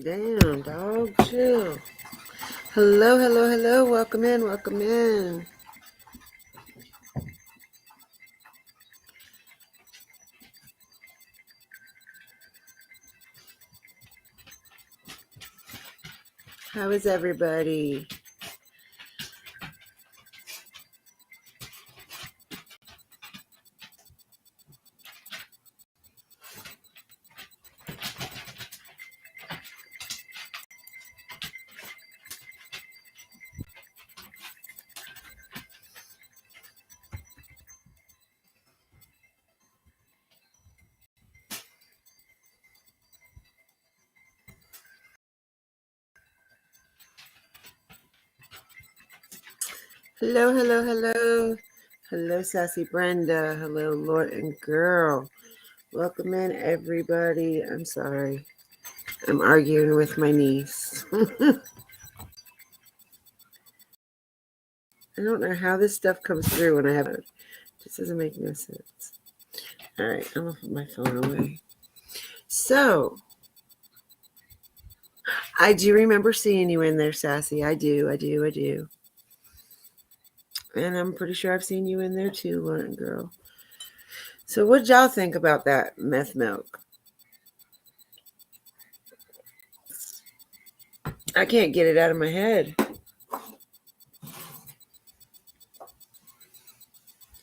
Damn, dog, chill. Hello, hello, hello. Welcome in, welcome in. How is everybody? Hello, hello, hello. Hello, Sassy Brenda. Hello, Lord and Girl. Welcome in, everybody. I'm sorry. I'm arguing with my niece. I don't know how this stuff comes through when I have it. It just doesn't make no sense. All right, I'm going to put my phone away. So, I do remember seeing you in there, Sassy. I do. And I'm pretty sure I've seen you in there too, Lauren Girl. So what y'all think about that meth milk? I can't get it out of my head.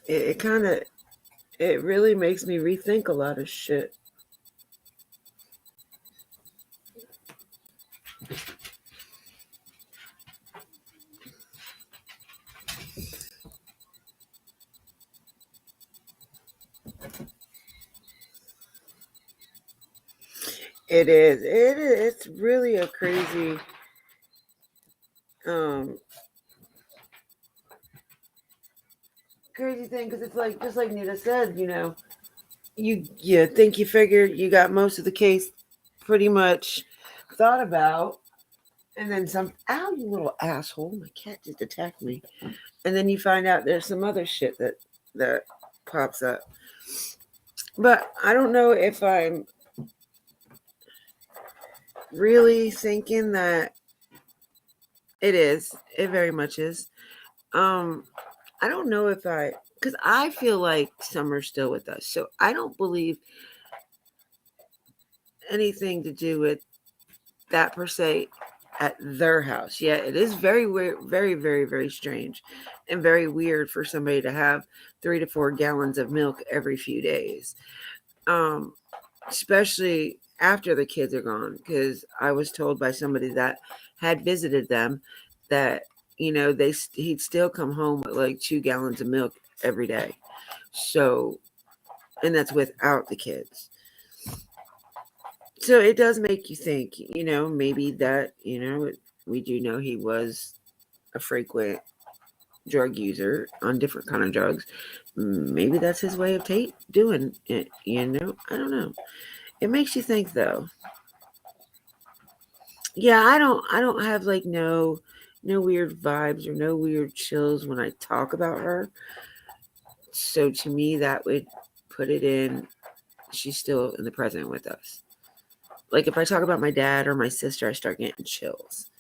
It really makes me rethink a lot of shit. It is. It's really a crazy um crazy thing because it's like just like Nita said, you think you figured you got most of the case pretty much thought about, and then some. Ow, you little asshole! My cat just attacked me. And then you find out there's some other shit that pops up. But I don't know if I'm really thinking that it is. It very much is. I don't know if because I feel like Summer's still with us, so I don't believe anything to do with that per se at their house. Yeah, it is very weird, very, very, very strange, and very weird for somebody to have 3 to 4 gallons of milk every few days. Especially after the kids are gone, because I was told by somebody that had visited them that he'd still come home with like 2 gallons of milk every day. So, and that's without the kids. So it does make you think, maybe that we do know he was a frequent drug user on different kind of drugs. Maybe that's his way of doing it. I don't know. It makes you think though. Yeah, I don't have like no weird vibes or no weird chills when I talk about her. So to me that would put it in she's still in the present with us. Like if I talk about my dad or my sister, I start getting chills.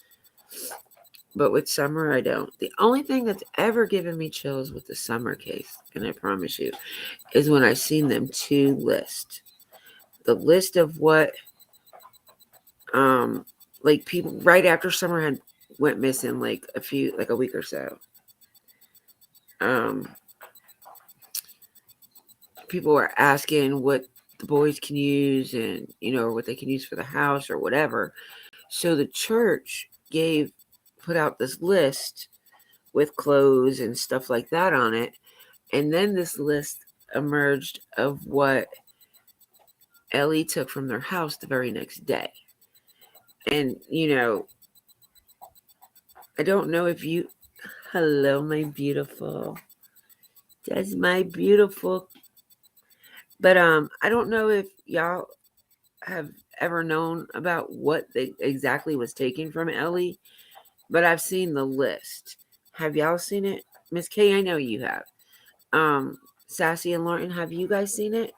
But with Summer, I don't. The only thing that's ever given me chills with the Summer case, and I promise you, is when I seen them two list. The list of what like people right after Summer had went missing like a week or so. Um People were asking what the boys can use and or what they can use for the house or whatever. So the church put out this list with clothes and stuff like that on it. And then this list emerged of what Ellie took from their house the very next day. And I don't know if you hello my beautiful. That's my beautiful. But I don't know if y'all have ever known about what they exactly was taken from Ellie, but I've seen the list. Have y'all seen it? Miss K, I know you have. Sassy and Lauren, have you guys seen it?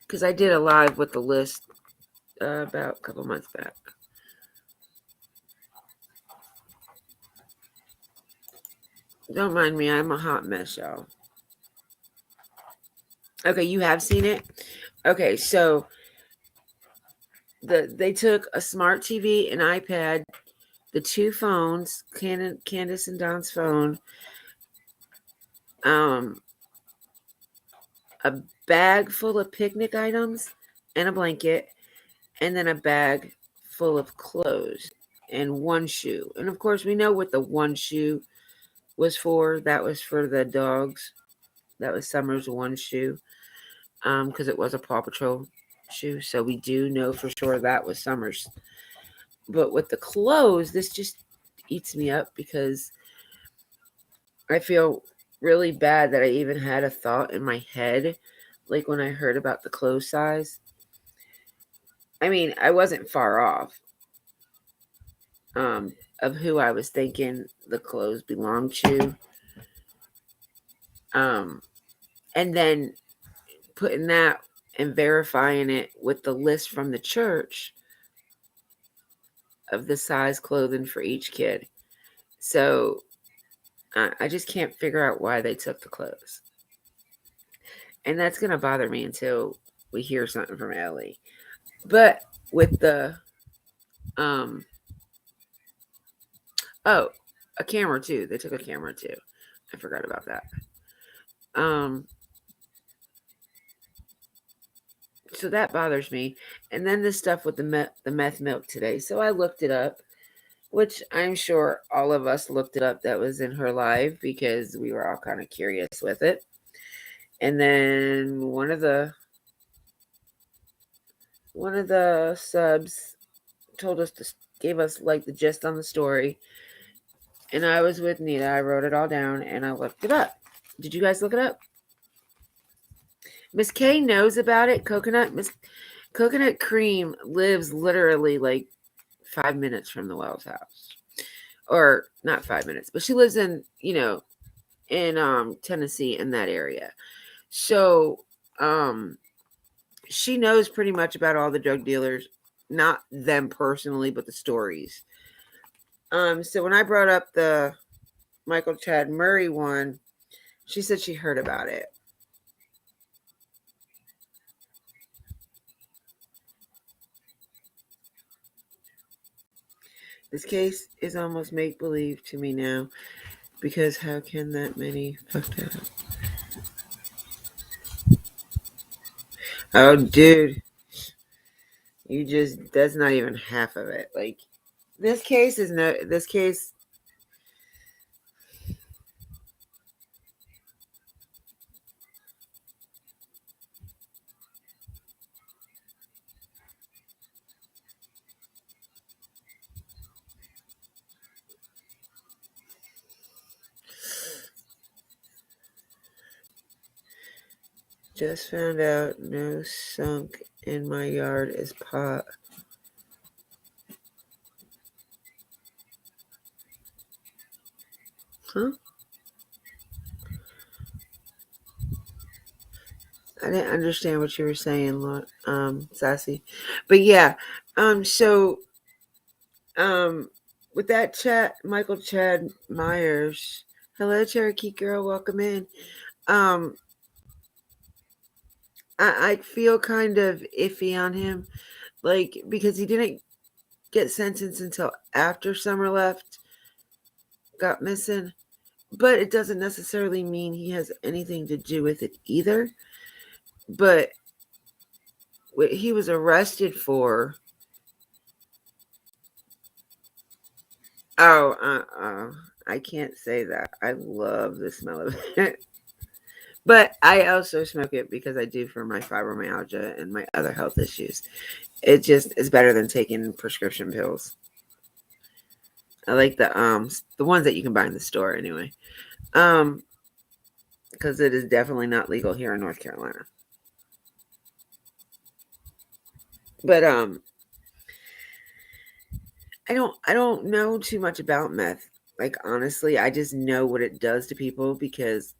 because I did a live with the list about a couple months back. Don't mind me, I'm a hot mess, y'all. Okay, you have seen it? Okay, so they took a smart TV, an iPad, the two phones, Candace and Don's phone, a bag full of picnic items and a blanket, and then a bag full of clothes and one shoe. And of course, we know what the one shoe was for. That was for the dogs. That was Summer's one shoe, because it was a Paw Patrol shoe. So we do know for sure that was Summer's. But with the clothes, this just eats me up because I feel really bad that I even had a thought in my head, like when I heard about the clothes size. I mean, I wasn't far off of who I was thinking the clothes belonged to. And then putting that and verifying it with the list from the church of the size clothing for each kid. So I just can't figure out why they took the clothes. And that's going to bother me until we hear something from Ellie. But with the, a camera too. They took a camera too. I forgot about that. So that bothers me. And then the stuff with the meth milk today. So I looked it up, which I'm sure all of us looked it up that was in her live because we were all kind of curious with it. And then one of the subs gave us like the gist on the story. And I was with Nita. I wrote it all down and I looked it up. Did you guys look it up? Miss K knows about it. Coconut Cream lives literally like 5 minutes from the Wells house. Or not 5 minutes, but she lives in Tennessee, in that area. So she knows pretty much about all the drug dealers, not them personally, but the stories. So when I brought up the Michael Chad Murray one, she said she heard about it. This case is almost make-believe to me now, because how can that many fucked up? Oh, dude. That's not even half of it. Like, this case just found out no sunk in my yard is pot. Huh? I didn't understand what you were saying, Sassy. But yeah, so, with that chat, Michael Chad Myers. Hello, Cherokee girl. Welcome in. I feel kind of iffy on him, like, because he didn't get sentenced until after Summer got missing. But it doesn't necessarily mean he has anything to do with it either. But what he was arrested for. I can't say that. I love the smell of it. But I also smoke it because I do for my fibromyalgia and my other health issues. It just is better than taking prescription pills. I like the ones that you can buy in the store anyway. Because it is definitely not legal here in North Carolina. But I don't know too much about meth. Like, honestly, I just know what it does to people because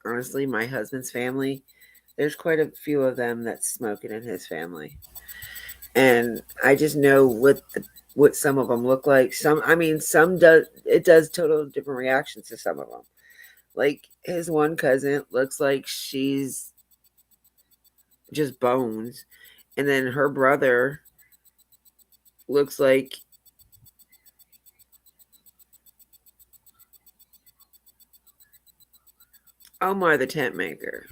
honestly, my husband's family There's quite a few of them that smoke it in his family, and I just know what some of them look like. Some, I mean, some does total different reactions to some of them. Like his one cousin looks like she's just bones, and then her brother looks like Omar the tent maker.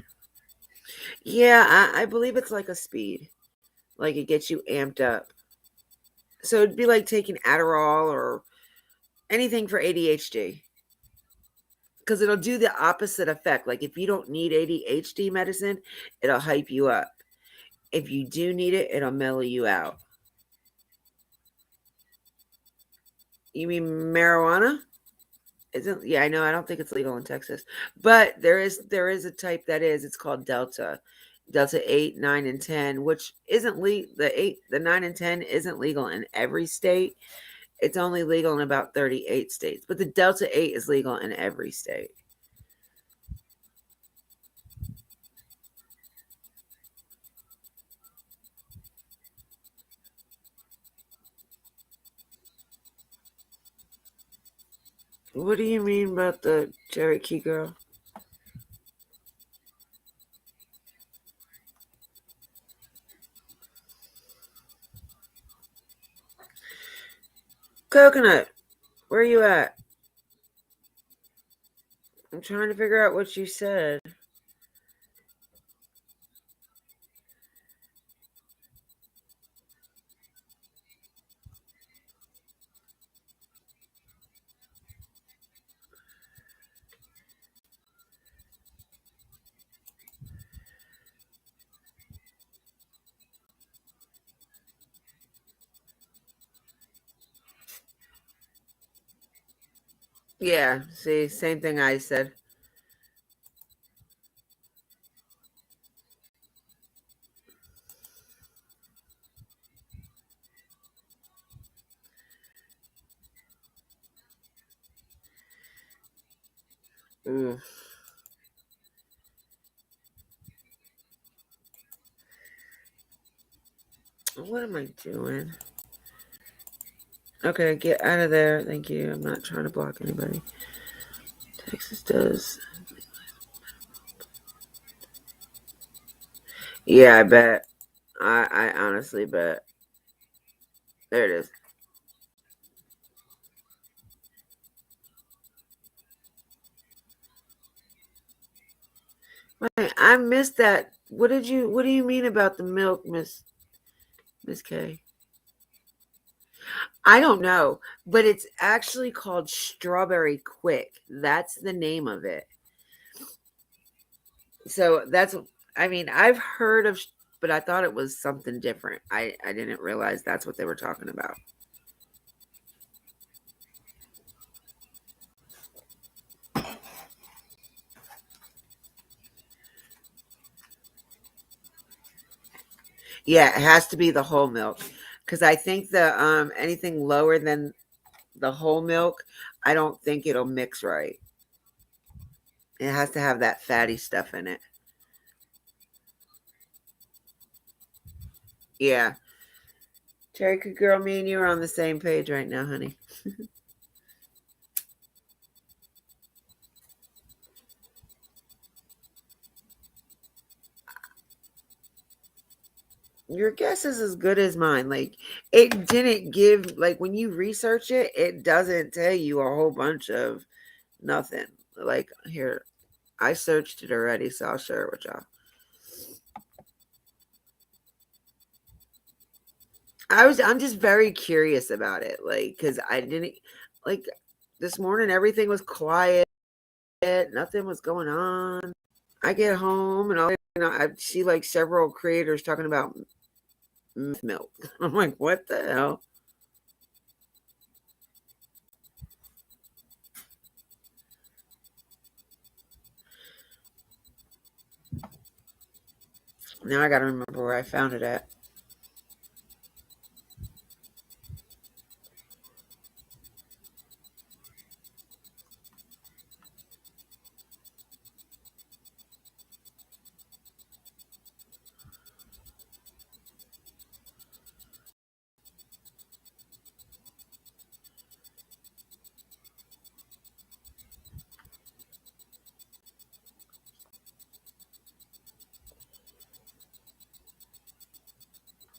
Yeah, I believe it's like a speed. Like it gets you amped up. So it'd be like taking Adderall or anything for ADHD. Because it'll do the opposite effect. Like if you don't need ADHD medicine, it'll hype you up. If you do need it, it'll mellow you out. You mean marijuana? Isn't, yeah, I know. I don't think it's legal in Texas, but there is a type that is. It's called Delta 8, 9, and 10, which isn't the 9 and 10 isn't legal in every state. It's only legal in about 38 states, but the Delta 8 is legal in every state. What do you mean about the Cherokee girl? Coconut, where are you at? I'm trying to figure out what you said. Yeah, see, same thing I said. Ooh, what am I doing? Okay, get out of there. Thank you. I'm not trying to block anybody. Texas does. Yeah, I bet. I honestly bet. There it is. Wait, I missed that. What do you mean about the milk, Miss K? I don't know, but it's actually called Strawberry Quick. That's the name of it. So that's, I mean, I've heard of, but I thought it was something different. I didn't realize that's what they were talking about. Yeah, it has to be the whole milk because I think the anything lower than the whole milk, I don't think it'll mix right. It has to have that fatty stuff in it. Yeah. Cherokee girl, me and you are on the same page right now, honey. Your guess is as good as mine. Like it didn't give, like when you research it, it doesn't tell you a whole bunch of nothing. Like here, I searched it already, so I'll share it with y'all. I'm just very curious about it, like because I didn't like this morning. Everything was quiet. Nothing was going on. I get home and I see like several creators talking about milk. I'm like, what the hell? Now I gotta remember where I found it at.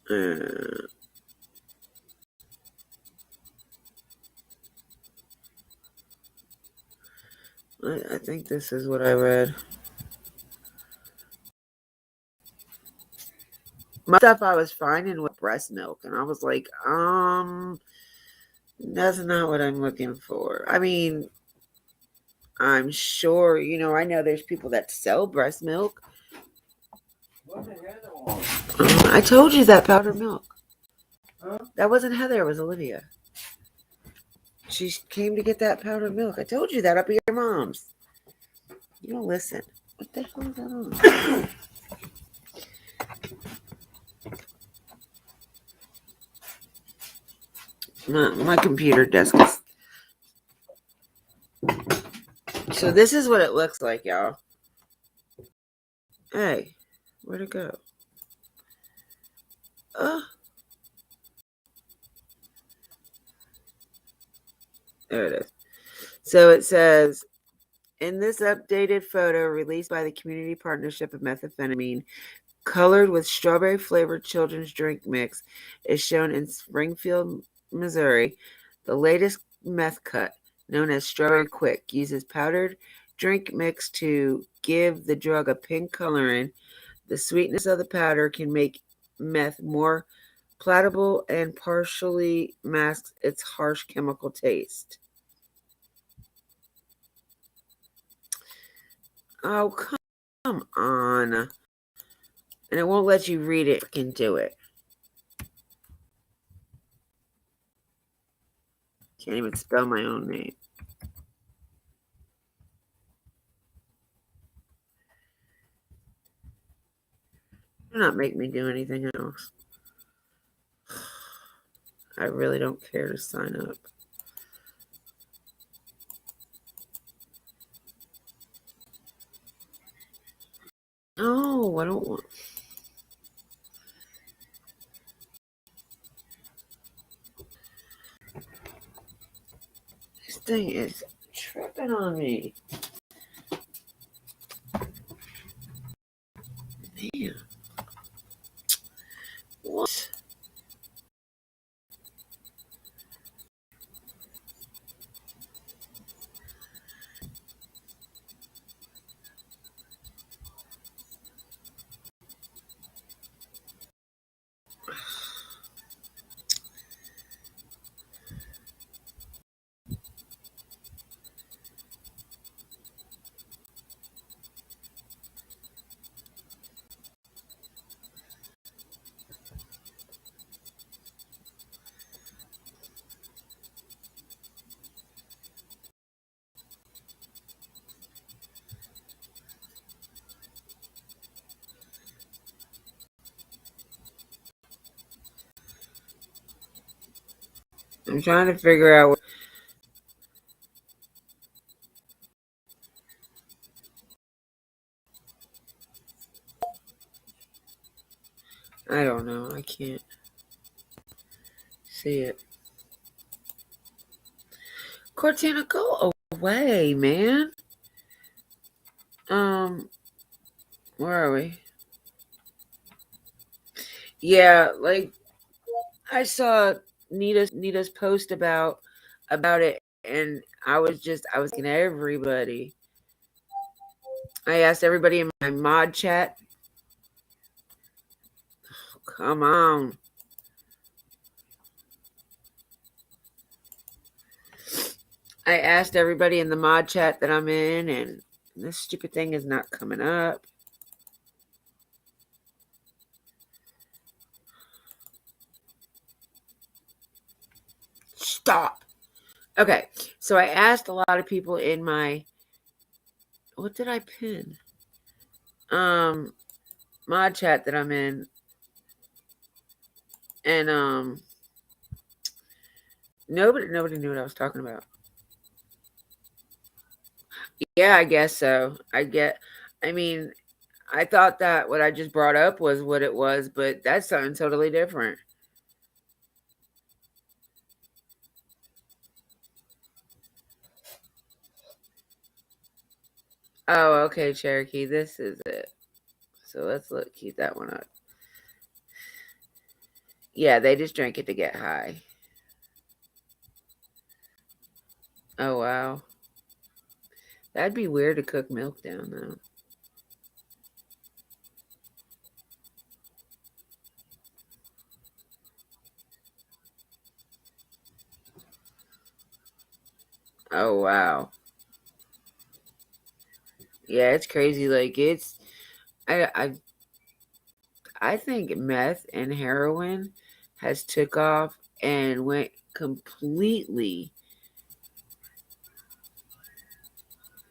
Uh, I think this is what I read. My stuff I was finding with breast milk, and I was like, that's not what I'm looking for. I mean, I'm sure, I know there's people that sell breast milk. I told you that powdered milk. Huh? That wasn't Heather, it was Olivia. She came to get that powdered milk. I told you that up at your mom's. You don't listen. What the hell is that on? My computer desk is. So this is what it looks like, y'all. Hey, where'd it go? There it is. So it says, in this updated photo released by the Community Partnership of Methamphetamine, colored with strawberry-flavored children's drink mix is shown in Springfield, Missouri. The latest meth cut, known as Strawberry Quick, uses powdered drink mix to give the drug a pink coloring. The sweetness of the powder can make meth more palatable and partially masks its harsh chemical taste. Oh, come on. And it won't let you read it. Freaking do it. Can't even spell my own name. Do not make me do anything else. I really don't care to sign up. No, I don't want. This thing is tripping on me. Man. What? I'm trying to figure out what. I don't know. I can't see it. Cortana, go away, man. Where are we? Yeah, like I saw Nita's post about it, and I was asking everybody. I asked everybody in my mod chat. Oh, come on. I asked everybody in the mod chat that I'm in, and this stupid thing is not coming up. Stop. Okay, so I asked a lot of people in my. What did I pin? Mod chat that I'm in, and nobody knew what I was talking about. Yeah, I guess so. I mean, I thought that what I just brought up was what it was, but that's something totally different. Oh, okay, Cherokee, this is it. So let's keep that one up. Yeah, they just drink it to get high. Oh, wow. That'd be weird to cook milk down, though. Oh, wow. Yeah, it's crazy. Like, I, I, I think meth and heroin has took off and went completely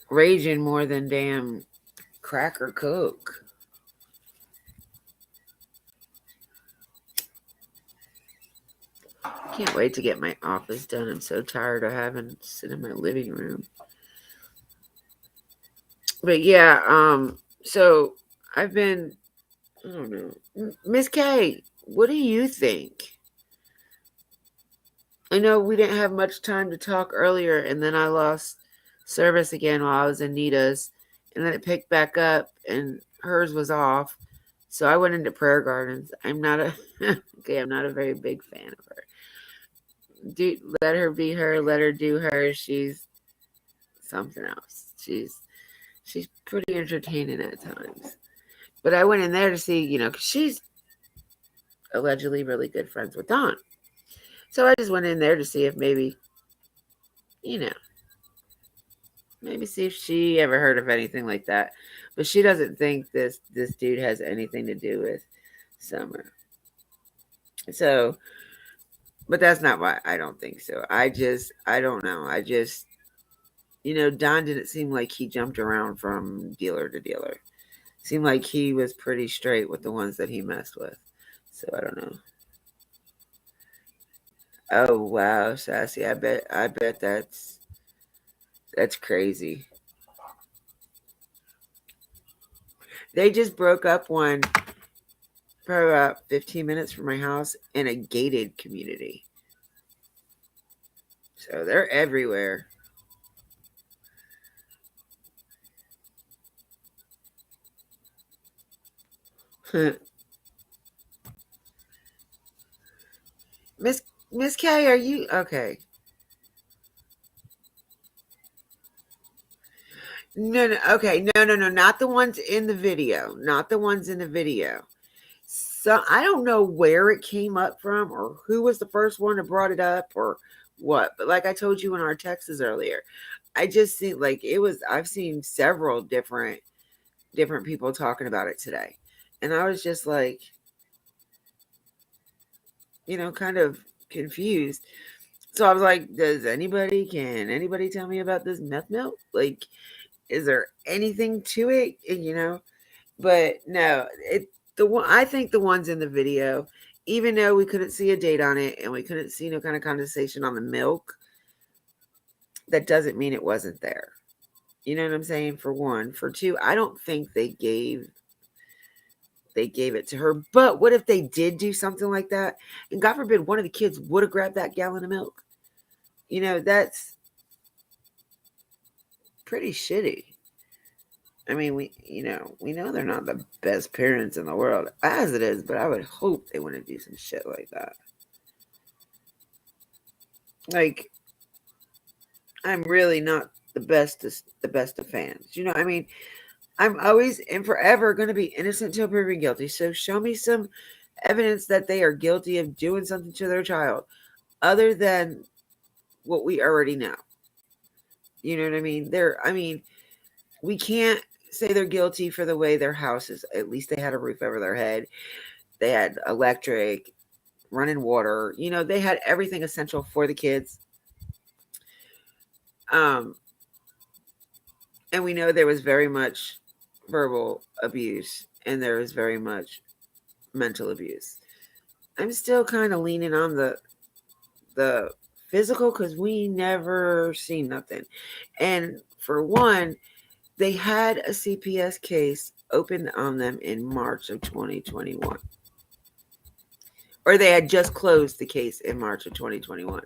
raging more than damn crack or coke. Can't wait to get my office done. I'm so tired of having to sit in my living room. But yeah, so I've been, I don't know. Miss K, what do you think? I know we didn't have much time to talk earlier, and then I lost service again while I was in Nita's, and then it picked back up, and hers was off. So I went into Prayer Gardens. I'm not a okay. I'm not a very big fan of her. Let her be her. Let her do her. She's something else. She's pretty entertaining at times. But I went in there to see, because she's allegedly really good friends with Don. So I just went in there to see if maybe, you know, maybe see if she ever heard of anything like that. But she doesn't think this dude has anything to do with Summer. So, but that's not why I don't think so. I don't know. Don didn't seem like he jumped around from dealer to dealer. Seemed like he was pretty straight with the ones that he messed with. So I don't know. Oh wow, Sassy. I bet that's crazy. They just broke up one for about 15 minutes from my house in a gated community. So they're everywhere. Miss Miss K, are you okay? No, no, okay, no, not the ones in the video, not the ones in the video. So I don't know where it came up from or who was the first one that brought it up or what. But like I told you in our texts earlier, I just see like it was. I've seen several different people talking about it today, and I was just like, kind of confused. So I was like, can anybody tell me about this meth milk? Like, is there anything to it? But no, I think the ones in the video, even though we couldn't see a date on it and we couldn't see no kind of condensation on the milk, that doesn't mean it wasn't there. You know what I'm saying? For one, for two, I don't think they gave it to her. But what if they did do something like that? And God forbid one of the kids would have grabbed that gallon of milk. That's pretty shitty. I mean, we know they're not the best parents in the world as it is, but I would hope they wouldn't do some shit like that. Like, I'm really not the best of fans. I mean, I'm always and forever going to be innocent till proven guilty. So show me some evidence that they are guilty of doing something to their child other than what we already know. You know what I mean? We can't say they're guilty for the way their house is. At least they had a roof over their head. They had electric, running water. They had everything essential for the kids. Um, and we know there was very much verbal abuse and there was very much mental abuse. I'm still kind of leaning on the physical because we never seen nothing. And for one, they had a CPS case opened on them in March of 2021. Or they had just closed the case in March of 2021.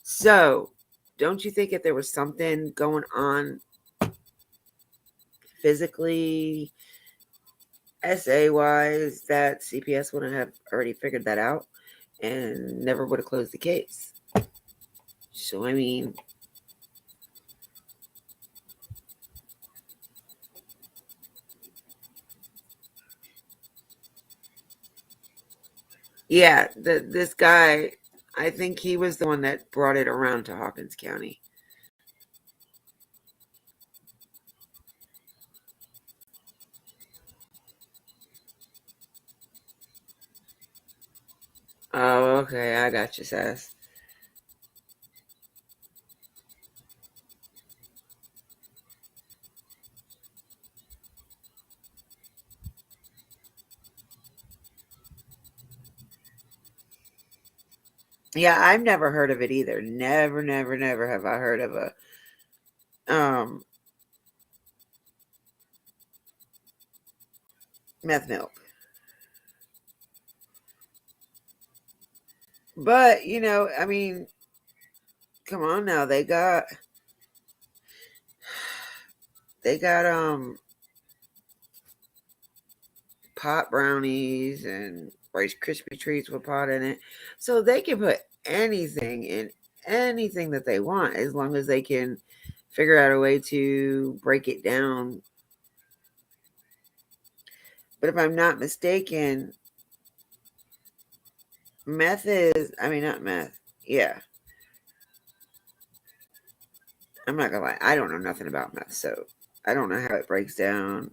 So, don't you think if there was something going on physically, SA wise, that CPS wouldn't have already figured that out? and never would have closed the case. So, I mean, yeah, this guy, I think he was the one that brought it around to Hawkins County. Oh, okay, I got you, Sass. Yeah, I've never heard of it either. Never, never, never have I heard of a um meth milk. But, I mean, come on now, they got pot brownies and Rice Krispie treats with pot in it. So they can put anything in anything that they want as long as they can figure out a way to break it down. But if I'm not mistaken, meth is, I mean, not meth. Yeah. I'm not gonna lie. I don't know nothing about meth, so I don't know how it breaks down.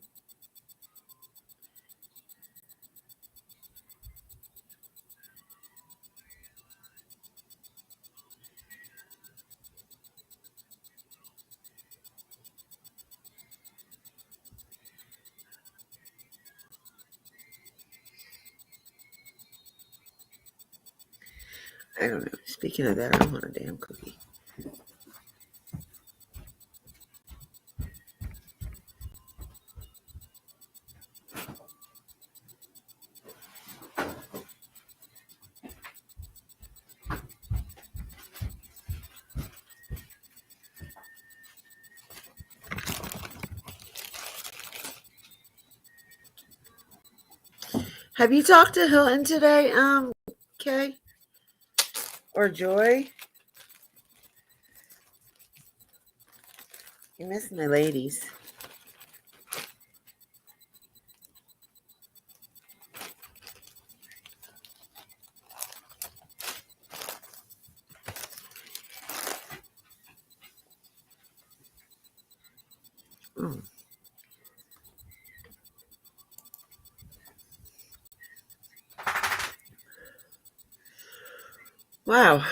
I don't know. Speaking of that, I want a damn cookie. Have you talked to Hilton today, Kay? Or Joy? You missed my ladies. Mm. Wow.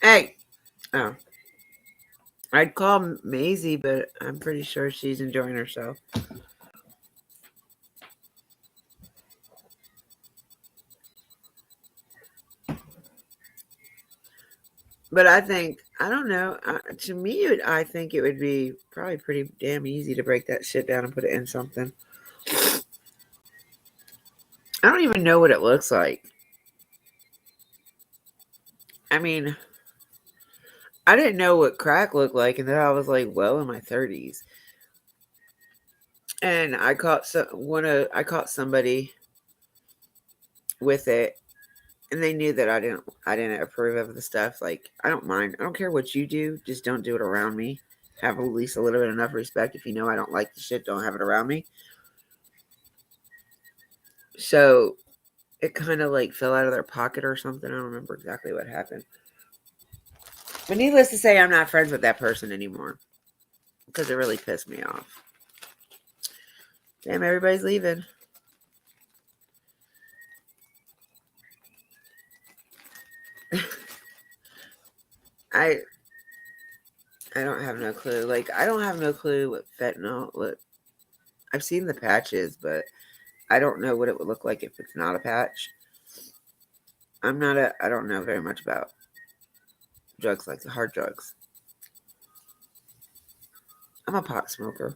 Hey. Oh. I'd call Maisie, but I'm pretty sure she's enjoying herself. But I don't know. To me, I think it would be probably pretty damn easy to break that shit down and put it in something. I don't even know what it looks like. I mean, I didn't know what crack looked like until I was like well in my 30s. And I caught somebody with it, and they knew that I didn't approve of the stuff. Like, I don't mind. I don't care what you do, just don't do it around me. Have at least a little bit enough respect. If you know I don't like the shit, don't have it around me. So it kind of like fell out of their pocket or something. I don't remember exactly what happened. But needless to say, I'm not friends with that person anymore because it really pissed me off. Damn, everybody's leaving. I I don't have no clue. Like, I don't have no clue what fentanyl. What I've seen the patches, but I don't know what it would look like if it's not a patch. I don't know very much about drugs, like the hard drugs. I'm a pot smoker.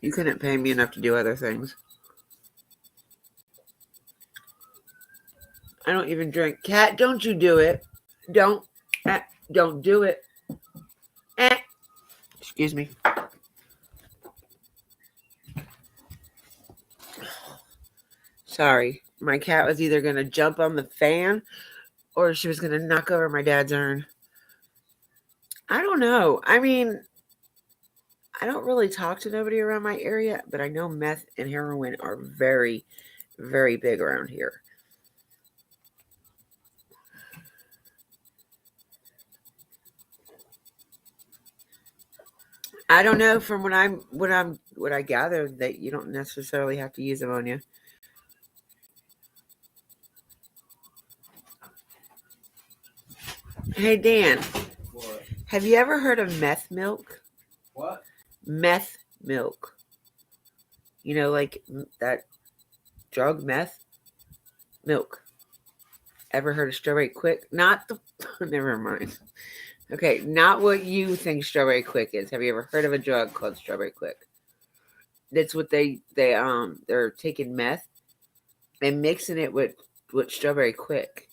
You couldn't pay me enough to do other things. I don't even drink. Cat, don't you do it. Don't. Don't do it. Eh. Excuse me. Sorry. My cat was either going to jump on the fan or she was going to knock over my dad's urn. I don't know. I mean, I don't really talk to nobody around my area, but I know meth and heroin are very, very big around here. I don't know from what I gathered that you don't necessarily have to use ammonia. Hey Dan, What? have you ever heard of meth milk? What? Meth milk. You know, like that drug meth milk. Ever heard of Strawberry Quick? Not the. Never mind. Okay, not what you think Strawberry Quick is. Have you ever heard of a drug called Strawberry Quick? That's what they're taking meth and mixing it with Strawberry Quick.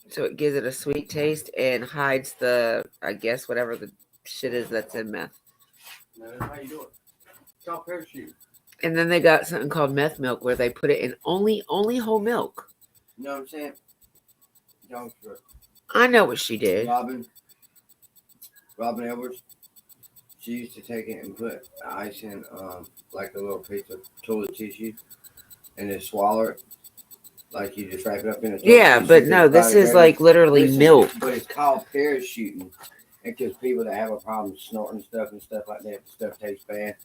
So it gives it a sweet taste and hides the, I guess, whatever the shit is that's in meth. No, that's how you do it. It's called parachute. And then they got something called meth milk where they put it in only whole milk. You know what I'm saying? Don't trip. I know what she did. Robin Edwards, she used to take it and put ice in like a little piece of toilet tissue and then swallow it. Like you just wrap it up in a toilet Yeah, tissue, but no, this is like literally milk. But it's called parachuting. It gives people that have a problem snorting stuff and stuff like that, stuff tastes bad.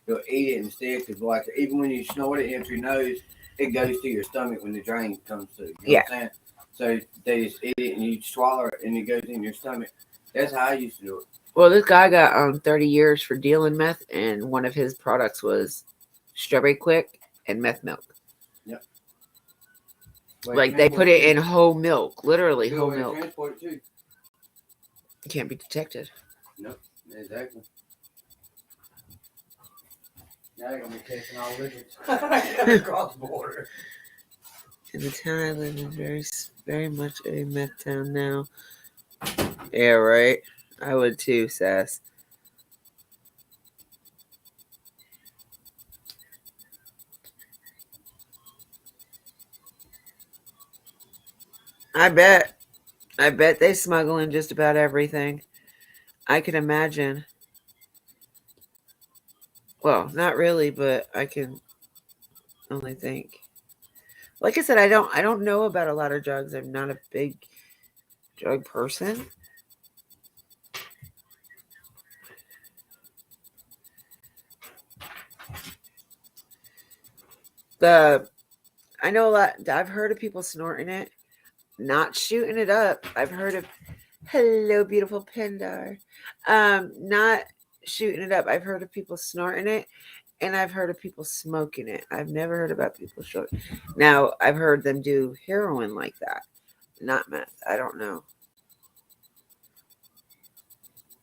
They'll eat it instead because like even when you snort it into your nose, it goes to your stomach when the drain comes through. You know what I'm saying? So they just eat it and you swallow it and it goes in your stomach. That's how I used to do it. Well, this guy got 30 years for dealing meth, and one of his products was Strawberry Quick and meth milk. Yep. Like they put it in whole milk, literally whole milk. Transport it too. It can't be detected. Nope, exactly. Now they're gonna be tasting all liquids across the border. In the town I live in, very much a meth town now. Yeah, right. I would too, Sass. I bet they smuggle in just about everything. I can imagine. Well, not really, but I can only think. Like I said, I don't know about a lot of drugs. I'm not a big drug person. I know a lot. I've heard of people snorting it, not shooting it up. I've heard of hello, beautiful Pendar. Not shooting it up. I've heard of people snorting it, and I've heard of people smoking it. I've never heard about people shooting. Now I've heard them do heroin like that, not meth. I don't know.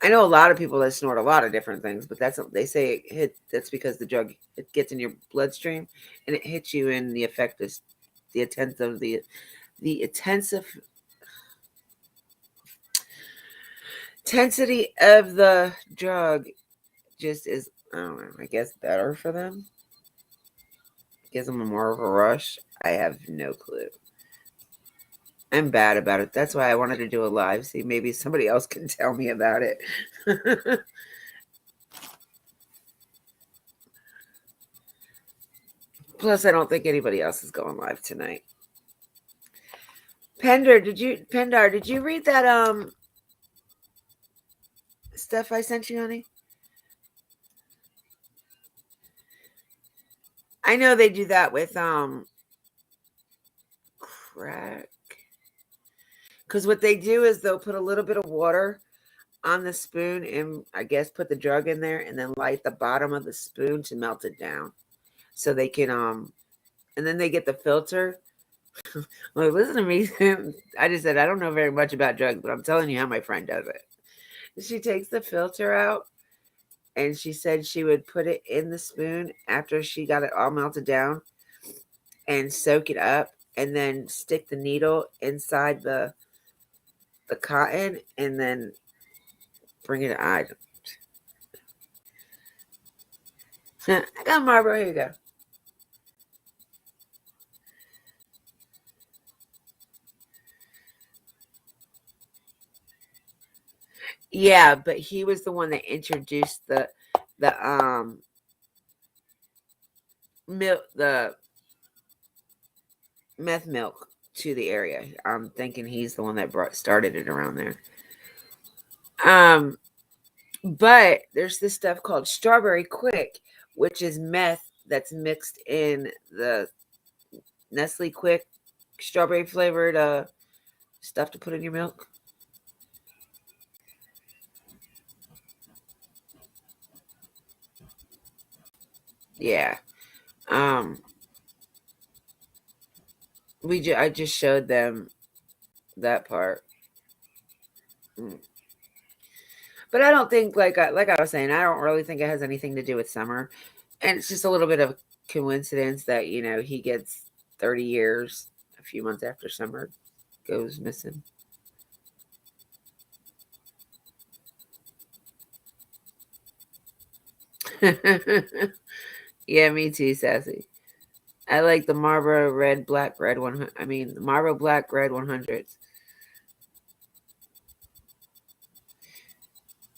I know a lot of people that snort a lot of different things, but they say that's because the drug it gets in your bloodstream and it hits you in the effect is the intensive intensity of the drug just is, I don't know, I guess better for them. Gives them more of a rush. I have no clue. I'm bad about it. That's why I wanted to do a live. See, maybe somebody else can tell me about it. Plus, I don't think anybody else is going live tonight. Pendar, did you read that stuff I sent you, honey? I know they do that with crack. Because what they do is they'll put a little bit of water on the spoon and I guess put the drug in there and then light the bottom of the spoon to melt it down. So they can and then they get the filter. Well, listen to me. I just said I don't know very much about drugs, but I'm telling you how my friend does it. She takes the filter out and she said she would put it in the spoon after she got it all melted down and soak it up and then stick the needle inside the cotton and then bring it out. I got Marlboro. Here you go. Yeah, but he was the one that introduced the milk, the meth milk to the area. I'm thinking he's the one that started it around there. Um, but there's this stuff called Strawberry Quick, which is meth that's mixed in the Nestle Quick strawberry flavored stuff to put in your milk. Yeah. Um, I just showed them that part. Mm. But I don't think like I was saying, I don't really think it has anything to do with summer. And it's just a little bit of a coincidence that, he gets 30 years a few months after summer goes missing. Yeah, me too, Sassy. I like the Marlboro Red Black Red 100. I mean, the Marlboro Black Red 100s.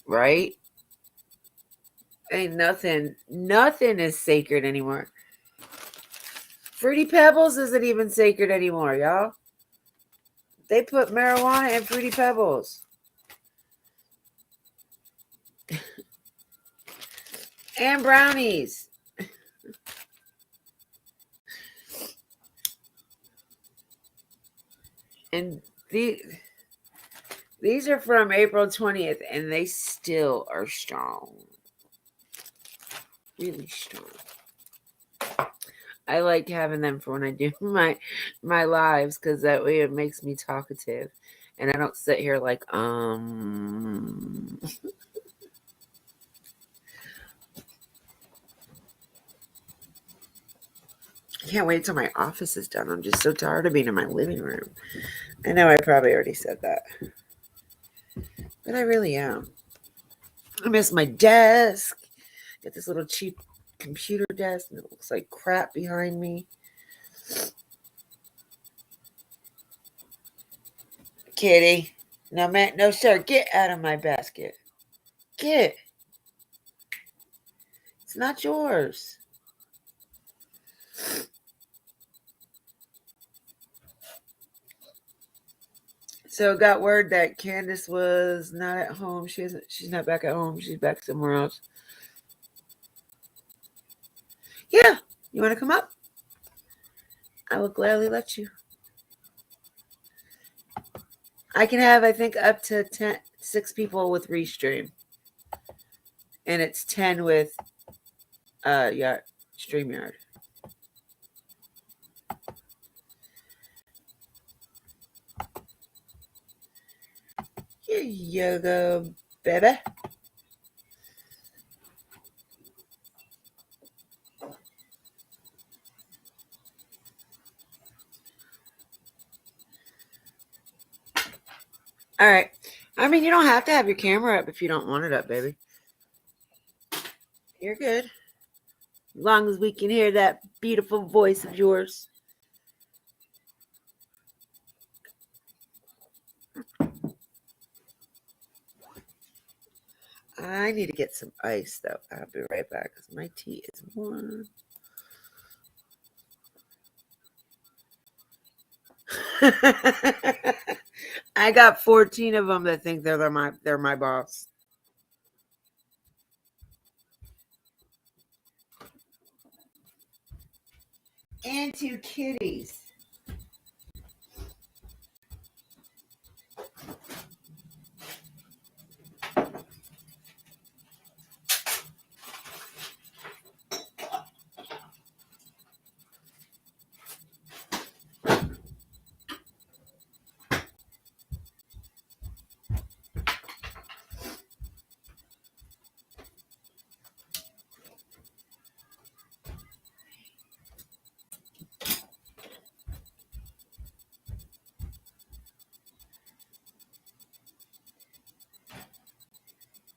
Right? Ain't nothing is sacred anymore. Fruity Pebbles isn't even sacred anymore, y'all. They put marijuana in Fruity Pebbles. And brownies. And these are from April 20th, and they still are strong. Really strong. I like having them for when I do my lives, because that way it makes me talkative. And I don't sit here like, I can't wait till my office is done. I'm just so tired of being in my living room. I know I probably already said that, but I really am. I miss my desk. Get this little cheap computer desk, and it looks like crap behind me. Kitty, no man, no sir, get out of my basket. Get. It's not yours. So got word that Candace was not at home. She's not back at home. She's back somewhere else. Yeah. You want to come up? I will gladly let you. I can have, I think, up to 6 people with Restream. And it's 10 with yeah, StreamYard. Here you go, baby. All right. I mean, you don't have to have your camera up if you don't want it up, baby. You're good. As long as we can hear that beautiful voice of yours. I need to get some ice, though. I'll be right back because my tea is warm. I got 14 of them that think they're my boss. And 2 kitties.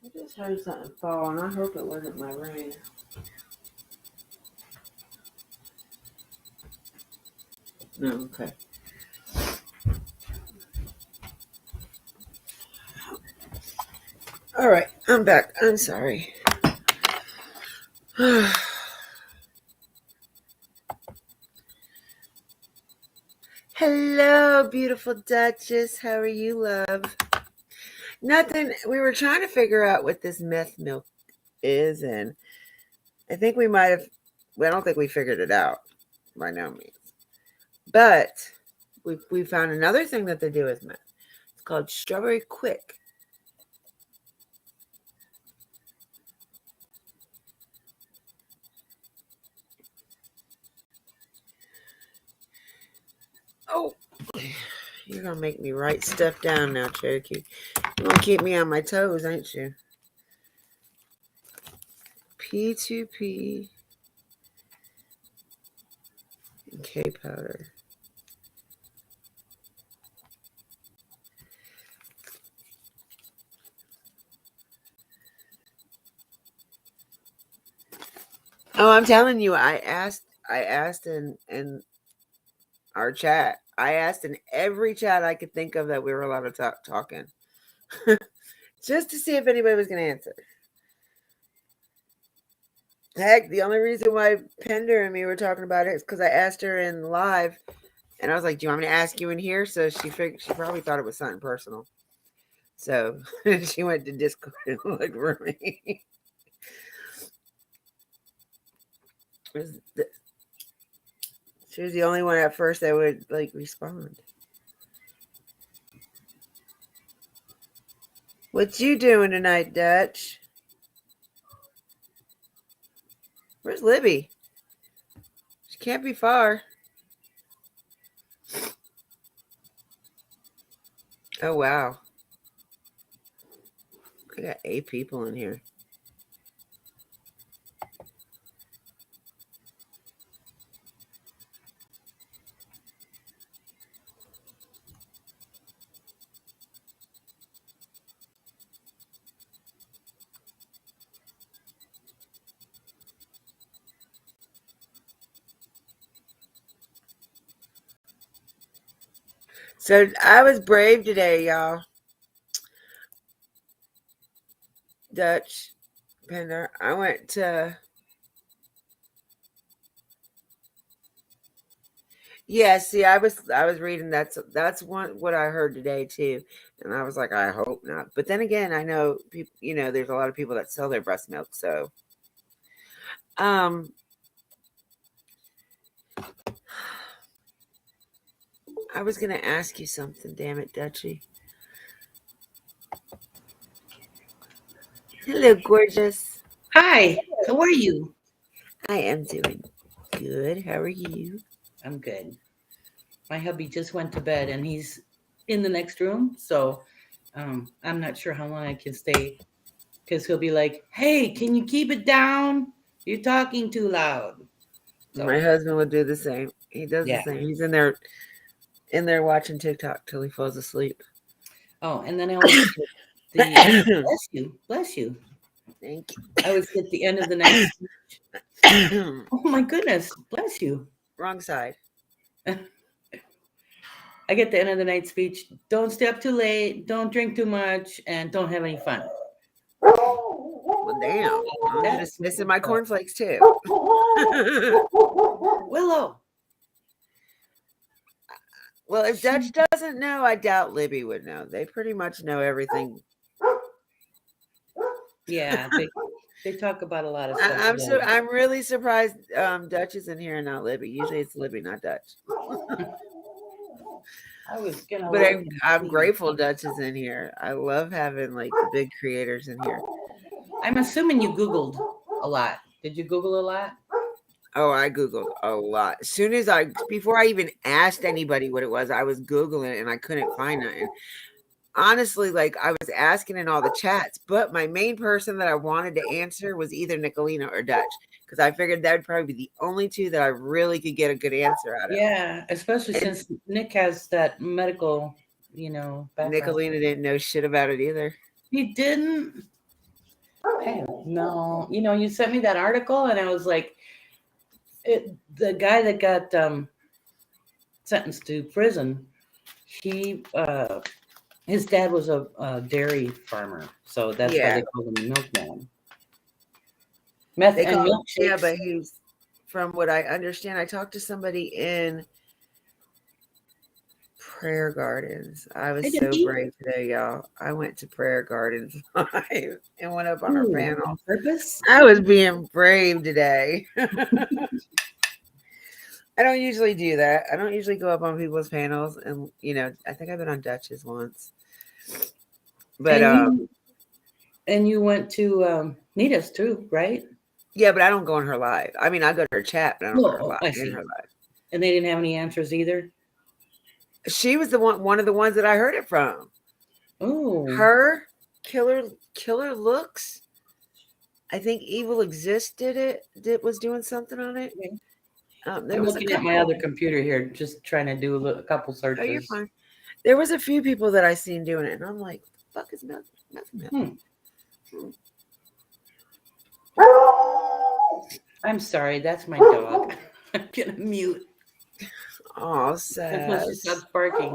I just heard something fall, and I hope it wasn't my rain. No, okay. All right, I'm back. I'm sorry. Hello, beautiful Duchess. How are you, love? Nothing. We were trying to figure out what this meth milk is, and I think we might have. Well, I don't think we figured it out by no means. But we found another thing that they do with meth. It's called strawberry quick. Oh, you're gonna make me write stuff down now, Cherokee. You're gonna keep me on my toes, ain't you? P2P and K powder. Oh, I'm telling you, I asked in our chat. I asked in every chat I could think of that we were allowed to talk talking. Just to see if anybody was gonna answer. Heck, the only reason why Pender and me were talking about it is because I asked her in live, and I was like, "Do you want me to ask you in here?" So she figured she probably thought it was something personal. So she went to Discord and looked for me. She was the only one at first that would like respond. What you doing tonight, Dutch? Where's Libby? She can't be far. Oh wow. I got 8 people in here. So I was brave today, y'all. Dutch, Pender. I went to. Yeah, see, I was reading that's what I heard today too, and I was like, I hope not. But then again, I know people. There's a lot of people that sell their breast milk, so um, I was gonna ask you something. Damn it, Dutchy. Hello, gorgeous. Hi, how are you? I am doing good. How are you? I'm good. My hubby just went to bed and he's in the next room, so I'm not sure how long I can stay because he'll be like, "Hey, can you keep it down? You're talking too loud." So My husband would do the same. He does the yeah. same. He's in there watching TikTok till he falls asleep. Oh, and then I always get the bless you. Thank I always get the end of the night. you. Oh my goodness, bless you. Wrong side. I get the end of the night speech. Don't stay up too late. Don't drink too much, and don't have any fun. Well, damn. I'm That's just missing my cornflakes too. Willow. Well, if Dutch doesn't know, I doubt Libby would know. They pretty much know everything. Yeah, they talk about a lot of stuff. I'm really surprised Dutch is in here and not Libby. Usually it's Libby, not Dutch. I was gonna. But I'm grateful Dutch is in here. I love having like the big creators in here. I'm assuming you Googled a lot. Did you Google a lot? Oh, I Googled a lot. As soon as before I even asked anybody what it was, I was Googling it and I couldn't find it. And honestly, like I was asking in all the chats, but my main person that I wanted to answer was either Nicolina or Dutch because I figured that would probably be the only two that I really could get a good answer out of. Yeah, especially since Nick has that medical, background. Nicolina didn't know shit about it either. He didn't? Hey, no. You sent me that article and I was like, the guy that got sentenced to prison, he his dad was a dairy farmer, so that's why Yeah, they called him the milkman. Meth they and call him. Yeah, milkshakes. but he's from what I understand. I talked to somebody in Prayer Gardens. I Hey, was so Debbie. brave today, y'all. I went to Prayer Gardens live and went up on her Ooh, panel. on purpose? I was being brave today. I don't usually do that. I don't usually go up on people's panels, and I think I've been on Dutch's once, but And you went to Nita's too, right? yeah, but I don't go on her live. I mean, I go to her chat, but I don't go to her Oh, live I in her see. live. And they didn't have any answers either. She was the one of the ones that I heard it from. Oh, Her killer looks. I think Evil Exist was doing something on it. okay. There I'm was a looking at my couple. other computer here, just trying to do a couple Oh, you're searches. fine. There was a few people that I seen doing it, and I'm like, "The fuck is nothing?" Hmm. I'm sorry, that's my dog. I'm gonna mute Oh, until she says. stops barking.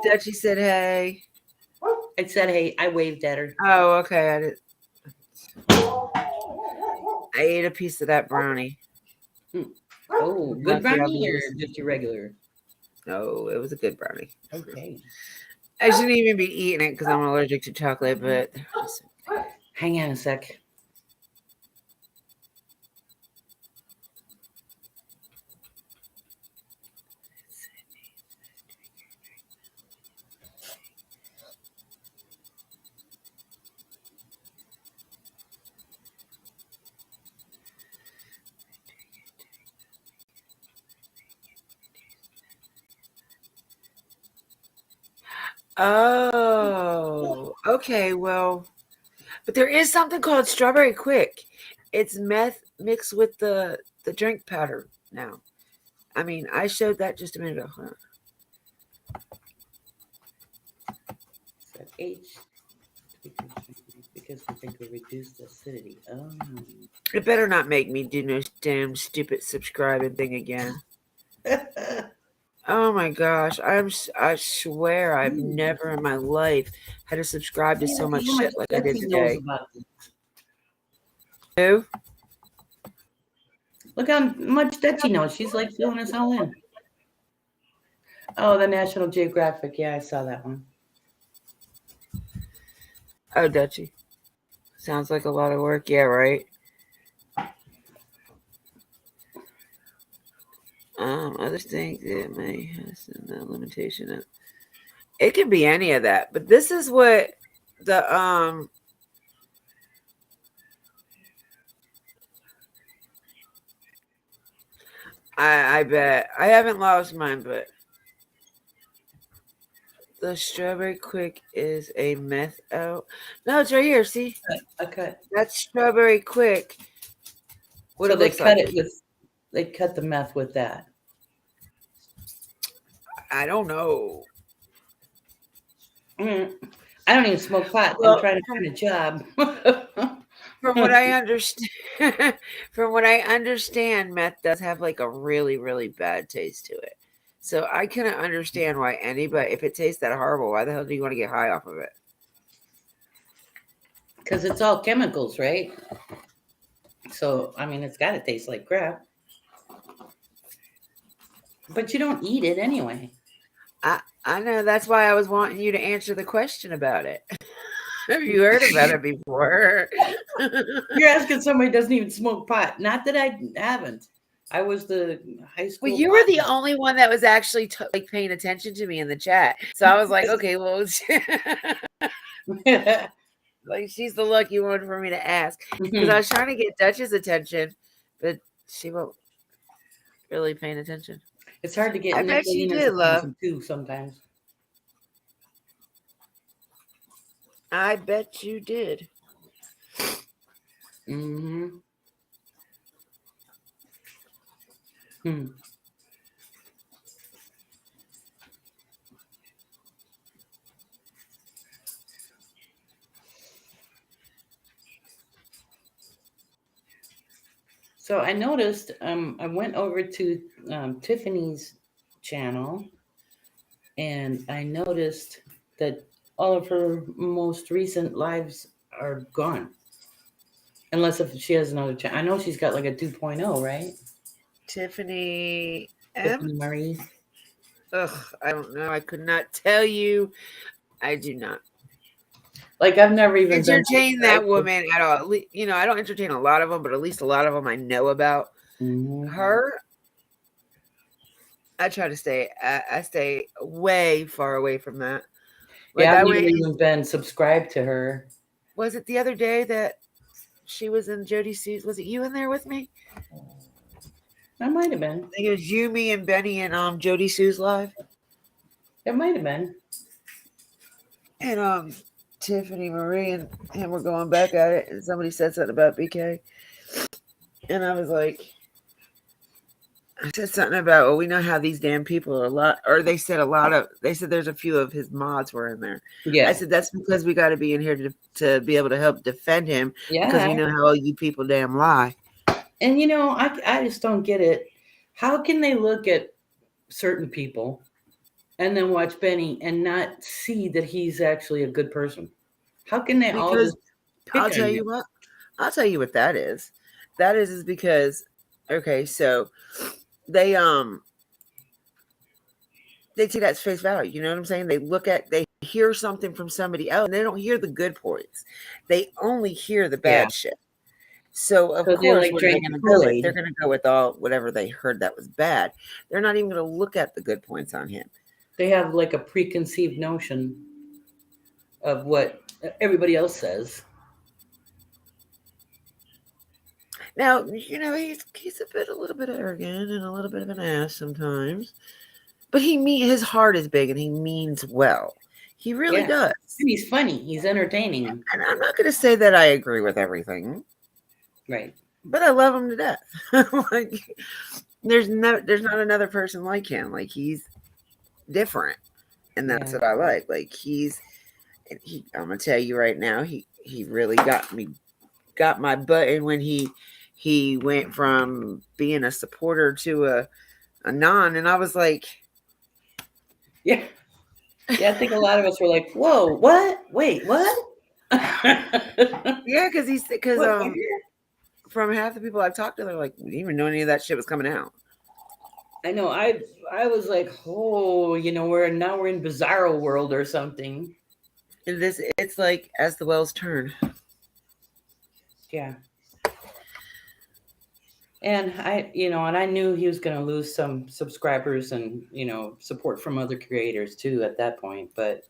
Dutchie said, "Hey." I said, hey, I waved at her. Oh, okay. I ate a piece of that brownie. Oh, good Lucky I'll brownie be or able to- just your regular? No, it was a good brownie. Okay. I shouldn't even be eating it because I'm allergic to chocolate, but Hang on a sec. oh, okay. Well, but there is something called Strawberry Quick. It's meth mixed with the drink powder now. I mean, I showed that just a minute ago. Huh? Said H because we think we reduce the acidity. Oh. It better not make me do no damn stupid subscribing thing again. Oh my gosh, I swear I've never in my life had to subscribe to so much shit like I did today. Who? Look how much Dutchie knows. She's like filling us all in. Oh, the National Geographic. Yeah, I saw that one. Oh, Dutchie. Sounds like a lot of work. Yeah, right. Other things it may have some limitation of. It can be any of that, but this is what the I bet I haven't lost mine, but the Strawberry Quick is a meth out. No, it's right here. See, A cut. that's Strawberry Quick. What So it they looks cut like. it with. They cut the meth with that. I don't know. I don't even smoke pot. Well, I'm trying to find a job. From what I understand, meth does have like a really, really bad taste to it. So I cannot understand why anybody, if it tastes that horrible, why the hell do you want to get high off of it? Because it's all chemicals, right? So, I mean, it's got to taste like crap. But you don't eat it anyway. I know. That's why I was wanting you to answer the question about it. Have you heard about it before? You're asking somebody who doesn't even smoke pot. Not that I haven't. I was the high school. Well, you were the only one that was actually like paying attention to me in the chat. So I was like, okay, well, like she's the lucky one for me to ask because I was trying to get Dutch's attention, but she won't really paying attention. It's hard to get I bet she did, love. Too sometimes. I bet you did. Mm-hmm. So I noticed I went over to Tiffany's channel, and I noticed that all of her most recent lives are gone. Unless if she has another channel. I know she's got like a 2.0, right? Tiffany M. Tiffany Marie. Ugh, I don't know. I could not tell you. I do not Like I've never even been entertain subscribed that to. woman at all. I don't entertain a lot of them, but at least a lot of them I know about. Mhm. Her, I try to stay. I stay way far away from that. Yeah, Like I've I never went. even been subscribed to her. Was it the other day that she was in Jody Sue's? Was it you in there with me? I might have been. I think it was you, me, and Benny and Jody Sue's live. It might have been. And Tiffany Marie and him were going back at it, and somebody said something about BK, and I was like, I said something about, well, we know how these damn people are a lot, or they said they said there's a few of his mods were in there. Yeah. I said that's because we got to be in here to be able to help defend him because Yeah. we know how all you people damn lie. And I just don't get it. How can they look at certain people and then watch Benny and not see that he's actually a good person? How can they all Because just pick I'll on tell him? you what, I'll tell you what that is. That is because okay, so they they take that as face value. You know what I'm saying? They hear something from somebody else, and they don't hear the good points. They only hear the Yeah. bad shit. So of So they course, like what are they drink going to the go with? They're Kool-Aid. going to go with all whatever they heard that was bad. They're not even going to look at the good points on him. They have like a preconceived notion of what everybody else says. Now, he's a little bit arrogant and a little bit of an ass sometimes, but his heart is big and he means well. He really Yeah. does. And he's funny. He's entertaining. And I'm not going to say that I agree with everything, Right. but I love him to death. Like there's not another person like him. Like he's different, and that's Yeah. what I like. Like I'm gonna tell you right now, he really got my button when he went from being a supporter to a non, and I was like, Yeah. Yeah, I think a lot of us were like, "Whoa, what? Wait, what?" yeah, because What? from half the people I've talked to, they're like, we didn't even know any of that shit was coming out. I know. I was like, "Oh, we're in Bizarro world or something." And it's like as the wells turn. Yeah. And I knew he was going to lose some subscribers and support from other creators too at that point, but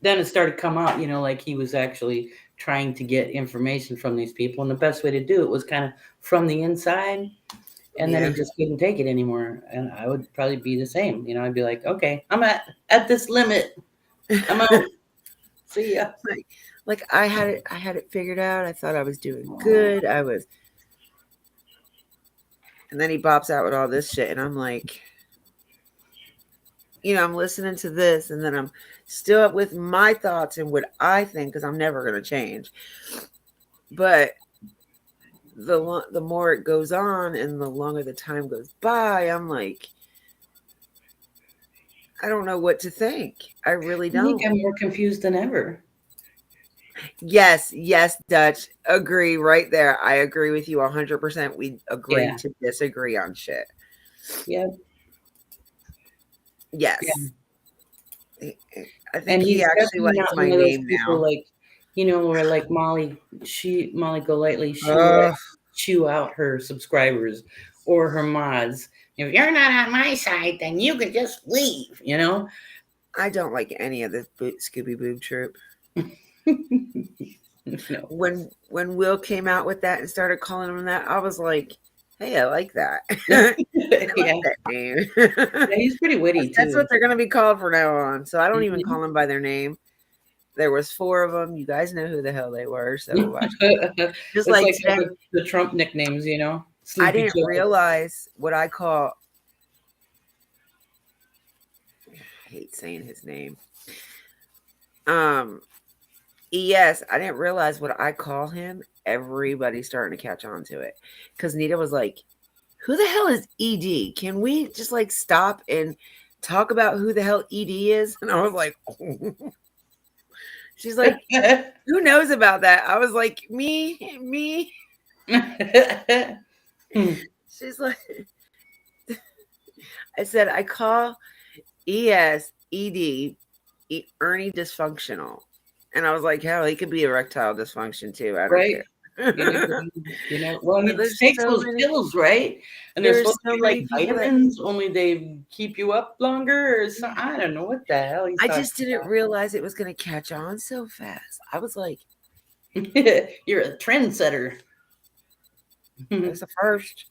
then it started to come out, like he was actually trying to get information from these people, and the best way to do it was kind of from the inside. And then he just couldn't take it anymore, and I would probably be the same. I'd be like, okay, I'm at this limit. I'm out. See ya. Like I had it figured out. I thought I was doing good. And then he bops out with all this shit, and I'm like, I'm listening to this, and then I'm still up with my thoughts and what I think, because I'm never going to change. But the more it goes on and the longer the time goes by, I'm like, I don't know what to think. I really don't. I think I'm more confused than ever. Yes, Dutch. Agree right there. I agree with you 100%. We agree to disagree on shit. Yeah. Yes. Yeah. I think he actually likes my name now. Like, where like Molly Golightly, she would like chew out her subscribers or her mods. If you're not on my side, then you could just leave, I don't like any of this Scooby Boob troop. No. When Will came out with that and started calling him that, I was like, hey, I like that. I like that name. Yeah, he's pretty witty too. That's what they're going to be called from now on. So I don't even call them by their name. There was 4 of them. You guys know who the hell they were. So just like the Trump nicknames, I didn't realize what I call. I hate saying his name. Yes, I didn't realize what I call him. Everybody's starting to catch on to it. Because Nita was like, who the hell is ED? Can we just like stop and talk about who the hell ED is? And I was like, she's like, who knows about that? I was like, me. She's like, I said, I call ESED Ernie dysfunctional. And I was like, hell, he could be erectile dysfunction too. I don't Right. care. Well, But he there's takes so those many pills, right? And they're there's supposed to so be like many people that vitamins, only they keep you up longer or so. I don't know what the hell he's I talking just didn't realize it was gonna catch on so fast. I was like, about. You're a trendsetter. that's the first.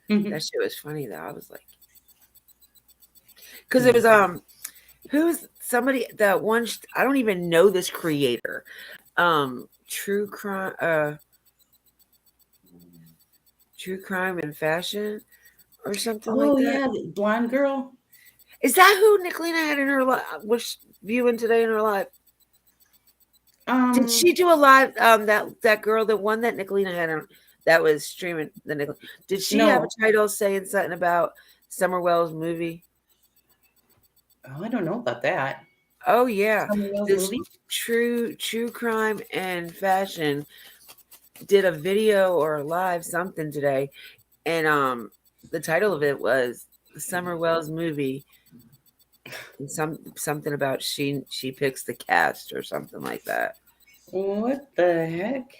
That shit was funny though. I was like, because it was who's somebody that one I don't even know this creator. True crime true crime and fashion or something like Oh that. yeah, the blonde girl. Is that who Nicolina had in her life was viewing today in her life? Did she do a live that girl, the one that Nicolina had on that was streaming the Nicol did she have No, a title saying something about Summer Wells movie? oh, I don't know about that. Oh yeah. Summer Wells This movie. true crime and fashion did a video or a live something today, and the title of it was the Summer Wells movie, and something about she picks the cast or something like that. What the heck?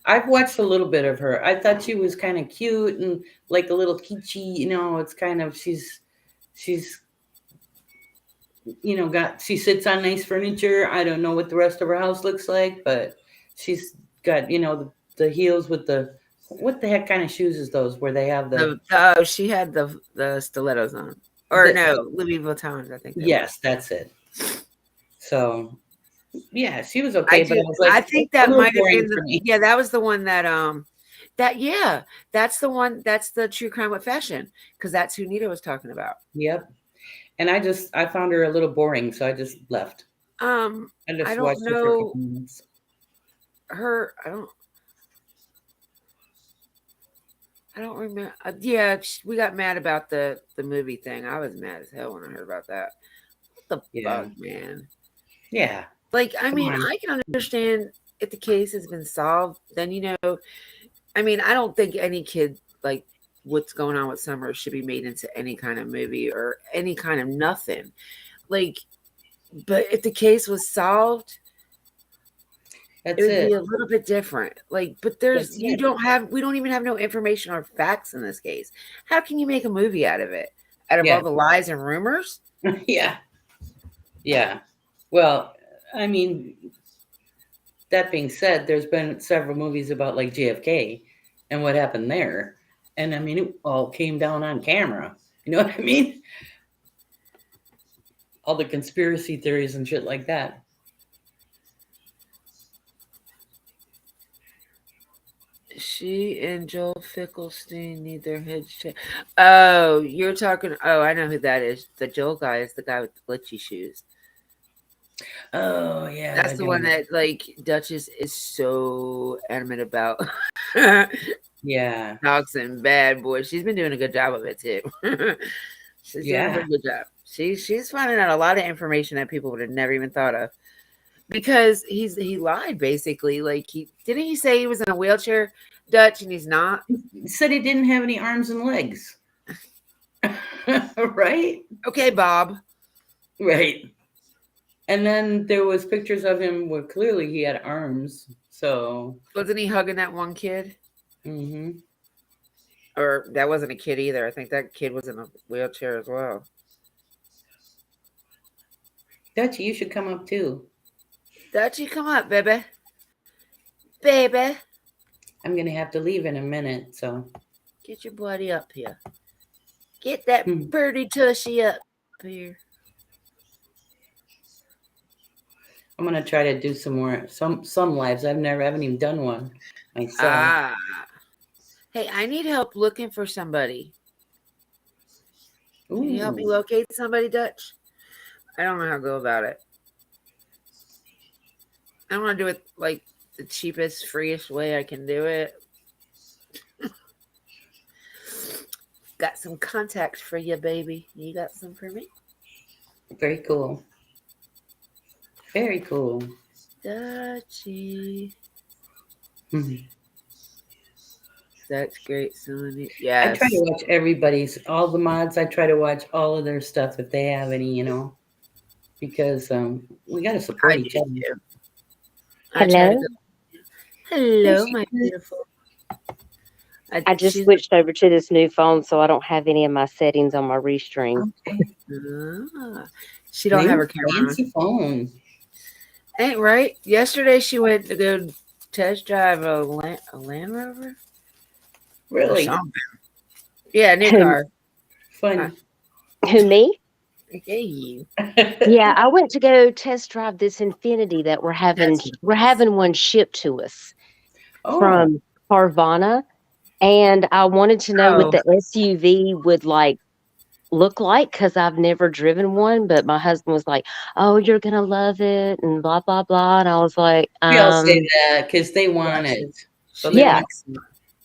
I've watched a little bit of her. I thought she was kind of cute and like a little kitschy. It's kind of she's got she sits on nice furniture. I don't know what the rest of her house looks like, but she's got the heels with the what the heck kind of shoes is those where they have Oh, she had the stilettos on, or the no, Louis Vuittons, I think they were. yes, that's it. So yeah, she was I okay, but do. I was like I it's think a that little might have boring been for me. yeah, that was the one that yeah, that's the one that's the true crime with fashion because that's who Nita was talking about. Yep. And I found her a little boring, so I just left. Um, I I just don't watched her for a know couple minutes. her. I don't remember. Yeah, we got mad about the movie thing. I was mad as hell when I heard about that. What the Yeah. fuck, man? Yeah. Like, I Come mean, on. I can understand if the case has been solved. Then I mean, I don't think any kid like what's going on with Summer should be made into any kind of movie or any kind of nothing. Like, but if the case was solved, it That's would be it. a little bit different. Like, but That's it. we don't even have no information or facts in this case. How can you make a movie out of it? Out of all Yeah. the lies and rumors? Yeah. Yeah. Well, I mean, that being said, there's been several movies about like JFK and what happened there. And I mean, it all came down on camera. You know what I mean? All the conspiracy theories and shit like that. She and Joel Fickelstein need their heads checked. Oh, you're talking. Oh, I know who that is. The Joel guy is the guy with the glitchy shoes. Oh, yeah, That's that the one guy. that like Duchess is so adamant about. Yeah. Dogs and bad boys. She's been doing a good job of it too. She's doing a Yeah. pretty good job. She's finding out a lot of information that people would have never even thought of. Because he lied basically. Like he say he was in a wheelchair, Dutch, and he's not. He said he didn't have any arms and legs. Right? Okay, Bob. Right. And then there was pictures of him where clearly he had arms. So, Wasn't he hugging that one kid? hmm Or that wasn't a kid either. I think that kid was in a wheelchair as well. Dutch, you should come up too. Dutchy, come up, baby. Baby. I'm gonna have to leave in a minute, so Get your buddy up here. Get that Hmm. pretty tushy up here. I'm gonna try to do some lives. I haven't even done one myself. Ah. Hey, I need help looking for somebody. Can you help me Ooh, locate somebody, Dutch? I don't know how to go about it. I want to do it like the cheapest, freest way I can do it. Got some contacts for you, baby. You got some for me? Very cool. Very cool. Dutchy. Mhm. That's great, Sonny. I try to Yes. watch everybody's, all the mods. I try to watch all of their stuff if they have any, because we got to support I each do other. too. I try to Hello. go. There Hello, she my is. beautiful. I just She's switched over to this new phone, so I don't have any of my settings on my restream. Okay. she don't have Nice her camera on. fancy phone. Ain't right. Yesterday she went to go test drive a Land Rover or Really something. Yeah, new Who, car. Uh, fun. who me? hey, you. Yeah, I went to go test drive this Infinity that That's we're nice. having one shipped to us Oh, from Carvana, and I wanted to know what Oh, the SUV would look like because I've never driven one. But my husband was like, "Oh, you're gonna love it," and blah blah blah. And I was like, we all say that because they yeah, want it, so they she "Yeah, want. likes it.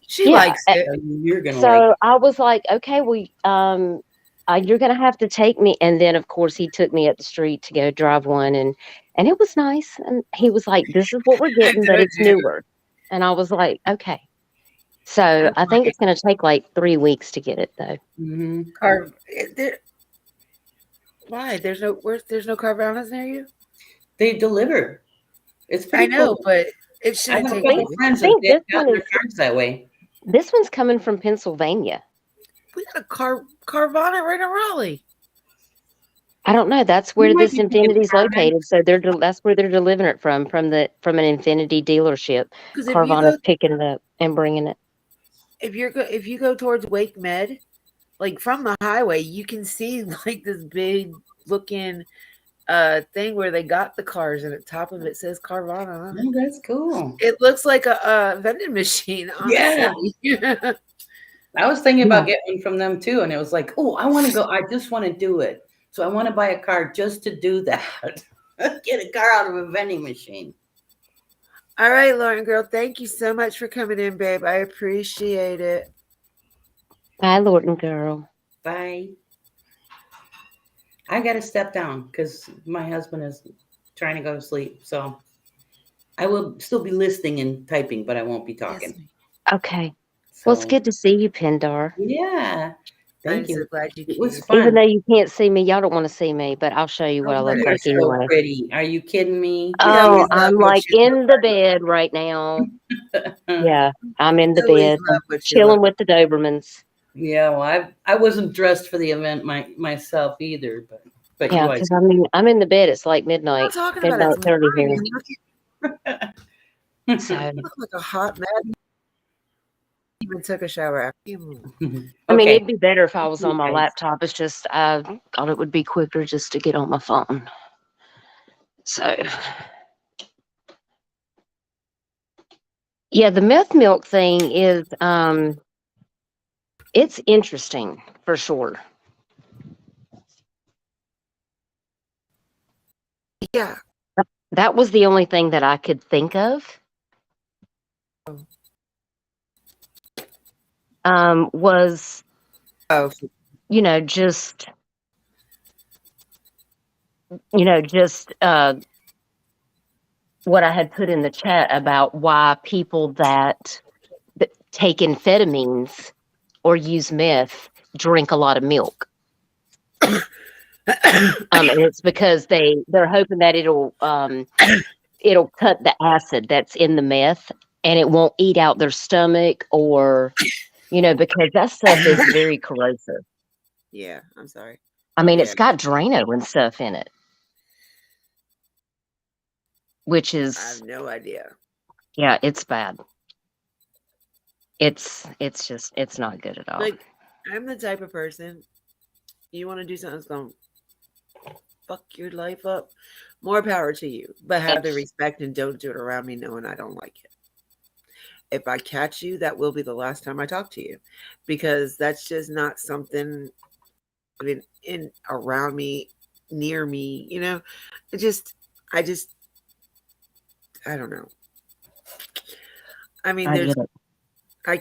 She yeah." likes it. You're gonna like So it. I was like, "Okay, you're gonna have to take me." And then, of course, he took me up the street to go drive one, and it was nice. And he was like, "This is what we're I getting, but told it's you. newer." And I was like, "Okay." So I'm I think like it's gonna take like 3 weeks to get it, though. Hmm. car. Why? There's no Carvanas near you. They deliver. It's I pretty know, cool. but it I have shouldn't a take couple you. friends I that think they've gotten their cars that way. this one's coming from Pennsylvania. We got a Carvana right in Raleigh. I don't know. That's You where might this be thinking Infinity's Carmen. located. So that's where they're delivering it from an Infinity dealership. Because Carvana's picking it up and bringing it. if you go towards Wake Med, like from the highway, you can see like this big looking thing where they got the cars and at the top of it says Carvana on it. Oh, that's cool. It looks like a vending machine, Yeah. honestly. I was thinking Yeah. about getting one from them too, and it was like, oh, I want to go. I just want to do it. So I want to buy a car just to do that. Get a car out of a vending machine. All right, Lauren girl, thank you so much for coming in, babe. I appreciate it. Bye, Lord and girl. Bye. I got to step down because my husband is trying to go to sleep. So I will still be listening and typing, but I won't be Yes, talking. ma'am. Okay. Well, it's So good to see you, Pindar. yeah, I'm thank so you. glad you It was came. Even fun. though you can't see me, y'all don't want to see me, but I'll show you what I look Nobody You're like likes so anyway. pretty. Are you kidding me? We Oh, always love I'm what like you look in the like. bed right now. Yeah, I'm in the We always bed. love I'm what you chilling look like. with the Dobermans. Yeah, well, I wasn't dressed for the event myself either, but you Yeah, always. because I'm in the bed. It's like I'm not midnight, talking about it. midnight It's 30 morning. here. So, You look like a hot man. Even took a shower after you. I mean, Okay. it'd be better if I was You on my guys. laptop. It's just I thought it would be quicker just to get on my phone. So, yeah, the meth milk thing is it's interesting for sure. Yeah. That was the only thing that I could think of. Was Oh, you know just just what I had put in the chat about why people that take amphetamines or use meth drink a lot of milk. And it's because they're hoping that it'll cut the acid that's in the meth and it won't eat out their stomach or because that stuff is very corrosive. yeah. I'm sorry. I mean, Yeah. it's got Drano and stuff in it, which I have is no idea. yeah, it's bad. It's not good at all. Like, I'm the type of person, you want to do something that's going to fuck your life up, more power to you. But have the respect and don't do it around me knowing I don't like it. If I catch you, that will be the last time I talk to you because that's just not something in around me, near me, It just, I just, I don't know. I mean, I get it. I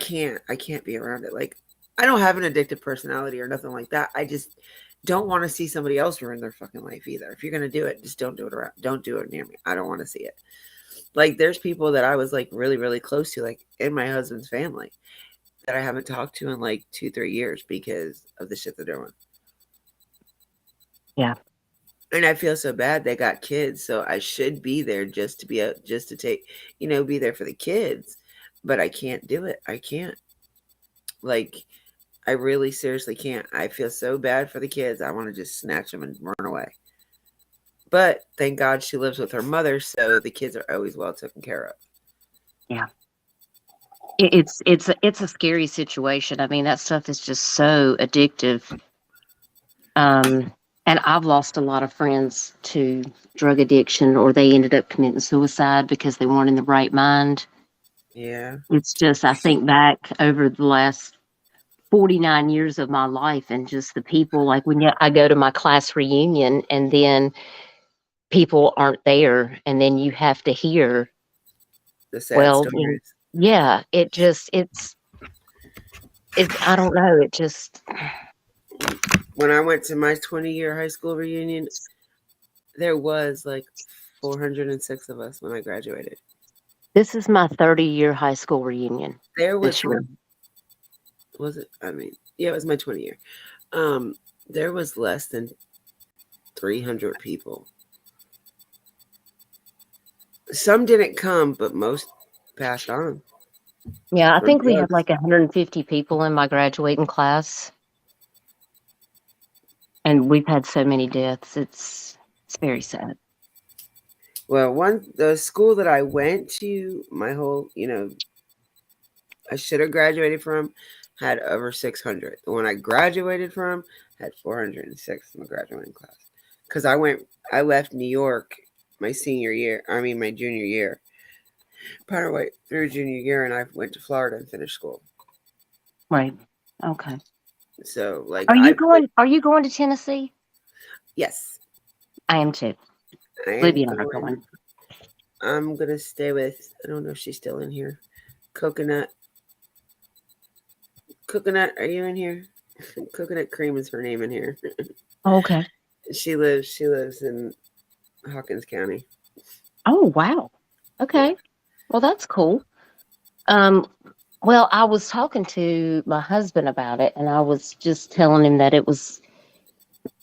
can't be around it. Like, I don't have an addictive personality or nothing like that. I just don't want to see somebody else ruin their fucking life either. If you're gonna do it, just don't do it around. Don't do it near me. I don't want to see it. Like there's people that I was like really, really close to, like in my husband's family, that I haven't talked to in like 2-3 years because of the shit they're doing. Yeah. And I feel so bad. They got kids, so I should be there just to just to take, be there for the kids. But I can't do it. I can't. Like, I really seriously can't. I feel so bad for the kids. I want to just snatch them and run away. But thank God she lives with her mother, so the kids are always well taken care of. Yeah. It's a scary situation. I mean, that stuff is just so addictive. And I've lost a lot of friends to drug addiction, or they ended up committing suicide because they weren't in the right mind. Yeah. It's just, I think back over the last 49 years of my life, and just the people, like when I go to my class reunion and then people aren't there, and then you have to hear, The sad well, stories. yeah, it's, I don't know, it just. When I went to my 20-year high school reunion, there was like 406 of us when I graduated. This is my 30-year high school reunion. There was this year. Was it? I mean, yeah, it was my 20-year. There was less than 300 people. Some didn't come, but most passed on. Yeah, I think we had drugs. like 150 people in my graduating class. And we've had so many deaths. It's very sad. Well, the school that I went to, my whole, I should have graduated from, had over 600. The one I graduated from had 406 in the graduating class. Because I left New York my junior year. Partway through junior year, and I went to Florida and finished school. Right. Okay. So, like, Are you going to Tennessee? Yes, I am too. I am Libby and I are going. I'm gonna stay with. I don't know if she's still in here. Coconut. Are you in here? Coconut Cream is her name in here. Okay. She lives in Hawkins County. Oh, wow. Okay. Well, that's cool. Well, I was talking to my husband about it, and I was just telling him that it was,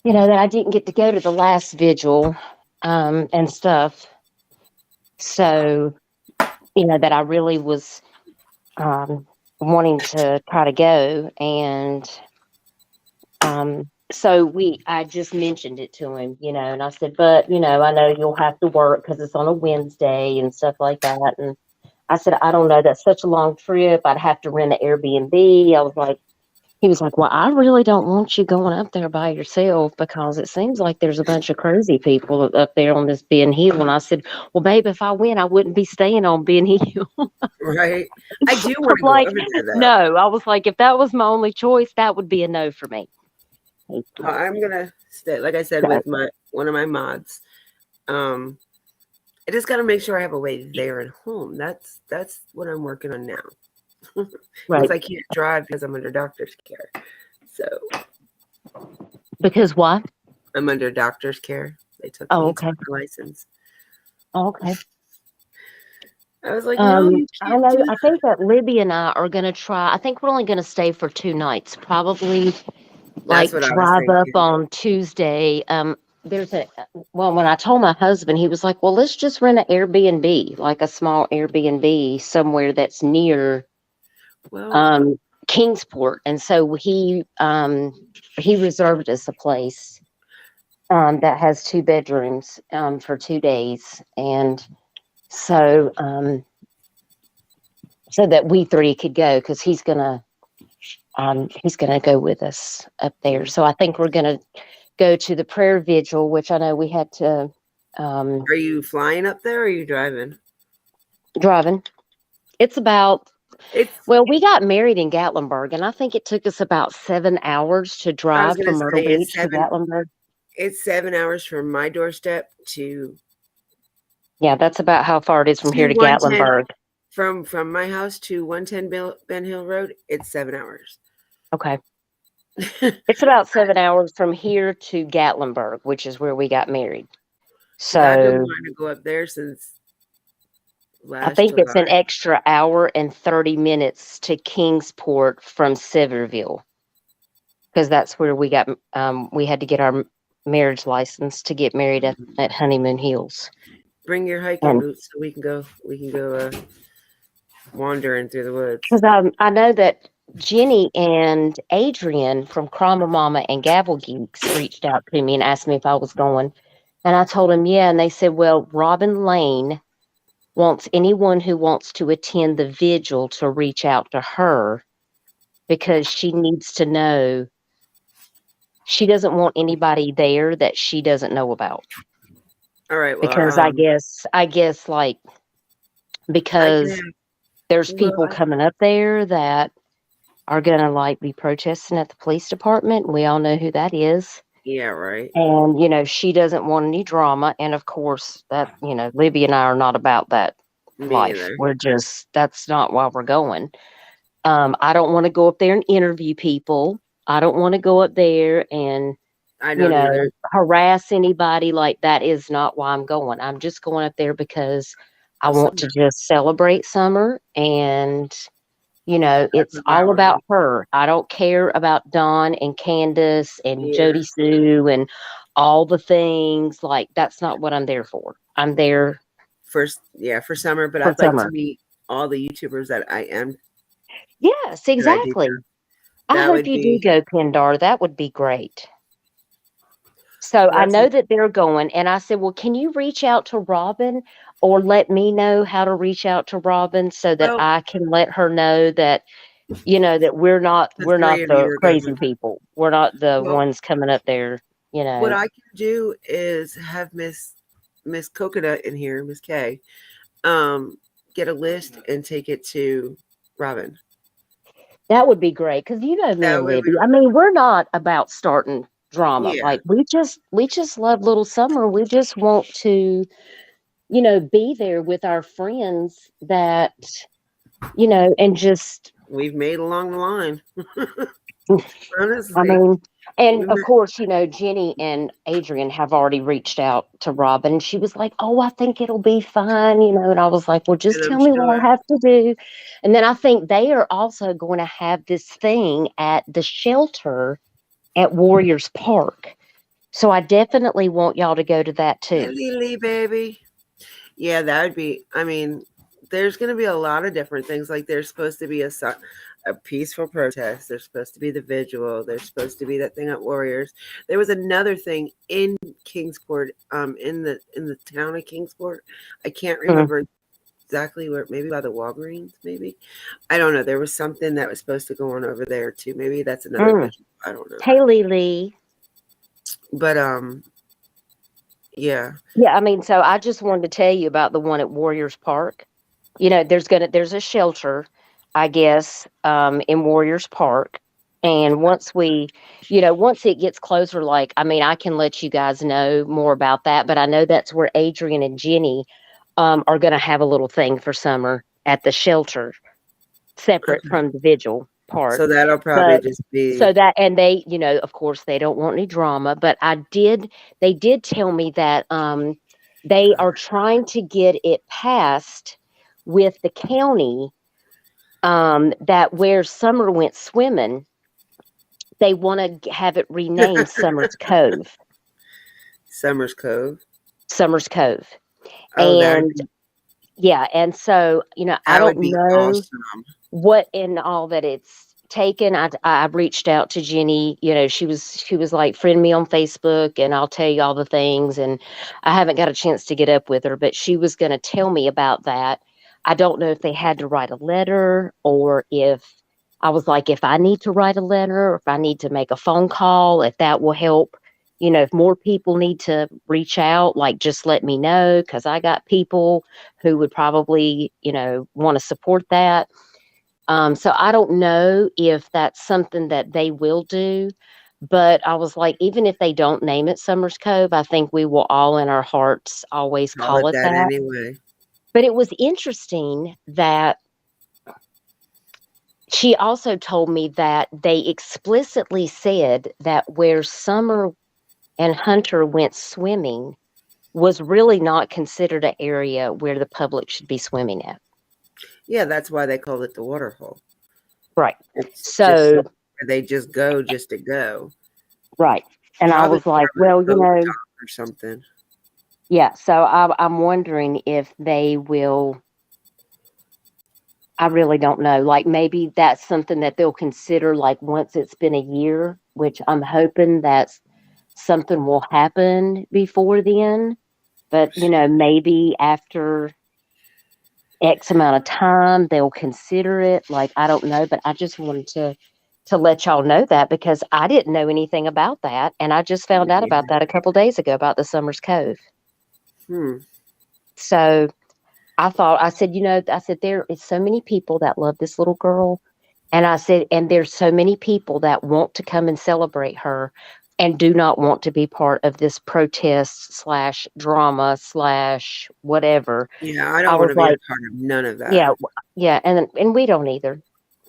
that I didn't get to go to the last vigil, and stuff. So, that I really was, wanting to try to go. And, so I just mentioned it to him, and I said, but, I know you'll have to work because it's on a Wednesday and stuff like that. And I said, I don't know, that's such a long trip. I'd have to rent an Airbnb. He was like, well, I really don't want you going up there by yourself because it seems like there's a bunch of crazy people up there on this Ben Hill. And I said, well, babe, if I went, I wouldn't be staying on Ben Hill. Right. I do want to go over there, though. No, I was like, if that was my only choice, that would be a no for me. Well, I'm gonna stay, like I said, with one of my mods. I just got to make sure I have a way there and home. That's what I'm working on now. Right. Because I can't drive because I'm under doctor's care. So. Because what? I'm under doctor's care. They took my license. Oh, okay. I was like, no, you can't do that. I think that Libby and I are going to try. I think we're only going to stay for 2 nights. Probably drive up on Tuesday. When I told my husband, he was like, well, let's just rent an Airbnb, like a small Airbnb somewhere that's near Kingsport. And so he reserved us a place that has 2 bedrooms for 2 days. And so that we 3 could go, because he's gonna go with us up there. So I think we're gonna go to the prayer vigil, which I know we had to. Are you flying up there or are you driving? Driving. We got married in Gatlinburg, and I think it took us about 7 hours to drive from Myrtle Beach to Gatlinburg. It's 7 hours from my doorstep to. Yeah, that's about how far it is from here to Gatlinburg. From my house to 110 Ben Hill Road, it's 7 hours. Okay. It's about 7 hours from here to Gatlinburg, which is where we got married. Because I've been So wanting to go up there since I last think it's an July. extra hour and 30 minutes to Kingsport from Sevierville, because that's where we had to get our marriage license to get married at Honeymoon Hills. Bring your hiking And boots so we can go. We can go wandering through the woods. because I know that Jenny and Adrian from Krama Mama and Gavel Geeks reached out to me and asked me if I was going. And I told them, yeah. And they said, well, Robin Lane wants anyone who wants to attend the vigil to reach out to her because she needs to know. She doesn't want anybody there that she doesn't know about. All right. Well, Because I guess like, I can because have. there's Well, people coming up there that are gonna like be protesting at the police department. We all know who that is. yeah. Right. And she doesn't want any drama. And of course that, Libby and I are not about that Me life. either. That's not why we're going. I don't want to go up there and interview people. I don't want to go up there and, I don't either. harass anybody. Like, that is not why I'm going. I'm just going up there because I Of want to summer. just celebrate summer. And, That's it's what all we're about doing. her. I don't care about Dawn and Candace and Yeah. Jody Sue and all the things. Like, that's not what I'm there for. I'm there First, yeah, for summer. But for I'd like to summer. meet all the YouTubers that I am Yes, that I do. exactly. I That hope would you do be. go, Pindar. That would be great. So I That's know that they're going, and I said, well, can you reach out to Robin or let me know how to reach out to Robin so that well. I can let her know that, that The we're not three of you the are crazy going. people. We're not the Well, ones coming up there, what I can do is have Miss Coconut in here, Miss K, um, get a list and take it to Robin. That would be great because me That and way we Libby. don't. I mean, we're not about starting drama. Yeah, Like, we just love little summer. We just want to, be there with our friends that, and just we've made along the line. I Honestly, mean, and we of met, course, Jenny and Adrian have already reached out to Robin. And she was like, "Oh, I think it'll be fine," and I was like, "Well, just and I'm tell me what sure. I have to do." And then I think they are also going to have this thing at the shelter at Warriors Park. So I definitely want y'all to go to that Hey, too. Lily, baby. Yeah, that would be. I mean, there's going to be a lot of different things. Like there's supposed to be a peaceful protest. There's supposed to be the vigil. There's supposed to be that thing at Warriors. There was another thing in Kingsport, in the town of Kingsport. I can't Mm. remember exactly where. Maybe by the Walgreens. Maybe I don't know. There was something that was supposed to go on over there too. Maybe that's another Mm. vigil. I don't know. Hey, Lily. But yeah. Yeah, I mean, so I just wanted to tell you about the one at Warriors Park. There's a shelter, I guess, in Warriors Park. And once it gets closer, like, I mean, I can let you guys know more about that, but I know that's where Adrian and Jenny are going to have a little thing for summer at the shelter, separate Okay. from the vigil So part. that'll probably But just so be that, and they, of course, they don't want any drama, but they did tell me that they are trying to get it passed with the county, that where Summer went swimming, they want to have it renamed Summer's Cove. Summers Cove. Summer's Cove. Oh, And yeah, and so, I that don't would be know awesome. what in all that it's taken. I reached out to Jenny. She was like, friend me on Facebook and I'll tell you all the things. And I haven't got a chance to get up with her, but she was going to tell me about that. I don't know if they had to write a letter, or if I was like, if I need to write a letter, or if I need to make a phone call, if that will help. If more people need to reach out, like, just let me know, because I got people who would probably, want to support that. So I don't know if that's something that they will do, but I was like, even if they don't name it Summers Cove, I think we will all in our hearts always Call call it it that that. anyway. But it was interesting that she also told me that they explicitly said that where Summer and Hunter went swimming was really not considered an area where the public should be swimming at. Yeah, that's why they call it the water hole. Right. It's just So, somewhere they just go just to go. right. And I Probably was like, for well, a boat dock or something. yeah. So I'm wondering if they will. I really don't know. Like maybe that's something that they'll consider like once it's been a year, which I'm hoping that something will happen before then. But maybe after X amount of time they'll consider it. Like I don't know, but I just wanted to let y'all know that because I didn't know anything about that, and I just found out Yeah. about that a couple days ago about the Summers Cove. Hmm. So I said, I said, there is so many people that love this little girl. And I said, and there's so many people that want to come and celebrate her and do not want to be part of this protest slash drama slash whatever. Yeah, I I don't want was to be a like, part of none of that. yeah, yeah. And we don't either.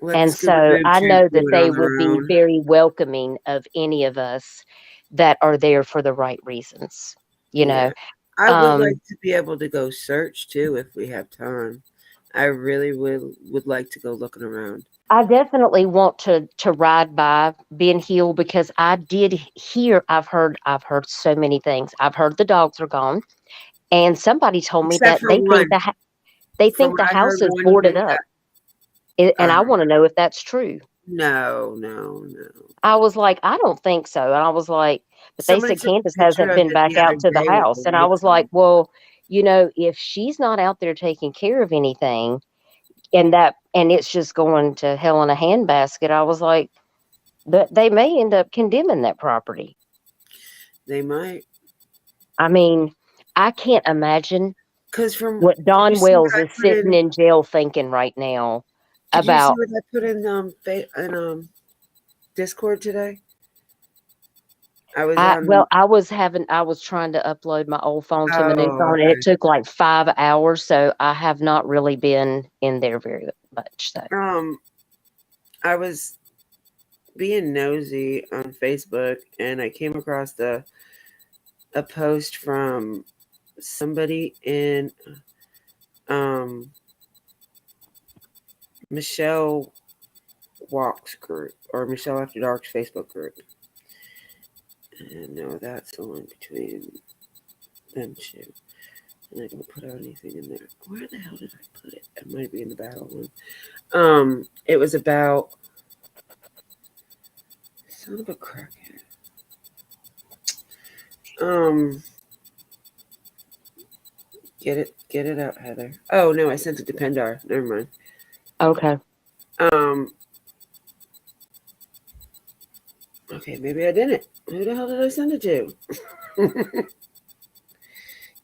Let the And scuba so boob I troops know do that it they on their would be own. very welcoming of any of us that are there for the right reasons, Yeah. I would Um, like to be able to go search too if we have time. I really would like to go looking around. I definitely want to ride by Ben Hill because I did hear I've heard so many things. I've heard the dogs are gone, and somebody told me Except that for one. they From think what the I heard, house is one boarded went up, back. and I want to know if that's true. No, no, no. I was like, I don't think so, and I was like, but they Somebody said took a Candace picture hasn't of been it back the other out to the day with the house, and I was lights like, on. well, if she's not out there taking care of anything, and it's just going to hell in a handbasket, I was like, that they may end up condemning that property. They might. I mean, I can't imagine Because from, what did you Don see what Wells I is put sitting in? in jail thinking right now Did you see about. what I put in Discord today? I was on. I was trying to upload my old phone to my new Oh, phone, and it okay. took like 5 hours, so I have not really been in there very much. So I was being nosy on Facebook, and I came across a post from somebody in um Michelle Walks group or Michelle After Dark's Facebook group. And no, that's the one between them two. And I don't put out anything in there. Where the hell did I put it? It might be in the battle one. It was about son of a crackhead. Um, get it out, Heather. Oh no, I sent it to Pendar. Never mind. okay, Um, okay, maybe I didn't. Who the hell did I send it to?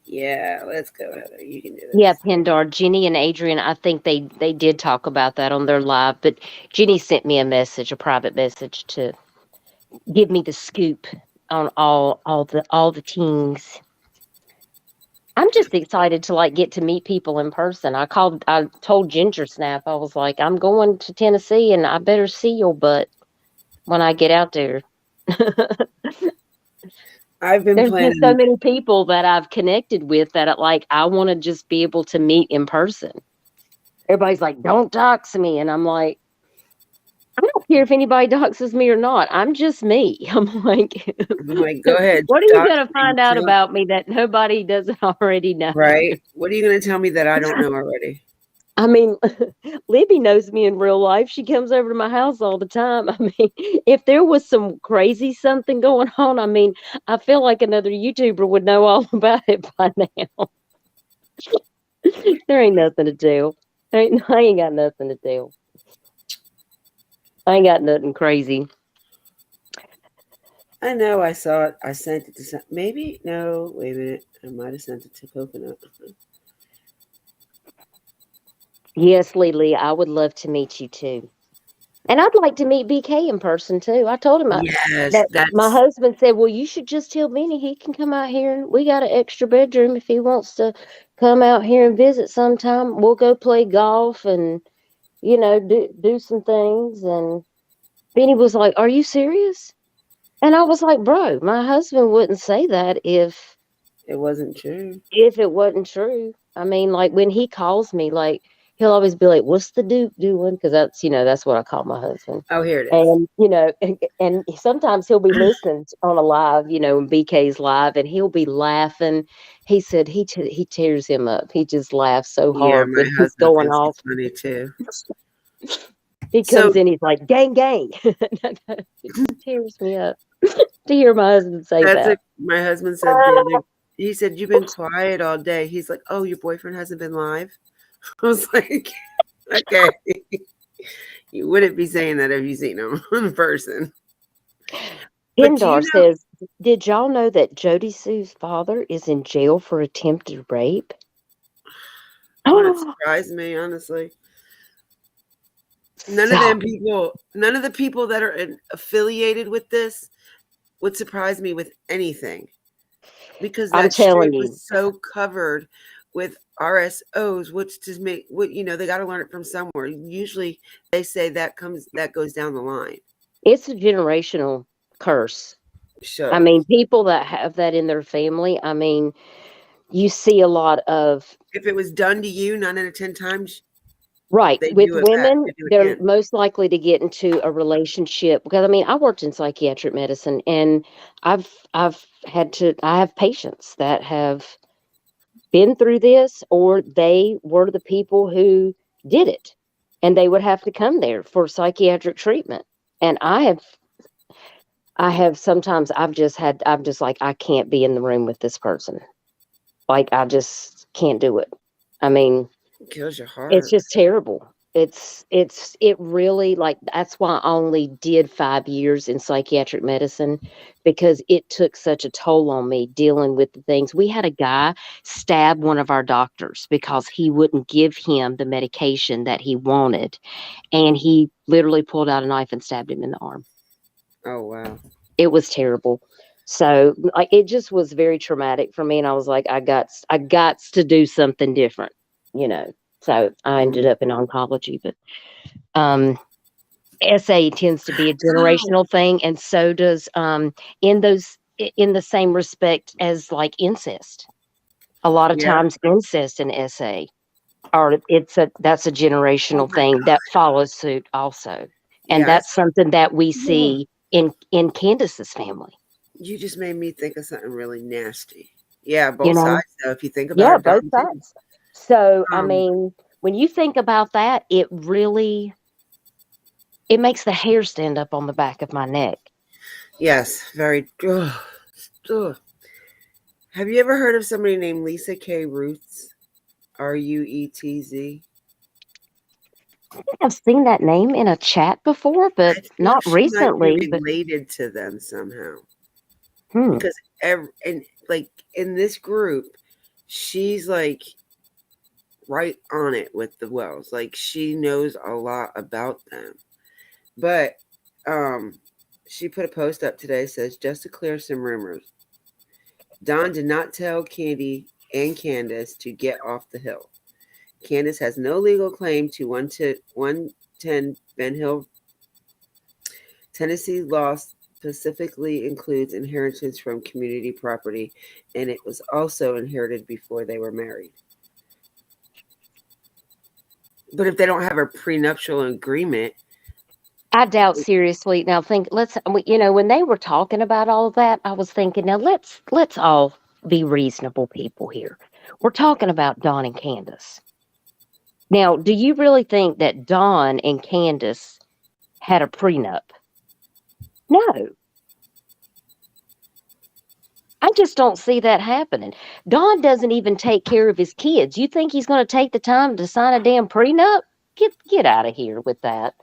Yeah, let's go, Heather. You can do yeah, this. Pendar, Jenny and Adrian. I think they did talk about that on their live, but Jenny sent me a private message to give me the scoop on all the things. I'm just excited to like get to meet people in person. I told Ginger Snap, I was like, I'm going to Tennessee and I better see your butt when I get out there. I've been There's just so planning. many people that I've connected with that like I want to just be able to meet in person. Everybody's like, don't dox me. And I'm like, I don't care if anybody doxes me or not. I'm just me. I'm like, I'm like, go ahead, what are you dox going to me. find out about me that nobody doesn't already know? Right? What are you going to tell me that I don't know already? I mean, Libby knows me in real life. She comes over to my house all the time. I mean, if there was some crazy something going on, I mean, I feel like another YouTuber would know all about it by now. There ain't nothing to tell. I ain't got nothing to tell. I ain't got nothing crazy. I know I saw it. I sent it to maybe no. Wait a minute. I might have sent it to Coconut. Yes, Lily, I would love to meet you too. And I'd like to meet BK in person too. I told him Yes, that my that's. husband said, well, you should just tell Benny he can come out here and we got an extra bedroom if he wants to come out here and visit sometime. We'll go play golf and do some things. And Benny was like, "Are you serious?" And I was like, "Bro, my husband wouldn't say that It wasn't true. if it wasn't true." I mean, like when he calls me, like he'll always be like, "What's the Duke doing?" Because that's what I call my husband. Oh, here it is. And and sometimes he'll be listening on a live, in BK's live, and he'll be laughing. He said he tears him up. He just laughs so Yeah, hard my when he's husband going thinks off. he's funny too. He So comes in, he's like, "Gang, gang." It just tears me up to hear my husband say that's that. a my husband said the other. He said you've been quiet all day. He's like, oh, your boyfriend hasn't been live. I was like, okay, you wouldn't be saying that if you seen him in person. But do you Kendar know? says, "Did y'all know that Jody Sue's father is in jail for attempted rape?" Wouldn't Oh, surprise me, honestly. stop. None of the people that are affiliated with this would surprise me with anything because I'm that street telling was you, so covered with RSOs, which just make what they got to learn it from somewhere. Usually, they say that goes down the line. it's a generational curse. I So mean, people that have that in their family, I mean, you see a lot of, if it was done to you 9 out of 10 times, right, they with do it back. women, They do it they're again. most likely to get into a relationship because I mean, I worked in psychiatric medicine and I have patients that have been through this or they were the people who did it and they would have to come there for psychiatric treatment. And I have sometimes I'm just like I can't be in the room with this person. Like I just can't do it. I mean, It kills your it's heart. just terrible. It really, like, that's why I only did 5 years in psychiatric medicine because it took such a toll on me dealing with the things. We had a guy stab one of our doctors because he wouldn't give him the medication that he wanted, and he literally pulled out a knife and stabbed him in the arm. Oh wow. It was terrible. So, like, it just was very traumatic for me, and I was like, I got to do something different, you know. So I ended Mm. up in oncology, but um, SA tends to be a Oh generational thing, and so does in the same respect as like incest. A lot of yeah. times, incest and SA are that's a Oh generational my thing god. that follows suit also, and Yeah. that's something that we Ugh. see in Candace's family. You just made me think of something really nasty. Yeah, You both know, sides though. If you think about yeah, it, both Don too. sides. So, I Um. mean, when you think about that, it makes the hair stand up on the back of my neck. Yes. Very. Ugh. Ugh. Have you ever heard of somebody named Lisa K. Ruetz? Ruetz? I've seen that name in a chat before, but I think not she might be recently. But related to them somehow hmm, because and like in this group, she's like right on it with the Wells. Like she knows a lot about them. But um she put a post up today says just to clear some rumors. Don did not tell Candy and Candace to get off the hill. Candace has no legal claim to 110 Ben Hill. Tennessee law specifically includes inheritance from community property, and it was also inherited before they were married. But if they don't have a prenuptial agreement, I doubt seriously. Now, when they were talking about all of that, I was thinking, now let's all be reasonable people here. We're talking about Dawn and Candace. Now, do you really think that Dawn and Candace had a prenup? No, I just don't see that happening. Don doesn't even take care of his kids. You think he's going to take the time to sign a damn prenup? Get out of here with that.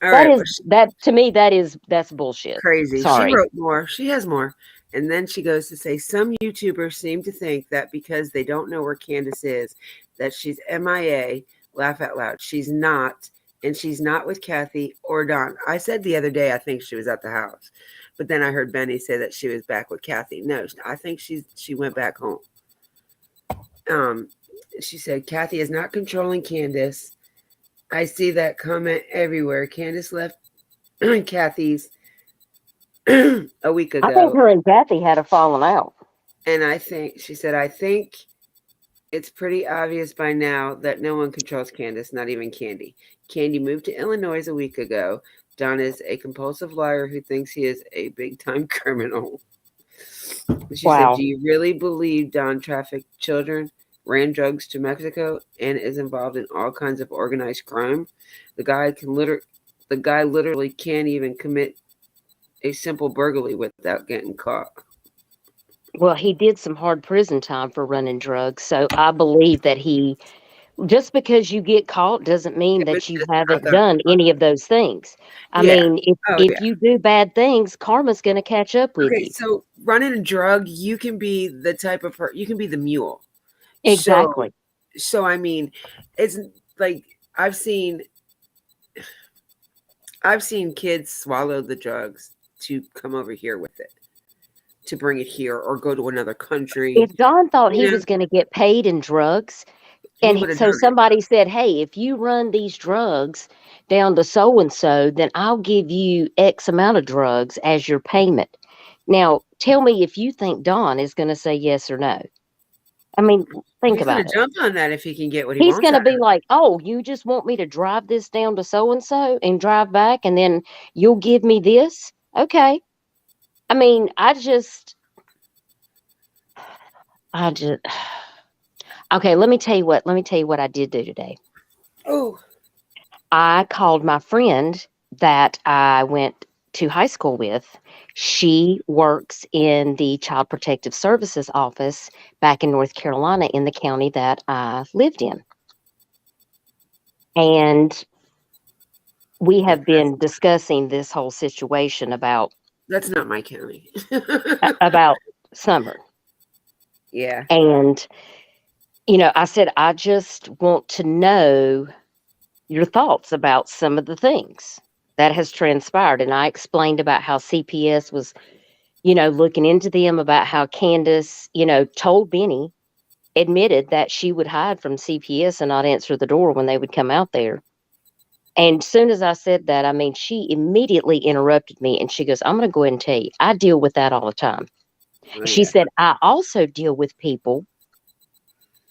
all That right, is well, that to me that's bullshit. crazy. She Sorry. wrote more. She has more. And then she goes to say some YouTubers seem to think that because they don't know where Candace is, that she's MIA. Laugh out loud. She's not. And she's not with Kathy or Don. I said the other day I think she was at the house. But then I heard Benny say that she was back with Kathy. No, I think she went back home. Um, she said Kathy is not controlling Candace. I see that comment everywhere. Candace left Kathy's a week I think ago, her and Kathy had a falling out. and she said, I think it's pretty obvious by now that no one controls Candace, not even Candy. Candy moved to Illinois a week ago. Don is a compulsive liar who thinks he is a big time criminal. She said, Wow. do you really believe Don trafficked children, ran drugs to Mexico, and is involved in all kinds of organized crime? The guy literally can't even commit a simple burglary without getting caught. Well, he did some hard prison time for running drugs. So I believe that just because you get caught doesn't mean It was that you just not haven't that. done any of those things. I Yeah. mean, Oh, if yeah. you do bad things, karma's going to catch up with Okay, you. so running a drug, you can be the type of you can be the mule. Exactly. So I mean, it's like I've seen kids swallow the drugs to come over here with it, to bring it here or go to another country. If Don thought he You know, was going to get paid in drugs, he and would have so done it. somebody said, "Hey, if you run these drugs down to so and so, then I'll give you X amount of drugs as your payment." Now, tell me if you think Don is going to say yes or no. I mean, think He's gonna about it. jump on that if he can get what he He's wants going out to of be it. like, "Oh, you just want me to drive this down to so and so and drive back, and then you'll give me this?" Okay. I mean, I just, okay. Let me tell you what. Let me tell you what I did do today. Oh, I called my friend that I went to high school with. She works in the Child Protective Services office back in North Carolina in the county that I lived in. And we have been discussing this whole situation that's not my county. about Summer. Yeah. And I said I just want to know your thoughts about some of the things that has transpired. And I explained about how CPS was looking into them, about how Candace, told Benny, admitted that she would hide from CPS and not answer the door when they would come out there. And soon as I said that, I mean, she immediately interrupted me and she goes, "I'm going to go ahead and tell you, I deal with that all the time." Oh, She yeah. said, "I also deal with people."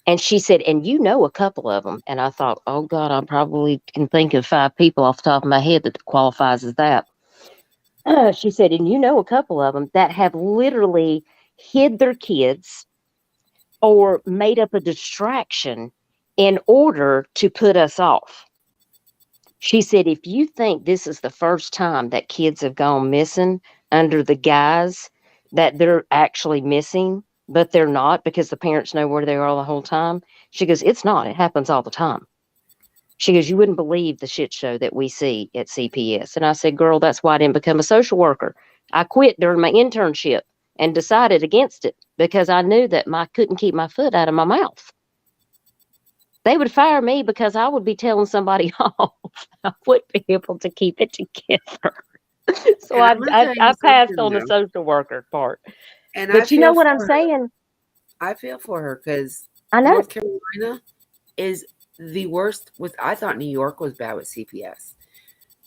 And she said, "And you know a couple of them." And I thought, oh God, I probably can think of 5 people off the top of my head that qualifies as that. She said, "And you know a couple of them that have literally hid their kids or made up a distraction in order to put us off." She said, "If you think this is the first time that kids have gone missing under the guise that they're actually missing, but they're not because the parents know where they are the whole time," she goes, "It's not. It happens all the time." She goes, "You wouldn't believe the shit show that we see at CPS." And I said, "Girl, that's why I didn't become a social worker. I quit during my internship and decided against it because I knew that I couldn't keep my foot out of my mouth. They would fire me because I would be telling somebody off. I wouldn't be able to keep it together." So And I, I'm gonna I, tell you I passed something on the though, social worker part. and I But you know feel what for I'm her. saying? I feel for her because I know. North Carolina is the worst. With I thought New York was bad with CPS.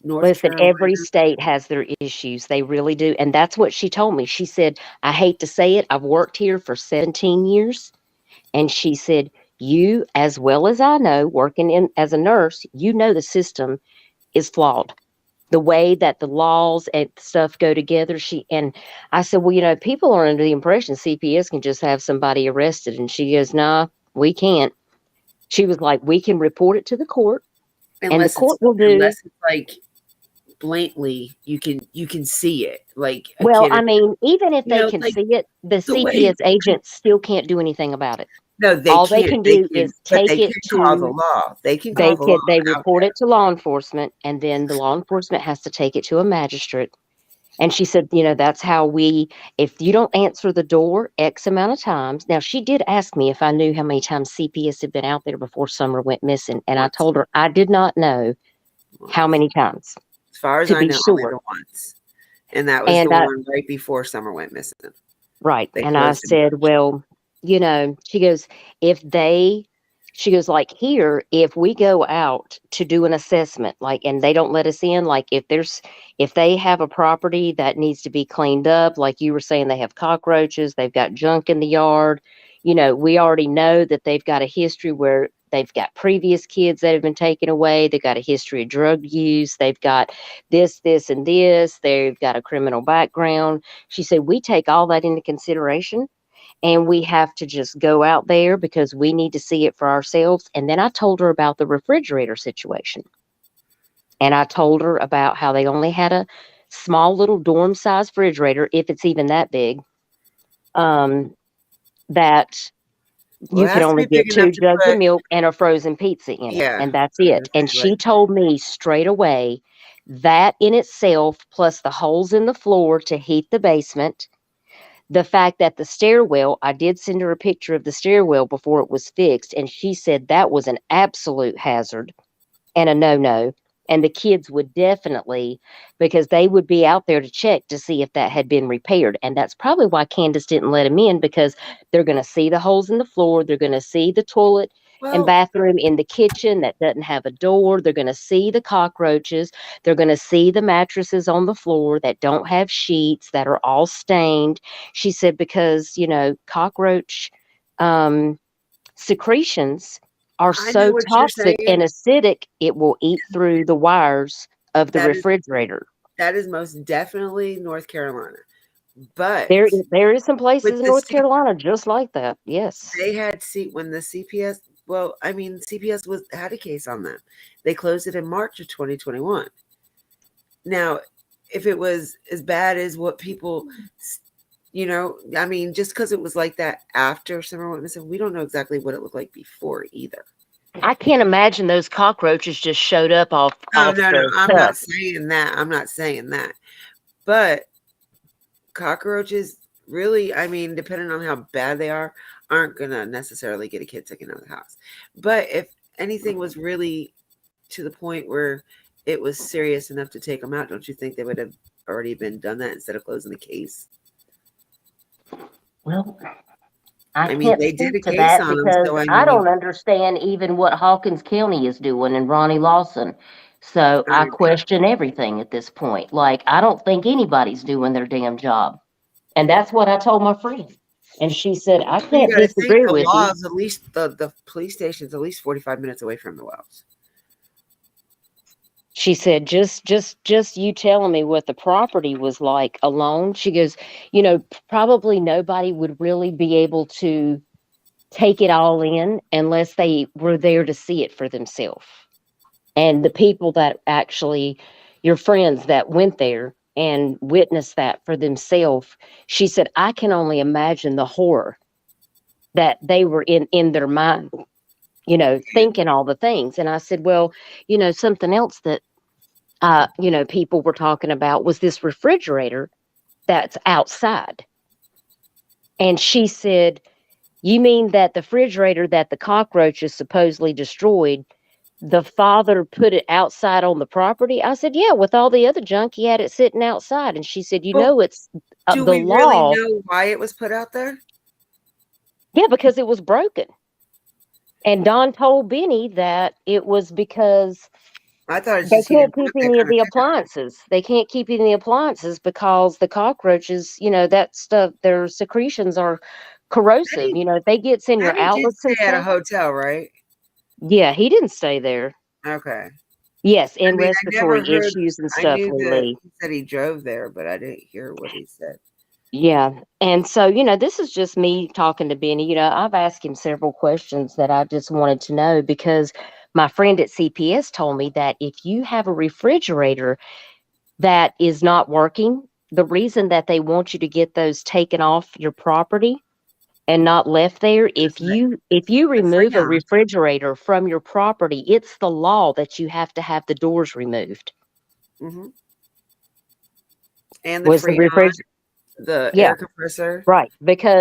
North Listen, Carolina, every state has their issues. They really do. And that's what she told me. She said, "I hate to say it, I've worked here for 17 years." And she said, "You, as well as I know, working in as a nurse, you know the system is flawed. The way that the laws and stuff go together." And I said, "Well, people are under the impression CPS can just have somebody arrested." And she goes, "Nah, we can't." She was like, "We can report it to the court, and the court will do." unless it's like blatantly you can see it like a Well, kid. I mean, even if they can Like see it, the the way. CPS agents still can't do anything about it. No, they All they can't. can They do can, is but take they it can call the to law. They can call the law they out report there. it to law enforcement, and then the law enforcement has to take it to a magistrate. And she said, "That's how if you don't answer the door X amount of times." Now, she did ask me if I knew how many times CPS had been out there before Summer went missing. And I Once, told her I did not know how once. many times, As far as to I be know, only sure. the once, and that was And the one right before Summer went missing. right. They And I closed it. said, "Well, she goes, if they She goes, like here, if we go out to do an assessment, like, and they don't let us in, like if they have a property that needs to be cleaned up, like you were saying, they have cockroaches, they've got junk in the yard, we already know that they've got a history where they've got previous kids that have been taken away. They've got a history of drug use. They've got this, and this. They've got a criminal background. She said, we take all that into consideration and we have to just go out there because we need to see it for ourselves. And then I told her about the refrigerator situation. And I told her about how they only had a small little dorm size refrigerator, if it's even that big, that Well, you it could has to only be big get enough 2 to jugs of put. milk and a frozen pizza in it. Yeah, And that's I was it. gonna And say, like, she told me straight away that in itself, plus the holes in the floor to heat the basement, the fact that the stairwell, I did send her a picture of the stairwell before it was fixed, and she said that was an absolute hazard and a no-no. And the kids would definitely, because they would be out there to check to see if that had been repaired. And that's probably why Candace didn't let them in, because they're going to see the holes in the floor. They're going to see the toilet and well, bathroom in the kitchen that doesn't have a door. They're going to see the cockroaches. They're going to see the mattresses on the floor that don't have sheets, that are all stained. She said, because, cockroach um, secretions are I know so what you're toxic and saying. acidic, it will eat through the wires of the That is refrigerator. that is most definitely North Carolina, but There is some with places in the North C, Carolina just like that. Yes. they had C when the CPS. Well, I mean, CPS was had a case on them. They closed it in March of 2021. Now, if it was as bad as what people, I mean, just because it was like that after Summer Witness, we don't know exactly what it looked like before either. I can't imagine those cockroaches just showed up off Oh off no, no, the I'm cuff. not saying that. I'm not saying that. But cockroaches really, I mean, depending on how bad they are, aren't gonna necessarily get a kid taken out of the house. But if anything was really to the point where it was serious enough to take them out, don't you think they would have already been done that instead of closing the case? Well, I I mean, can't they did speak a to case that on them, because so I I mean, don't understand even what Hawkins County is doing and Ronnie Lawson. So I um, question everything at this point. Like, I don't think anybody's doing their damn job. And that's what I told my friend. And she said, I you can't got to think disagree the with you. laws, at least the police station's at least 45 minutes away from the wells. She said, just you telling me what the property was like alone. She goes, probably nobody would really be able to take it all in unless they were there to see it for themselves. And the people that actually, your friends that went there and witnessed that for themselves, she said, I can only imagine the horror that they were in their mind, thinking all the things. And I said, well, something else that people were talking about was this refrigerator that's outside. And she said, you mean that the refrigerator that the cockroaches supposedly destroyed, the father put it outside on the property? I said, yeah, with all the other junk, he had it sitting outside. And she said, But it's do the we really law. know why it was put out there? Yeah, because it was broken. And Don told Benny that it was because I thought it's they just he can't didn't keep want that any of kind of the picture. appliances. They can't keep any of the appliances because the cockroaches, that stuff, their secretions are corrosive. Benny, If they gets in your Benny did outlets and stay at a stuff. hotel, right? Yeah, he didn't stay there. Okay. Yes, I and mean, I never respiratory heard. issues and I stuff, knew that Lily. he said he drove there, but I didn't hear what he said. Yeah. And so, this is just me talking to Benny. I've asked him several questions that I just wanted to know because my friend at CPS told me that if you have a refrigerator that is not working, the reason that they want you to get those taken off your property and not left there, It's if you the remove a Freon. refrigerator from your property, it's the law that you have to have the doors removed. Hmm. And the Was the Freon, refrigerator? the Yeah, air compressor, right.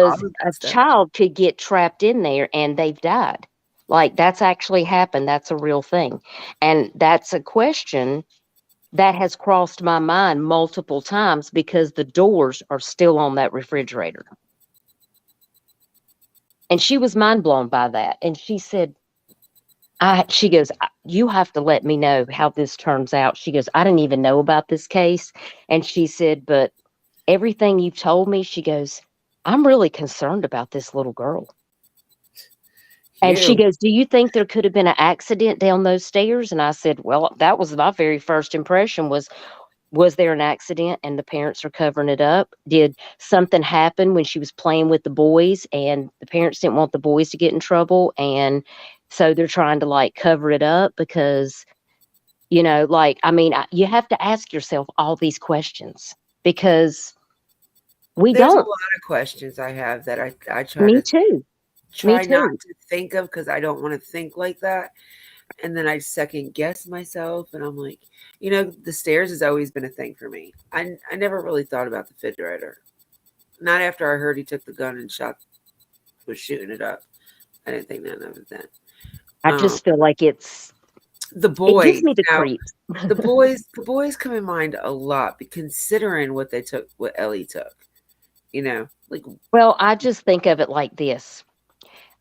all Because of a that stuff. child could get trapped in there and they've died. Like, that's actually happened. That's a real thing. And that's a question that has crossed my mind multiple times because the doors are still on that refrigerator. And she was mind blown by that. And she said, She goes, you have to let me know how this turns out. She goes, I didn't even know about this case. And she said, but everything you've told me, she goes, I'm really concerned about this little girl. And she You. goes, do you think there could have been an accident down those stairs? And I said, well, that was my very first impression was there an accident and the parents are covering it up? Did something happen when she was playing with the boys and the parents didn't want the boys to get in trouble? And so they're trying to like cover it up because, like, I mean, you have to ask yourself all these questions because we There's a don't. lot of questions I have that I Me too. Me try not too. to think of because I don't want to think like that. And then I second guess myself, and I'm like, the stairs has always been a thing for me. I never really thought about the refrigerator. Not after I heard he took the gun and was shooting it up. I didn't think none of it then. I Um, just feel like the it gives boys me the now, creeps. the boys come in mind a lot, considering what Ellie took. Like Well, I just think of it like this.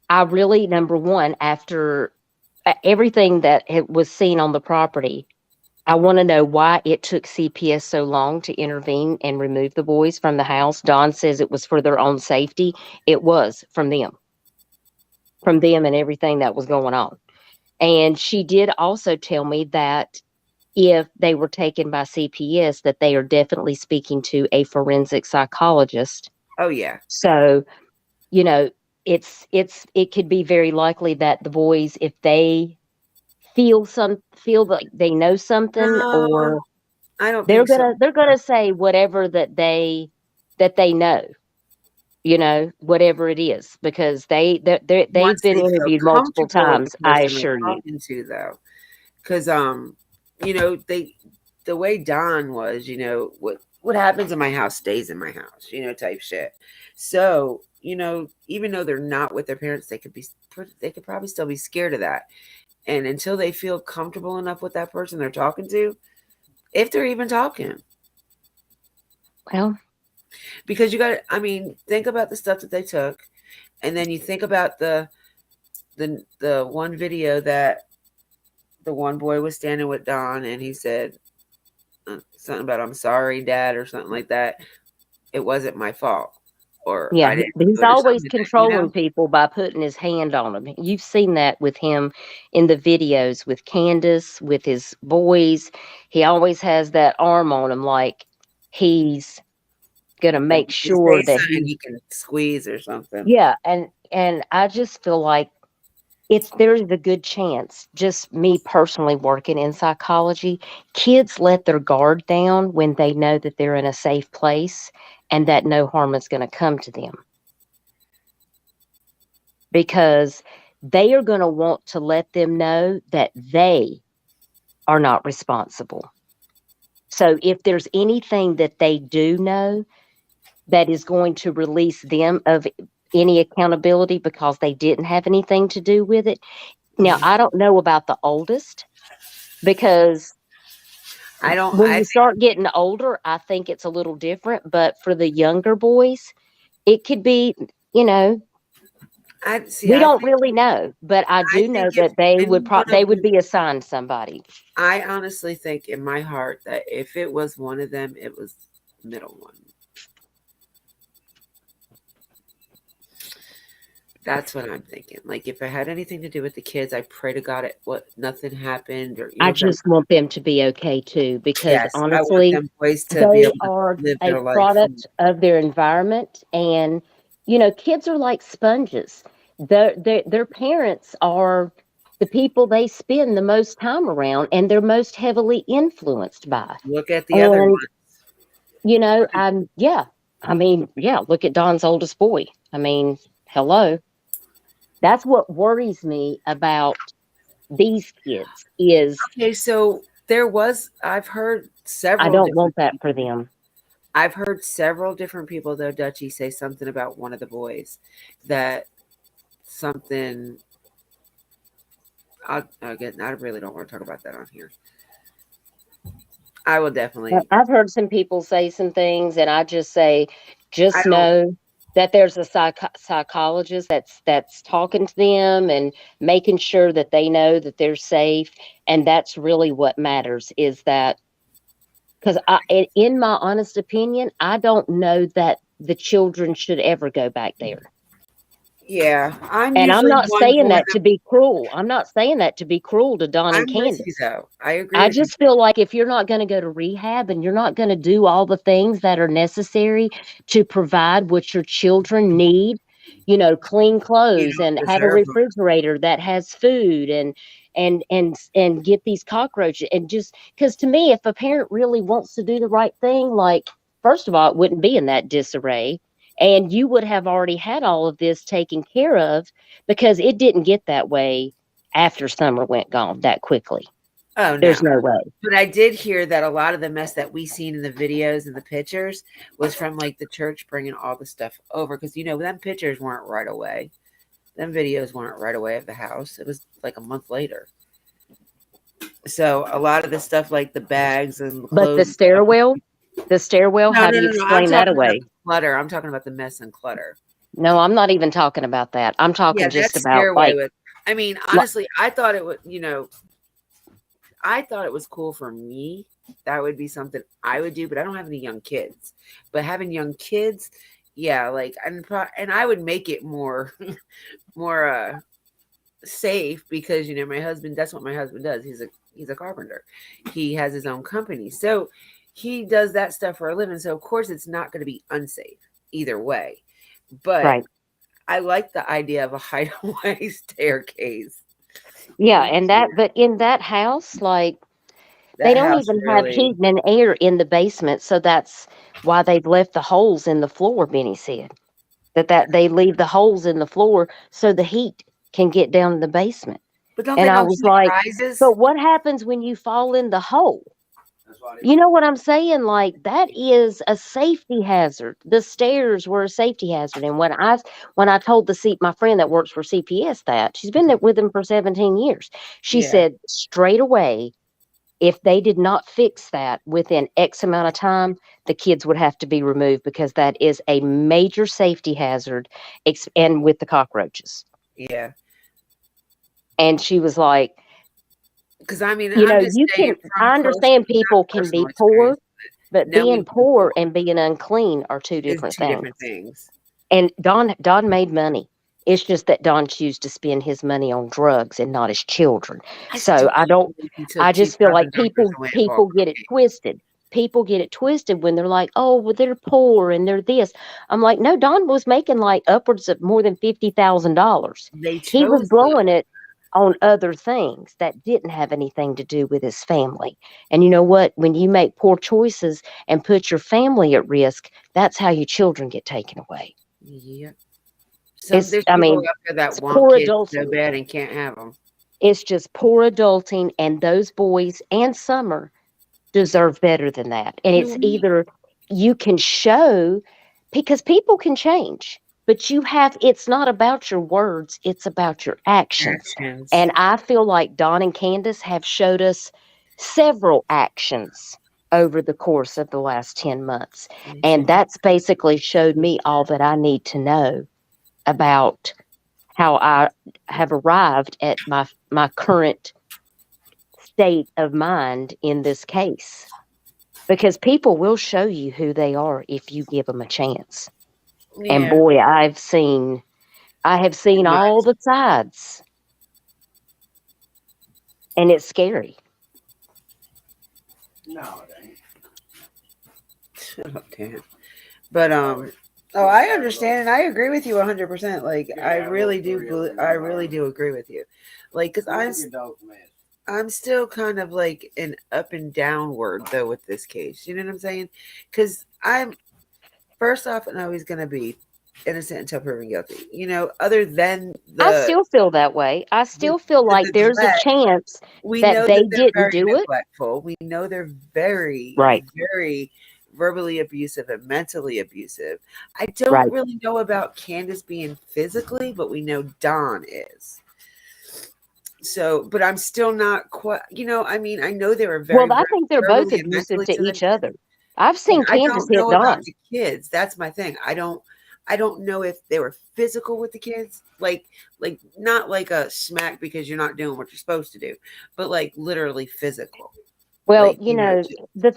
I really, number one, after everything that was seen on the property, I want to know why it took CPS so long to intervene and remove the boys from the house. Don says it was for their own safety. It was from them and everything that was going on. And she did also tell me that if they were taken by CPS, that they are definitely speaking to a forensic psychologist. oh yeah, So, you know, it could be very likely that the boys, if they feel like they know something, no, or I don't think so. they're gonna say whatever that they know, whatever it is, because they've Once been they feel interviewed multiple comfortable with times, the I person they're assure you. talking to, though, because they the way Don was, what happens in my house stays in my house, type shit. So even though they're not with their parents, they could probably still be scared of that, and until they feel comfortable enough with that person they're talking to, if they're even talking, Well, because think about the stuff that they took, and then you think about the one video that the one boy was standing with Don, and he said something about "I'm sorry, Dad" or something like that. It wasn't my fault, or yeah, I didn't he's do it, or always something like that. controlling people by putting his hand on them. You've seen that with him in the videos with Candace, with his boys. He always has that arm on him, like he's gonna Like make if they say sure that something, he can squeeze or something. yeah, and I just feel like there's a good chance, just me personally working in psychology, kids let their guard down when they know that they're in a safe place and that no harm is going to come to them, because they are going to want to let them know that they are not responsible. So if there's anything that they do know that is going to release them of any accountability because they didn't have anything to do with it. Now, I don't know about the oldest, because I don't. when you start getting older, I think it's a little different. But for the younger boys, it could be, you know, I see. we I don't think. really know. But I I do know think if that they would any one they of would them, be assigned somebody. I honestly think in my heart that if it was one of them, it was the middle one. That's what I'm thinking. Like if it had anything to do with the kids, I pray to God nothing happened, or I just want them to be okay too, because yes, I want honestly, them boys to be they able to are live a their life. product of their environment. And, kids are like sponges. Their parents are the people they spend the most time around and they're most heavily influenced by. Look at the other And, one. yeah. I mean, yeah, look at Don's oldest boy. I mean, hello. That's what worries me about these kids is Okay, so I've heard I several don't different want that for people. them. I've heard several different people, though, Dutchie, say something about one of the boys that something. I really don't want to talk about that on here. I will definitely. I've heard some people say some things, and I just say, I just don't. know that there's a psychologist that's talking to them and making sure that they know that they're safe, and that's really what matters. Is that because in my honest opinion, I don't know that the children should ever go back there. Yeah, I'm And I'm usually not one saying for that the. to be cruel. I'm not saying that to be cruel to Don and I'm with you Candace. though. I agree I with you. just feel like if you're not going to go to rehab and you're not going to do all the things that are necessary to provide what your children need, clean You clothes and don't have a deserve them. refrigerator that has food and get these cockroaches, and just because to me, if a parent really wants to do the right thing, like, first of all, it wouldn't be in that disarray, and you would have already had all of this taken care of, because it didn't get that way after summer went gone that quickly. Oh There's no. no way. But I did hear that a lot of the mess that we seen in the videos and the pictures was from like the church bringing all the stuff over, because them pictures weren't right away. Them videos weren't right away of the house. It was like a month later. So a lot of the stuff like the bags and the But clothes and stuff. the stairwell, No, how no, do you no, no. I'm explain that talking about away? the clutter. I'm talking about the mess and clutter. No, I'm not even talking about that. I'm Yeah, talking that just about stairway like, was. I mean, li- honestly, I thought it would. I thought it was cool for me. That would be something I would do, but I don't have any young kids. But having young kids, yeah, like and I would make it more more safe, because my husband, that's what my husband does. He's a carpenter. He has his own company. So he does that stuff for a living. So of course it's not going to be unsafe either way. But right. I like the idea of a hideaway staircase. Yeah, but in that house, like, they That don't house even have really. heat and air in the basement, so that's why they've left the holes in the floor, Benny said. That they leave the holes in the floor so the heat can get down in the basement. But don't And they I know was heat like, rises? but what happens when you fall in the hole? That's why You know what I'm saying? Like, that is a safety hazard. The stairs were a safety hazard. And when I told my friend that works for CPS, that she's been there with them for 17 years, she Yeah. said straight away, if they did not fix that within X amount of time, the kids would have to be removed, because that is a major safety hazard, and with the cockroaches. Yeah. And she was like, Because I mean, I'm just saying I from understand people not can personal be poor, experience, but being knowing poor people and being unclean are two is different two things. different things. And Don made money. It's just that Don chose to spend his money on drugs and not his children. I So still I can't don't. believe he took I just feel like $2,000 away in bulk people get it cocaine. twisted. People get it twisted when they're like, "Oh, well, they're poor and they're this." I'm like, no, Don was making like upwards of more than $50,000. They He was chose to. blowing it on other things that didn't have anything to do with his family. And you know what? When you make poor choices and put your family at risk, that's how your children get taken away. Yeah. It's, There's I people mean, out there that it's want poor kids so adulting. bad and can't have them. It's just poor adulting, and those boys and Summer deserve better than that. And it's either you can show, because people can change, but it's not about your words, it's about your actions. Actions. And I feel like Don and Candace have showed us several actions over the course of the last 10 months. And that's basically showed me all that I need to know about how I have arrived at my current state of mind in this case. Because people will show you who they are if you give them a chance. And Yeah. boy, I have seen all Much. the sides. And it's scary. No, it ain't. Oh, damn. But oh, I understand and I agree with you 100%. Like I really do. I really do agree with you. Like, because Your dog's mess. I'm still kind of like an up and downward though with this case. You know what I'm saying? Because I'm first off and always gonna be innocent until proven guilty. Other than I still feel that way. I still feel like the there's a neglect, chance we that know they that they're didn't very do it. neglectful. We know they're very, Right. very verbally abusive and mentally abusive. I don't Right. really know about Candace being physically, but we know Don is. So, but I'm still not quite, I mean, I know they were very, Well, I think they're both verbally and abusive mentally to to the each kids. other. I've And seen I Candace don't hit know about Don. the kids. That's my thing. I don't know if they were physical with the kids, like not like a smack because you're not doing what you're supposed to do, but like literally physical. Well, Like, you know, the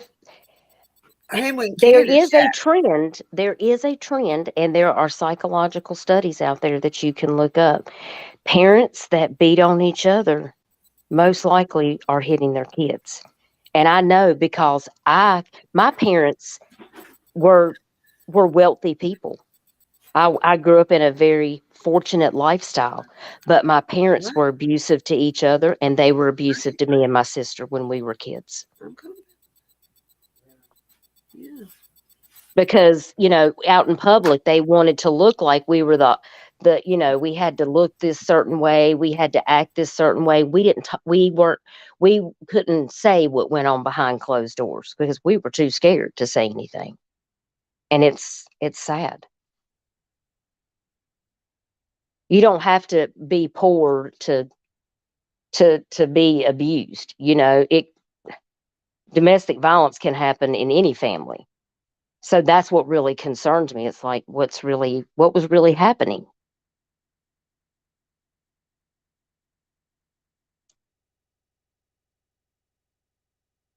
him when there Candace is a Shat. trend. There is a trend, and there are psychological studies out there that you can look up. Parents that beat on each other most likely are hitting their kids. And I know because my parents were wealthy people. I grew up in a very fortunate lifestyle, but my parents What? were abusive to each other, and they were abusive to me and my sister when we were kids. I'm coming. Yeah. Because out in public they wanted to look like we were the we had to look this certain way, we had to act this certain way. We didn't we weren't we couldn't say what went on behind closed doors because we were too scared to say anything. And it's sad. You don't have to be poor to be abused. It domestic violence can happen in any family. So that's what really concerns me. It's like what was really happening.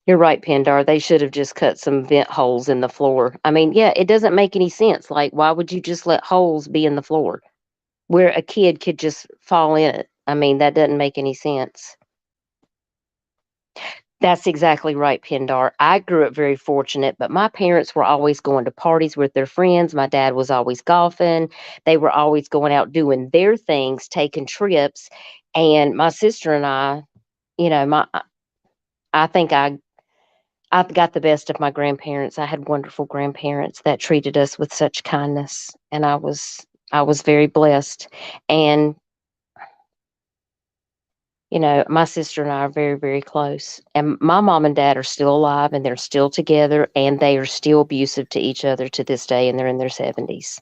You're right, Pandar. They should have just cut some vent holes in the floor. I mean, yeah, it doesn't make any sense. Like, why would you just let holes be in the floor where a kid could just fall in it? I mean, that doesn't make any sense. That's exactly right, Pindar. I grew up very fortunate, but my parents were always going to parties with their friends. My dad was always golfing. They were always going out doing their things, taking trips. And my sister and my I think I got the best of my grandparents. I had wonderful grandparents that treated us with such kindness, and I was very blessed. And my sister and I are very, very close. And my mom and dad are still alive and they're still together and they are still abusive to each other to this day and they're in their 70s.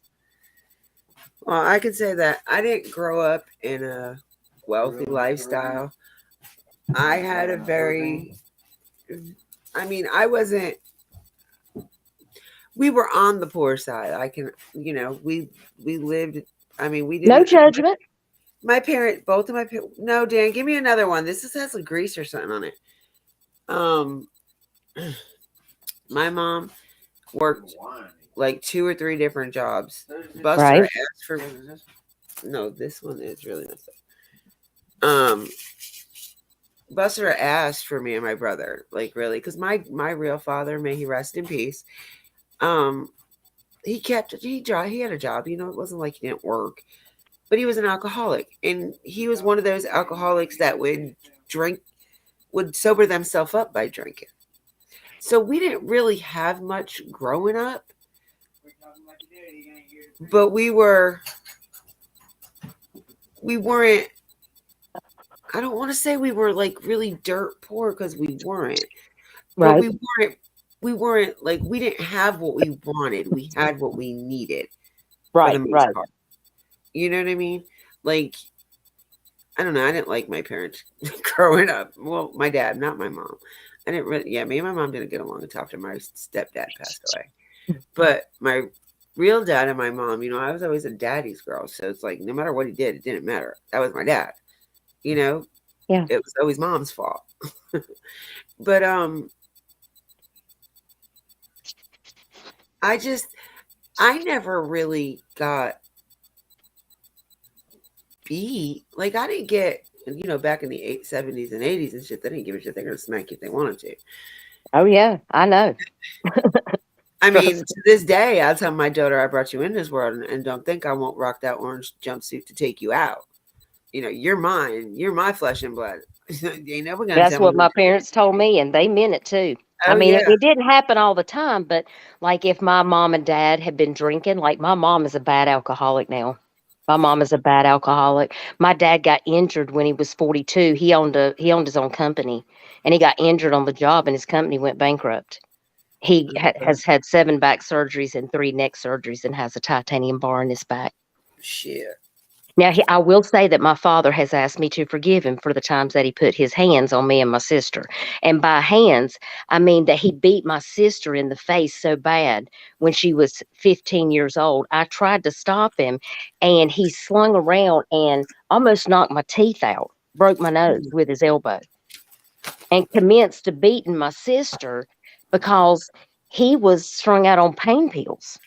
Well, I can say that I didn't grow up in a wealthy lifestyle. I had a very, I mean, I wasn't, we were on the poor side. I can, we lived, I mean, we No didn't, judgment. my parents, both of my parents, no, Dan, give me another one. This has a grease or something on it. Um, my mom worked like 2 or 3 different jobs. Buster Right. asked for, no, this one is really messed up. Buster asked for me and my brother, like really, because my real father, may he rest in peace. He had a job. It wasn't like he didn't work, but he was an alcoholic, and he was one of those alcoholics that would sober themselves up by drinking. So we didn't really have much growing up, but we weren't. I don't want to say we were like really dirt poor because we weren't, but Right. we weren't like we didn't have what we wanted. We had what we needed for the Right. most Right. part. You know what I mean? Like, I don't know. I didn't like my parents growing up. Well, my dad, not my mom. I didn't really. Yeah, me and my mom didn't get along until after my stepdad passed away. But my real dad and my mom, I was always a daddy's girl. So it's like no matter what he did, it didn't matter. That was my dad. Yeah. It was always mom's fault. But I never really got beat. Like I didn't get, back in the 70s and 80s and shit. They didn't give a shit. They're gonna smack you if they wanted to. Oh yeah, I know. I mean, Trust. to this day, I tell my daughter, I brought you in this world, and don't think I won't rock that orange jumpsuit to take you out. You're mine. You're my flesh and blood. You ain't never gonna That's tell me what what my to do. parents told me, and they meant it too. I Oh mean, yeah, it didn't happen all the time, but like if my mom and dad had been drinking, like my mom is a bad alcoholic now. My mom is a bad alcoholic. My dad got injured when he was 42. He owned his own company, and he got injured on the job, and his company went bankrupt. He has had 7 back surgeries and 3 neck surgeries, and has a titanium bar in his back. shit. Now, I will say that my father has asked me to forgive him for the times that he put his hands on me and my sister. And by hands, I mean that he beat my sister in the face so bad when she was 15 years old. I tried to stop him, and he slung around and almost knocked my teeth out, broke my nose with his elbow, and commenced to beating my sister because he was strung out on pain pills.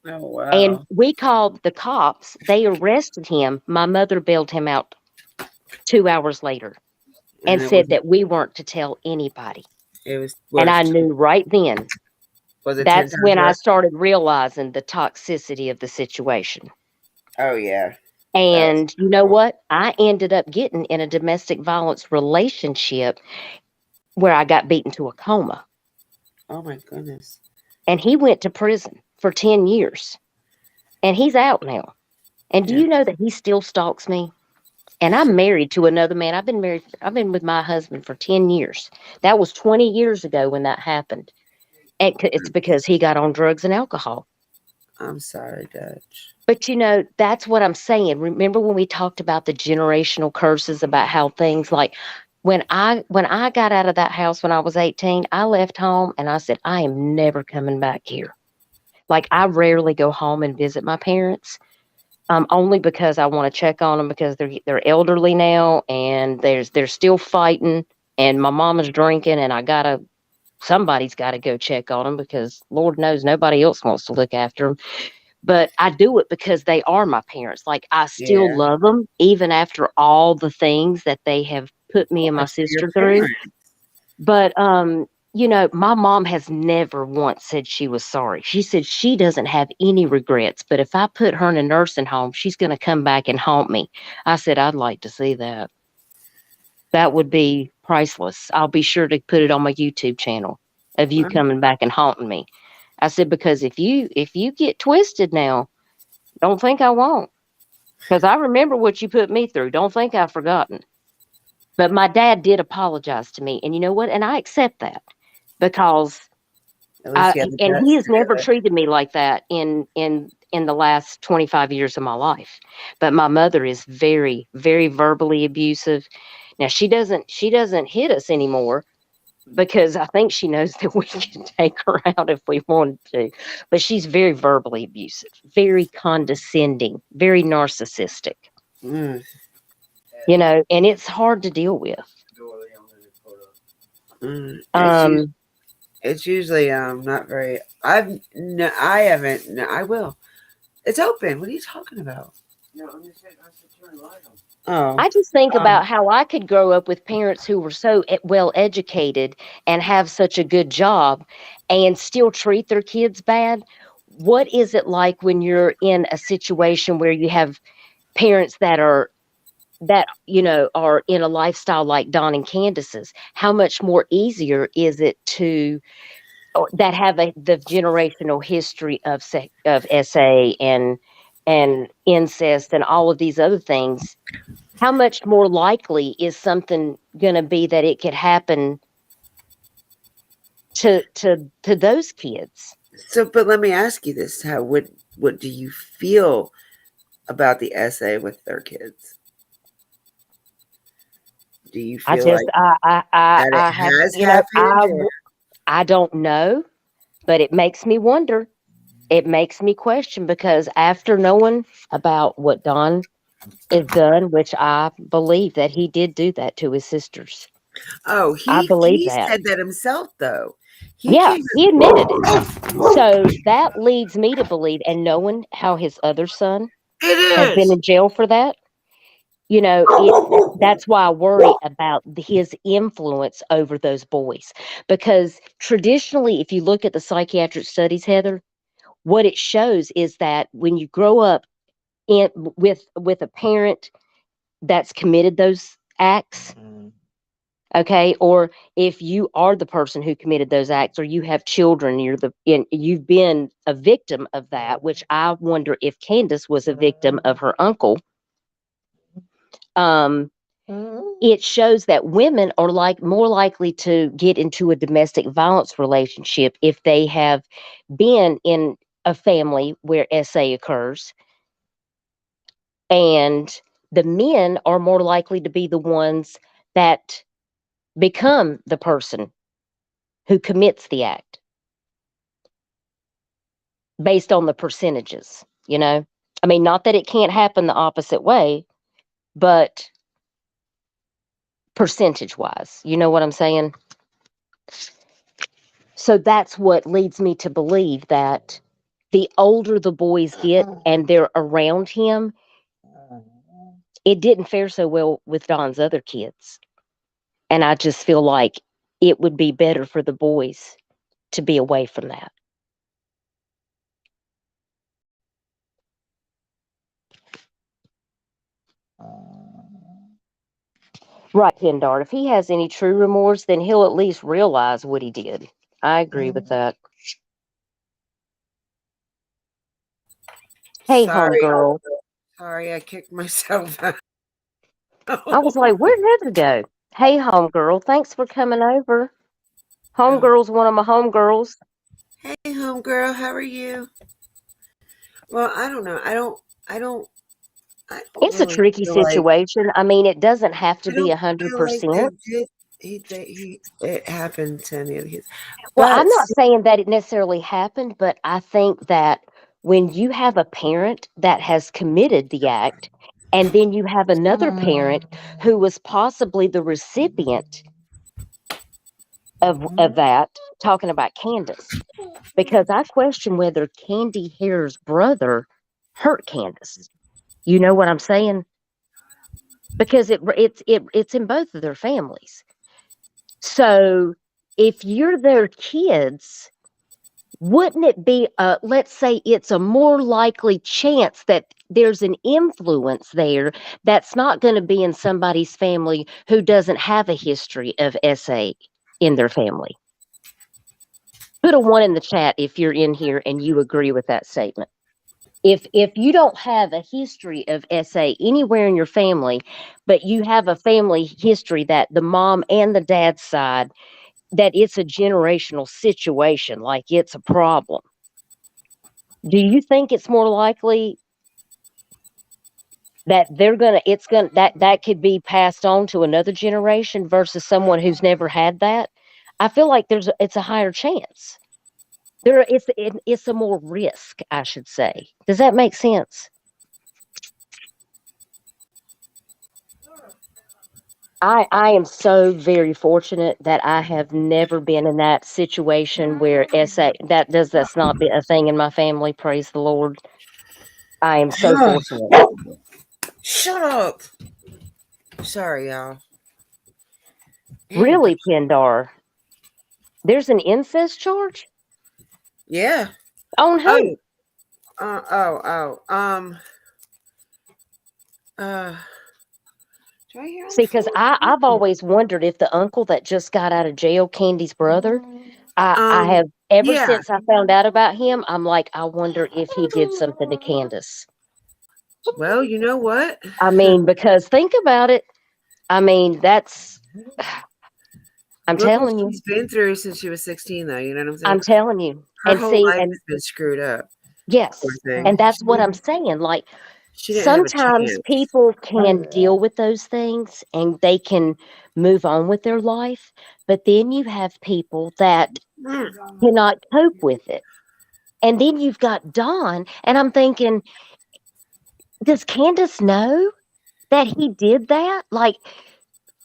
Oh And wow. we called the cops. They arrested him. My mother bailed him out 2 hours later And and it said that we weren't to tell anybody. was And I worth knew right then. was it 10 That's times when I worth? started realizing the toxicity of the situation. Oh yeah. That was And you know what? I ended up getting in a domestic violence relationship where I got beaten to a coma. oh my goodness. And he went to prison for 10 years. And he's out now. And do Yeah. you know that he still stalks me? And I'm married to another man. I've been with my husband for 10 years. That was 20 years ago when that happened. And it's because he got on drugs and alcohol. I'm sorry, Dutch. But that's what I'm saying. Remember when we talked about the generational curses about how things like when I got out of that house when I was 18, I left home and I said, I am never coming back here. Like I rarely go home and visit my parents. Only because I want to check on them because they're elderly now and they're still fighting and my mama's drinking and somebody's got to go check on them because Lord knows nobody else wants to look after them. But I do it because they are my parents. Like I still Yeah. love them even after all the things that they have put me Well, and my it's for your sister through. parents. But my mom has never once said she was sorry. She said she doesn't have any regrets, but if I put her in a nursing home, she's going to come back and haunt me. I said I'd like to see that. That would be priceless. I'll be sure to put it on my YouTube channel of you Well, coming back and haunting me. I said because if you get twisted now, don't think I won't. Because I remember what you put me through. Don't think I've forgotten. But my dad did apologize to me, and you know what? And I accept that because at least you have the and he guts has to do never it. treated me like that in the last 25 years of my life. But my mother is very, very verbally abusive. Now she doesn't hit us anymore because I think she knows that we can take her out if we wanted to. But she's very verbally abusive, very condescending, very narcissistic. Mm, And it's hard to deal with. mm. Um, It's usually not very. I've no, I haven't. No, I will. It's open. What are you talking about? No, I'm just saying, I said turn the light on. Oh, I just think um, about how I could grow up with parents who were so well educated and have such a good job and still treat their kids bad. What is it like when you're in a situation where you have parents that are in a lifestyle like Don and Candace's? How much more easier is it to that have the generational history of SA and incest and all of these other things? How much more likely is something going to be that it could happen to those kids? so, but let me ask you this: How what do you feel about the essay with their kids? Do you I feel just like I that it I have has happened? Or I don't know, but it makes me wonder. It makes me question because after knowing about what Don is done, which I believe that he did do that to his sisters. oh, I believe he that. said that himself though. He Yeah, came. he admitted it. So that leads me to believe, and knowing how his other son has It been is. in jail for that, that's why I worry about his influence over those boys. Because traditionally, if you look at the psychiatric studies, Heather, what it shows is that when you grow up with a parent that's committed those acts, okay, or if you are the person who committed those acts, or you have children, you've been a victim of that, which I wonder if Candace was a victim of her uncle. um it shows that women are more likely to get into a domestic violence relationship if they have been in a family where SA occurs, And the men are more likely to be the ones that become the person who commits the act based on the percentages, you know? I mean, not that it can't happen the opposite way, but percentage wise, you know what I'm saying? So that's what leads me to believe that the older the boys get and they're around him, it didn't fare so well with Don's other kids. And I just feel like it would be better for the boys to be away from that. Right, Pindar. If he has any true remorse, then he'll at least realize what he did. I agree with that. Hey, Sorry. homegirl. Sorry, I kicked myself out. I was like, where'd Heather go? Hey, homegirl. Thanks for coming over. Oh. Homegirl's one of my homegirls. Hey, homegirl, how are you? Well, I don't know. I don't It's a really tricky feel like situation. I mean, it doesn't have to I be don't feel like they 100%. did. It happened to any of the kids, Well, but I'm not saying that it necessarily happened, but I think that when you have a parent that has committed the act, and then you have another parent who was possibly the recipient of that, talking about Candace, because I question whether Candy Hare's brother hurt Candace. You know what I'm saying? Because it's in both of their families. So if you're their kids, wouldn't it be, let's say it's a more likely chance that there's an influence there that's not going to be in somebody's family who doesn't have a history of SA in their family? Put a one in the chat if you're in here and you agree with that statement. If you don't have a history of SA anywhere in your family, but you have a family history that the mom and the dad side, that it's a generational situation, like it's a problem. Do you think it's more likely that that could be passed on to another generation versus someone who's never had that? I feel like it's a higher chance. It's a more risk, I should say. Does that make sense? I am so very fortunate that I have never been in that situation where that's not be a thing in my family. Praise the Lord. I am so fortunate. shut up. Sorry, y'all. Man, Really, Pindar. There's an incest charge yeah. on Oh, who? oh. Uh, do I hear on See, the because floor? I've always wondered if the uncle that just got out of jail, Candy's brother, I have ever Yeah. since I found out about him, I'm like, I wonder if he did something to Candace. Well, you know what? I mean, because think about it. I mean, I'm Look what telling you. she's been through since she was 16, though. You know what I'm saying? I'm telling you. Her And whole see, life and has been screwed up. Poor yes, thing. and that's what I'm saying. Like, She didn't have a sometimes chance. people can deal with those things and they can move on with their life, but then you have people that Mm. cannot cope with it. And then you've got Don, and I'm thinking, does Candace know that he did that? Like,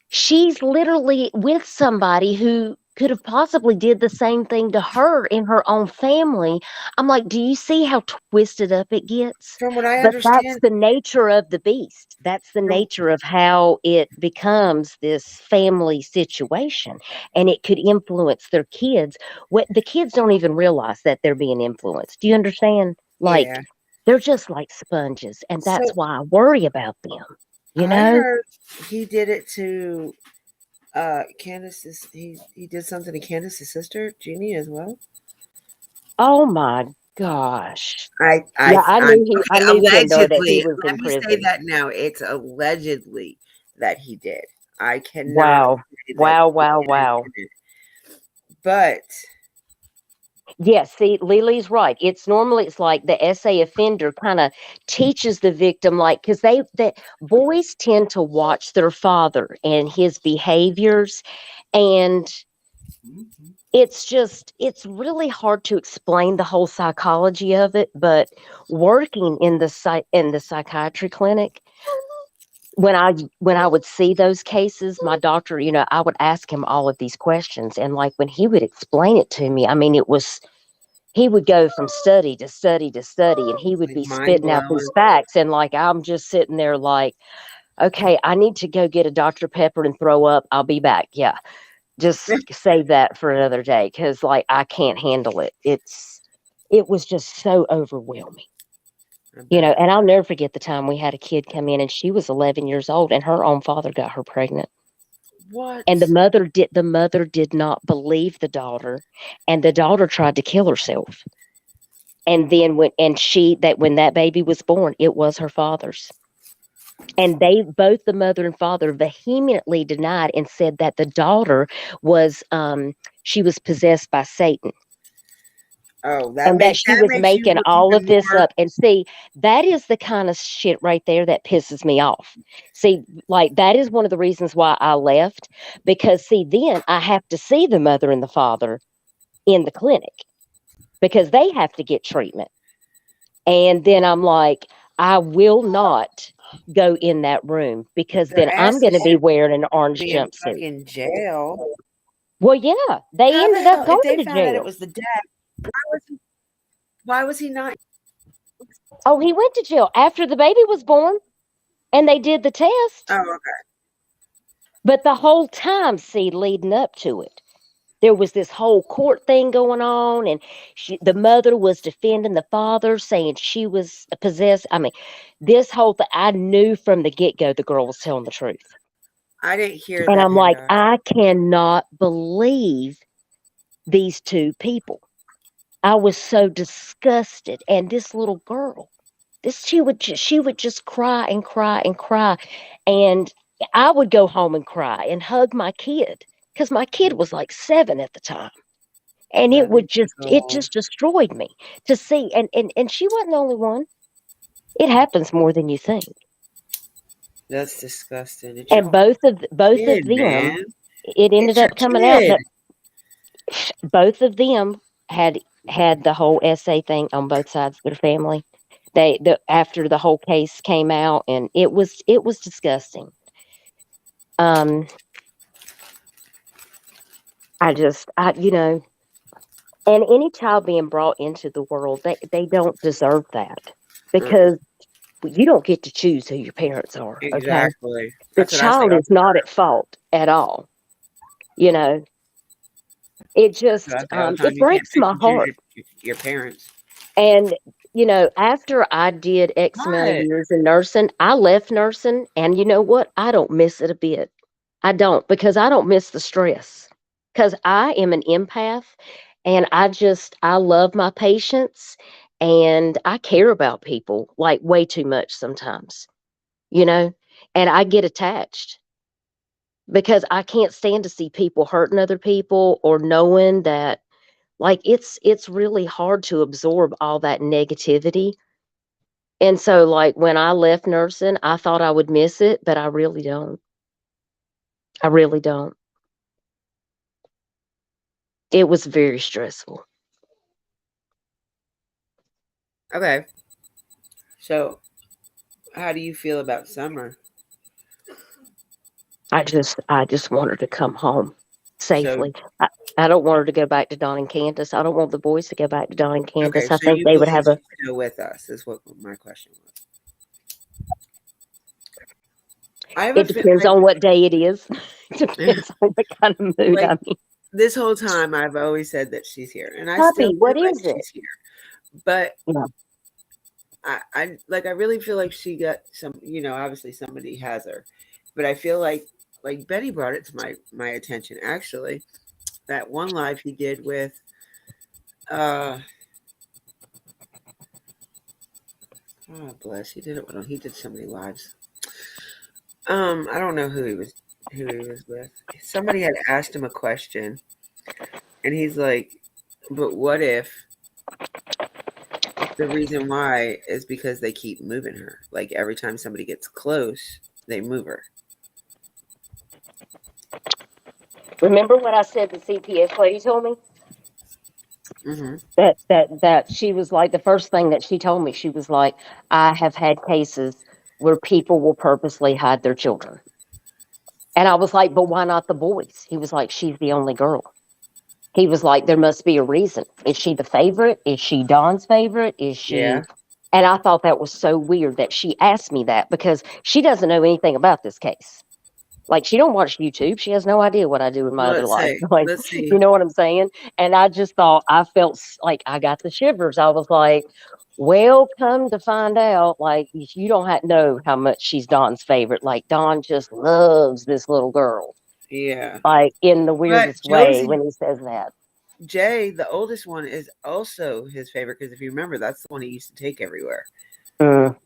she's literally with somebody who could have possibly did the same thing to her in her own family. I'm like, do you see how twisted up it gets? From what I But that's understand, the nature of the beast. That's the from, nature of how it becomes this family situation, and it could influence their kids. What the kids don't even realize that they're being influenced. Do you understand? Like, yeah. they're just like sponges, and So that's why I worry about them. You I know? heard he did it to Candace's. He did something to Candace's sister, Jeannie, as well. Oh my gosh. I Yeah, I I I'm knew I okay. knew Kendor that he Allegedly, was let in me say prison. that now. It's allegedly that he did. I cannot Wow. say that Wow, he wow, wow. did it. But Yes, see, Lily's right. It's like the SA offender kind of teaches the victim, like, because the boys tend to watch their father and his behaviors, and Mhm. it's really hard to explain the whole psychology of it. But working in the psychiatry clinic, when I would see those cases, my doctor, I would ask him all of these questions, and like when he would explain it to me, I mean, he would go from study to study to study, and he would Like be mind spitting out these blowing. facts, and like I'm just sitting there like, okay, I need to go get a Dr. Pepper and throw up. I'll be back. Yeah, just save that for another day because like I can't handle it. It was just so overwhelming. I bet. And I'll never forget the time we had a kid come in and she was 11 years old and her own father got her pregnant. And What? the mother did not believe the daughter, and the daughter tried to kill herself. And then when that baby was born, it was her father's. And they both, the mother and father, vehemently denied and said that the daughter was she was possessed by Satan, Oh, and that she that was makes you making look all of even this more. up. And see, that is the kind of shit right there that pisses me off. See, like that is one of the reasons why I left, because see, then I have to see the mother and the father in the clinic because they have to get treatment. And then I'm like, I will not go in that room because Their then I'm going asses to be should wearing an orange be in jumpsuit. fucking jail. Well, yeah, they How the ended up hell, if going they to found out it jail. was the dad, was he, why was he not? Oh, he went to jail after the baby was born and they did the test. Oh, okay. But the whole time, see, leading up to it, there was this whole court thing going on, and the mother was defending the father, saying she was possessed. I mean, this whole thing, I knew from the get go the girl was telling the truth. I didn't hear And that I'm like, part. I cannot believe these two people. I was so disgusted. And this little girl, she would just cry and cry and cry, and I would go home and cry and hug my kid because my kid was like 7 at the time, and That makes me it go. just destroyed me to see. And she wasn't the only one. It happens more than you think. That's disgusting. It's your And both of kid, them, man. it ended It's your up coming out kid. that both of them had the whole essay thing on both sides of their family. After the whole case came out, and it was disgusting. Um, and any child being brought into the world, they don't deserve that Uh-uh. because you don't get to choose who your parents are. Okay, Exactly. the That's what I say child all is not at fault at all. You know, it That's what just I say all the it time. You can't breaks pick my and choose heart. your parents. And after I did X amount of What? years in nursing, I left nursing, and you know what? I don't miss it a bit. I don't, because I don't miss the stress. Because I am an empath, and I love my patients, and I care about people like way too much sometimes, you know, and I get attached because I can't stand to see people hurting other people, or knowing that, like, it's really hard to absorb all that negativity. And so, like, when I left nursing, I thought I would miss it, but I really don't. I really don't. It was very stressful. Okay. So, how do you feel about summer? I just want her to come home So, safely. I don't want her to go back to Don and Candace. I don't want the boys to go back to Don and okay. Candace. I So think you they would believe have a. she's still with us? Is what my question was. I have a It depends on what day it is. It depends on what kind of mood like I'm in. this whole time. I've always said that she's here, and I still Puppy, feel what like is it? she's here. But Yeah. I really feel like she got some. Obviously somebody has her, but I feel like Betty brought it to my attention actually. That one live he did with uh oh bless, he did so many lives. I don't know who he was with. Somebody had asked him a question, and he's like, But what if the reason why is because they keep moving her? Like every time somebody gets close, they move her. Remember what I said the CPS lady told me? Mm-hmm. That she was like, the first thing that she told me, she was like, I have had cases where people will purposely hide their children. And I was like, but why not the boys? He was like, she's the only girl. He was like, there must be a reason. Is she the favorite? Is she Dawn's favorite? Is she? Yeah. And I thought that was so weird that she asked me that because she doesn't know anything about this case. Like, she don't watch YouTube. She has no idea what I do in my Well, other let's life. see. Like, Let's see. you know what I'm saying? And I just thought, I felt like I got the shivers. I was like, well, come to find out, like, you don't know how much she's Dawn's favorite. Like, Dawn just loves this little girl, Yeah. like, in the But weirdest way Josie when he says that. Jay, the oldest one, is also his favorite because if you remember, that's the one he used to take everywhere. Mm.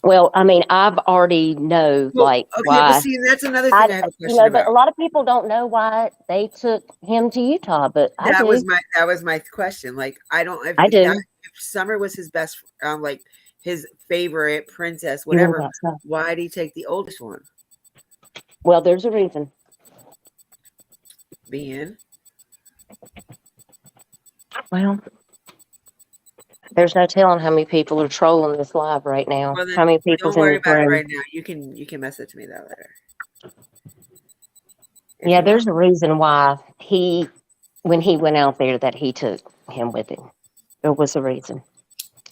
Well, I mean, I've already know, Well, like, okay, but why. see, that's another thing I have a You question know, but a about. lot of people don't know why they took him to Utah, but I That was do. my question. Like, I don't I if that do. if Summer was his best, like his favorite princess, You know whatever. that stuff. Why did he take the oldest one? Well, there's a reason. Being Well, there's no telling how many people are trolling this live right now. well, How then many people's don't in worry this about it room? right now. You can message me that later if Yeah, you want. there's a reason why when he went out there, that he took him with him. There was a reason,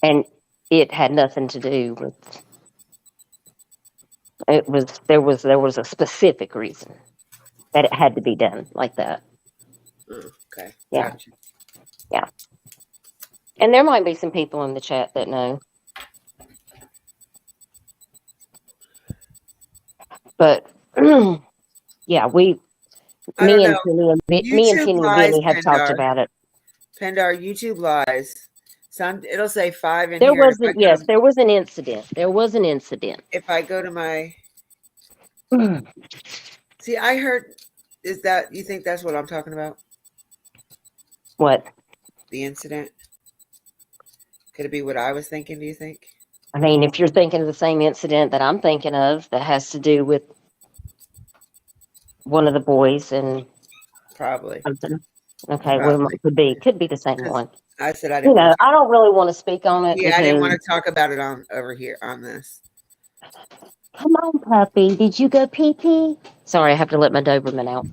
and it had nothing to do with. It was there was a specific reason that it had to be done like that. Oh, okay, Yeah, gotcha. yeah. And there might be some people in the chat that know, but yeah, I don't know. Me and YouTube Penny and lies, Benny have talked Pendar. about it. Pendar, YouTube lies. Some it'll say 5 in There here, and wasn't. Yes, there was an incident. There was an incident. if I go to my see, I heard. Is that you think that's what I'm talking about? What? The incident? Could it be what I was thinking? Do you think? I mean, if you're thinking of the same incident that I'm thinking of, that has to do with one of the boys and Probably. something. Okay, well, Probably. could be the same Because one. I said I You didn't want know, to talk. I don't really want to speak on it Yeah, I didn't because, want to talk about it on over here on this. come on, puppy, did you go pee pee? Sorry, I have to let my Doberman out.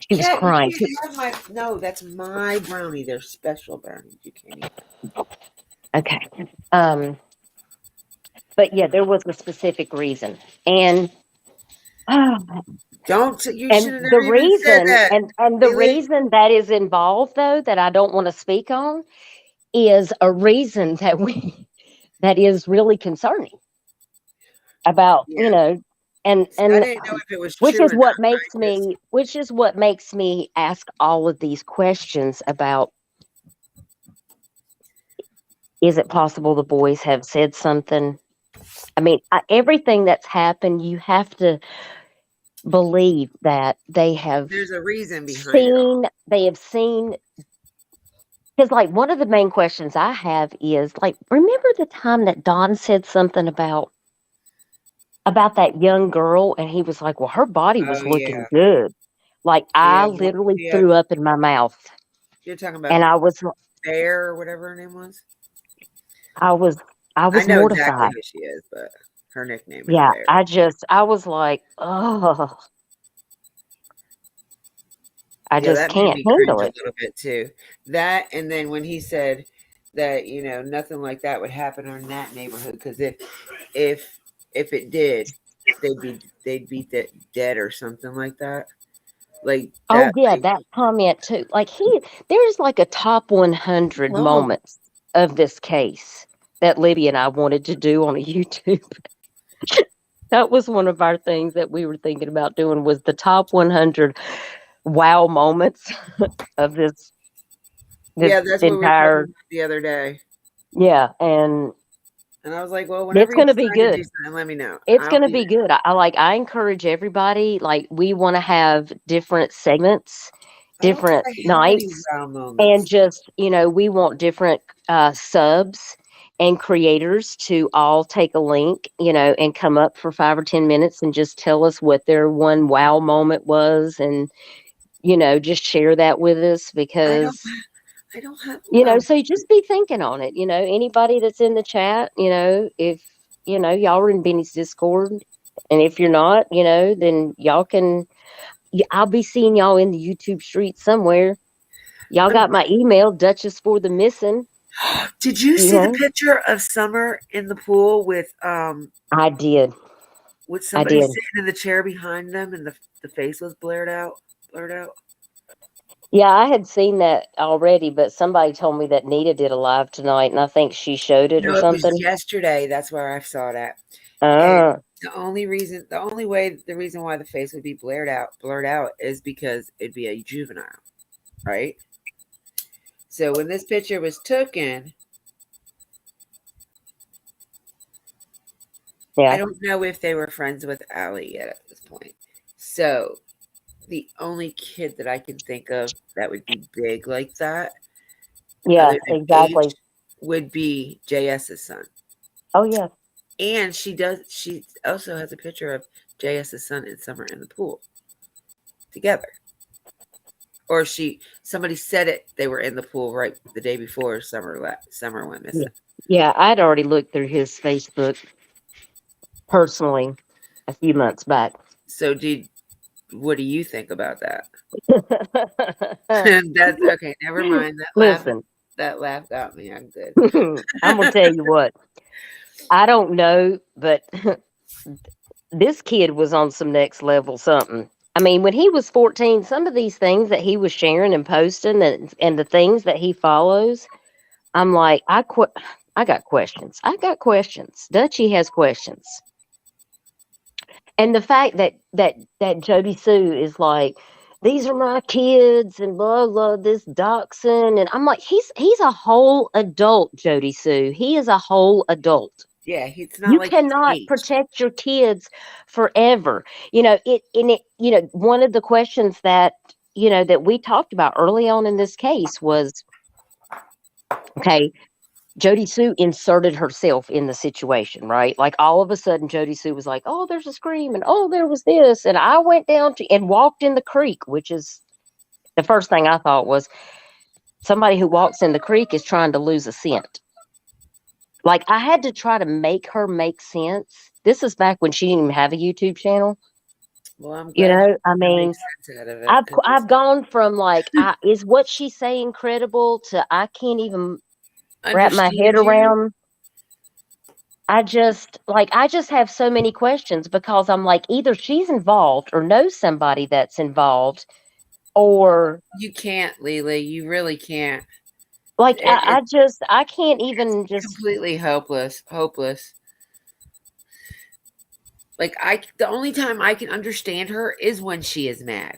She was Cat, you crying. can't have my. No, that's my brownie. They're special brownies. You can't eat. Okay. But yeah, there was a specific reason, and Don't. You and shouldn't the have even said reason that. and the Really? reason that is involved, though, that I don't want to speak on, is a reason that is really concerning about, Yeah. and See, I didn't know if it was which true is or what not. makes me ask all of these questions about, is it possible the boys have said something? I mean, everything that's happened, you have to believe that There's a reason behind it all. they have seen, because, like, one of the main questions I have is, like, remember the time that Don said something about that young girl, and he was like, well, her body Oh was looking yeah, good. Like, I yeah, literally yeah. threw up in my mouth, You're talking about and I was Bear or whatever her name was. I was I I was know exactly mortified. who she is, but her nickname is Yeah, Bear. I was like, oh, I Yeah, just that made can't me handle cringe a it. little bit too. That and then when he said that nothing like that would happen in that neighborhood because if it did, they'd be dead or something like that. Like Oh that. yeah, Like, that comment too. Like, there's like a top 100 oh, moments of this case that Libby and I wanted to do on a YouTube. That was one of our things that we were thinking about doing, was the top 100 wow moments of this yeah, that's what we were talking entire, about the other day. yeah, and And I was like, well, whenever it's you going to be decide to do good. something, let me know. It's I'll going to be be good. I encourage everybody, like, we want to have different segments, different I have any nights, wow and moments. just, we want different subs and creators to all take a link, and come up for 5 or 10 minutes and just tell us what their one wow moment was, and just share that with us, I don't because I don't have a wow. so you just be thinking on it. Anybody that's in the chat, if y'all are in Benny's Discord, and if you're not, then y'all can. I'll be seeing y'all in the YouTube street somewhere. Y'all Um, got my email, Duchess for the Missing. Did you You see the know, picture of Summer in the pool I did. with I somebody did. sitting in the chair behind them and the face was blurred out? Yeah, I had seen that already, but somebody told me that Nita did a live tonight, and I think she showed it or No, it was something. yesterday. That's where I saw that. And Ah, the reason why the face would be blurred out is because it'd be a juvenile, right? So when this picture was taken, I yeah, don't know if they were friends with Allie yet at this point. So the only kid that I can think of that would be big like that, yeah, other than age, exactly. would be JS's son. Oh yeah, And she also has a picture of JS's son and Summer in the pool together. Or somebody said they were in the pool right the day before Summer went yeah, missing. yeah. I'd already looked through his Facebook personally a few months back. So what do you think about that? That's okay. Never mind. Listen, That laugh got me. I'm good. I'm gonna tell you what. I don't know, but this kid was on some next level something. I mean, when he was 14, some of these things that he was sharing and posting, and the things that he follows, I'm like, I got questions. I got questions. Dutchie has questions. And the fact that Jody Sue is like, these are my kids and blah blah, this dachshund, and I'm like, he's a whole adult, Jody Sue. He is a whole adult. Yeah, it's not You like he's cannot aged. protect your kids forever. One of the questions that we talked about early on in this case was, okay, Jody Sue inserted herself in the situation, right? Like all of a sudden, Jody Sue was like, "Oh, there's a scream, and oh, there was this," and I went down to and walked in the creek, which is the first thing I thought was somebody who walks in the creek is trying to lose a scent. Like I had to try to make her make sense. This is back when she didn't even have a YouTube channel. Well, I'm glad you I make mean, sense out of it I've because I've gone from like, is what she's saying credible to I can't even wrap my head understand you. around. I just have so many questions because I'm like, either she's involved or knows somebody that's involved, or You can't, Lily. You really can't. like It's I can't even just completely hopeless. The only time I can understand her is when she is mad.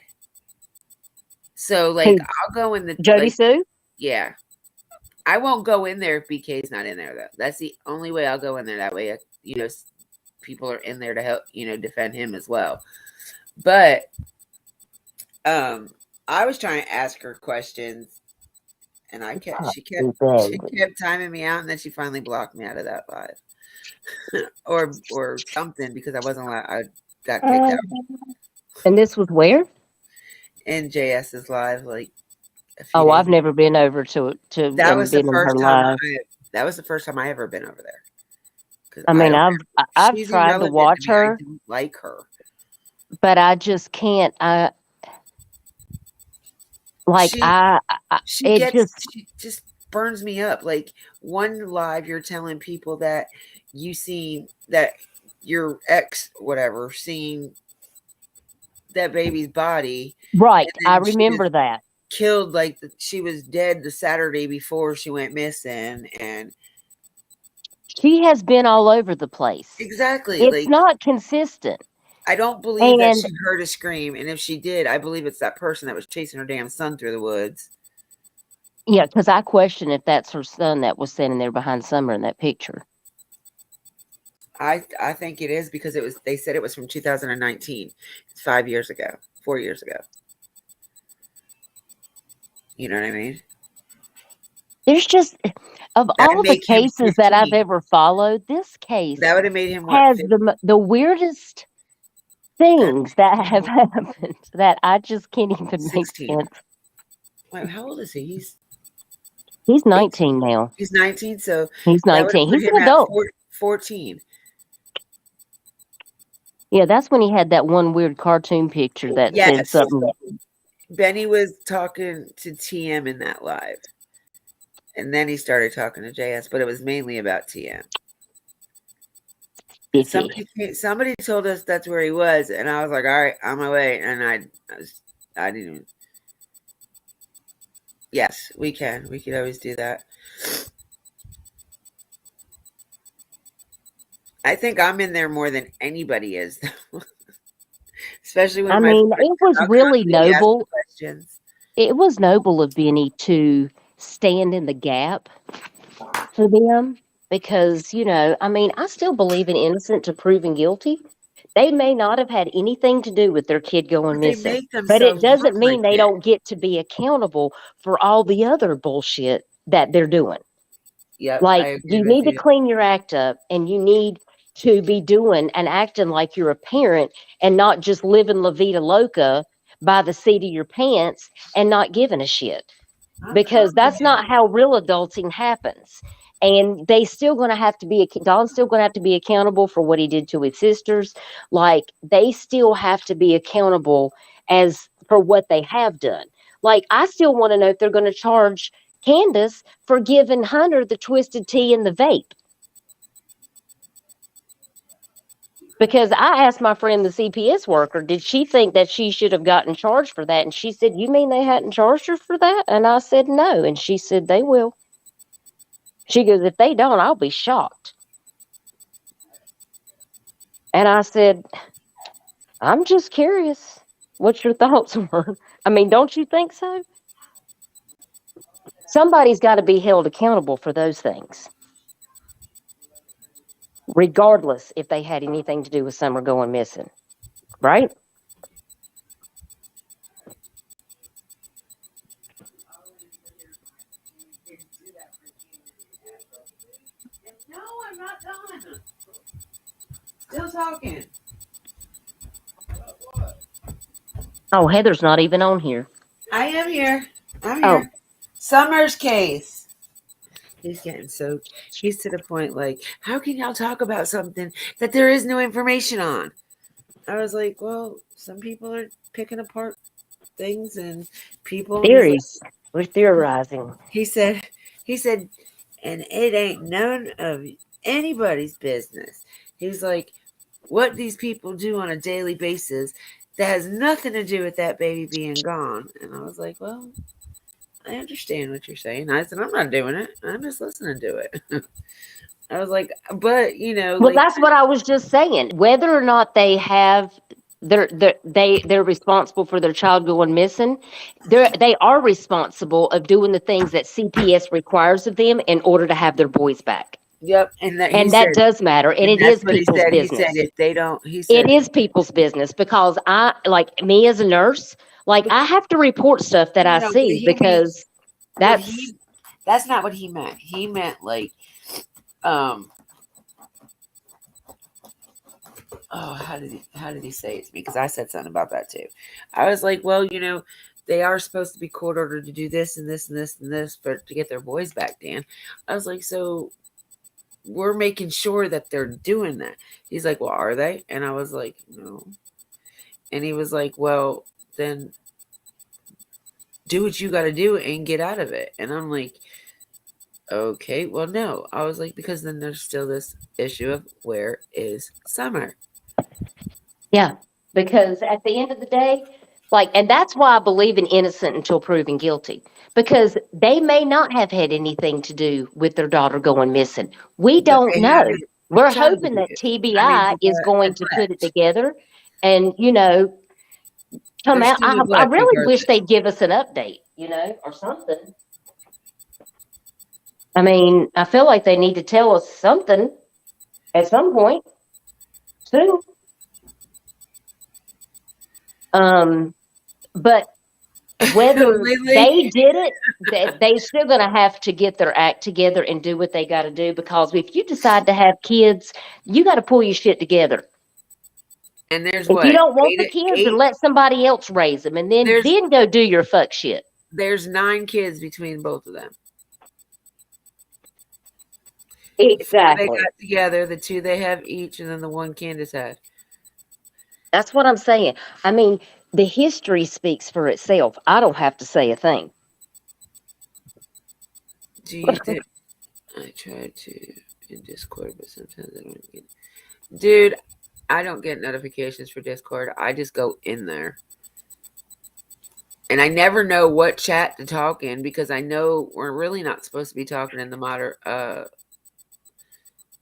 So who I'll go in the Jody Sue. yeah. I won't go in there if BK's not in there though. That's the only way I'll go in there. That way, people are in there to help, defend him as well. But I was trying to ask her questions, and she kept timing me out, and then she finally blocked me out of that live, or something because I wasn't allowed. I got kicked out And this was where? in JS's live like a few Oh, days I've ago. never been over to That and was the been in her first time live. that was the first time I ever been over there because I I mean, don't. I've She's tried to irrelevant to watch me. I her, don't like her. but I just can't. Like She she it gets just she just burns me up. Like one live, you're telling people that you seen that your ex, whatever, seen that baby's body, right. and I then she was remember that. killed. She was dead the Saturday before she went missing, and She has been all over the place. exactly It's like not consistent. I don't believe that And she heard a scream, and if she did, I believe it's that person that was chasing her damn son through the woods. yeah, because I question if that's her son that was standing there behind Summer in that picture. I think it is because they said it was from 2019. It's 5 years ago, 4 years ago. You know what I mean? There's just of That would all the make him cases that I've 15. ever followed, this That case would have made him what? has the weirdest That things that have happened that I just can't even make 16. sense. Wait, how old is he? He's 18. 19 now. He's 19, so He's that would 19. put He's him an at adult. 14. Yeah, that's when he had that one weird cartoon picture that said Yes. something. Benny was talking to TM in that live. And then he started talking to JS, but it was mainly about TM. And Iffy. somebody told us that's where he was, and I was like, all right, on my way. And I didn't even. Yes, we can. We could always do that. I think I'm in there more than anybody is, especially when I my mean, it was I'll really constantly ask noble. questions. It was noble of Benny to stand in the gap for them because, I mean, I still believe in innocent to proven guilty. They may not have had anything to do with their kid going But they missing, make but it themselves doesn't look like mean they it. don't get to be accountable for all the other bullshit that they're doing. Yep, I Like, agree you with need to you. clean your act up and you need to be doing and acting like you're a parent and not just living La Vida Loca by the seat of your pants and not giving a shit. I'm Because that's confident. not how real adulting happens. And they still going to have to be, Don's still going to have to be accountable for what he did to his sisters. Like, they still have to be accountable as for what they have done. Like, I still want to know if they're going to charge Candace for giving Hunter the twisted tea and the vape. Because I asked my friend, the CPS worker, did she think that she should have gotten charged for that? And she said, you mean they hadn't charged her for that? And I said, no. And she said, they will. She goes, if they don't, I'll be shocked. And I said, I'm just curious what your thoughts were. I mean, don't you think so? Somebody's got to be held accountable for those things, regardless if they had anything to do with Summer going missing, right? No, I'm not done. Still talking. Oh, Heather's not even on here. I am here. I'm Oh. here. Summer's case. He's getting so. He's to the point like, how can y'all talk about something that there is no information on? I was like, well, some people are picking apart things and people. Theories. We're theorizing. He said, and it ain't none of anybody's business. He's like, what these people do on a daily basis that has nothing to do with that baby being gone. And I was like, well, I understand what you're saying. I said, I'm not doing it. I'm just listening to it. I was like, but Well, like, that's what I was just saying. Whether or not they have they're responsible for their child going missing, they are responsible of doing the things that CPS requires of them in order to have their boys back. yep. And that And that does matter. And it that's is what he people's said. business. He said if they don't, he It said is people's business because I, like me as a nurse, like I have to report stuff that I No, see he because that's not what he meant. He meant like, oh, how did he say it to me? Because I said something about that too. I was like, well, they are supposed to be court ordered to do this and this and this and this, but to get their boys back, Dan. I was like, so we're making sure that they're doing that. He's like, well, are they? And I was like, no. And he was like, well, then do what you got to do and get out of it. And I'm like, okay, well, no. I was like, because then there's still this issue of where is Summer? Yeah, because at the end of the day, and that's why I believe in innocent until proven guilty, because they may not have had anything to do with their daughter going missing. We don't they know. haven't We're charged hoping that you. TBI is going to put it together and, come There's out. still a I but really wish regardless. they'd give us an update, or something. I mean, I feel like they need to tell us something at some point soon. But Whether Lately, they did it, they still going to have to get their act together and do what they got to do. Because if you decide to have kids, you got to pull your shit together. and there's If you what don't want eight, the kids, then eight. let somebody else raise them, and There's then go do your fuck shit. there's 9 kids between both of them. The 4 they Exactly. got together, the 2 they have each, and then the 1 Candace had. That's what I'm saying. I mean, the history speaks for itself. I don't have to say a thing. Do you think I tried to in Discord, but sometimes I don't get. Dude, I don't get notifications for Discord. I just go in there. And I never know what chat to talk in because I know we're really not supposed to be talking in the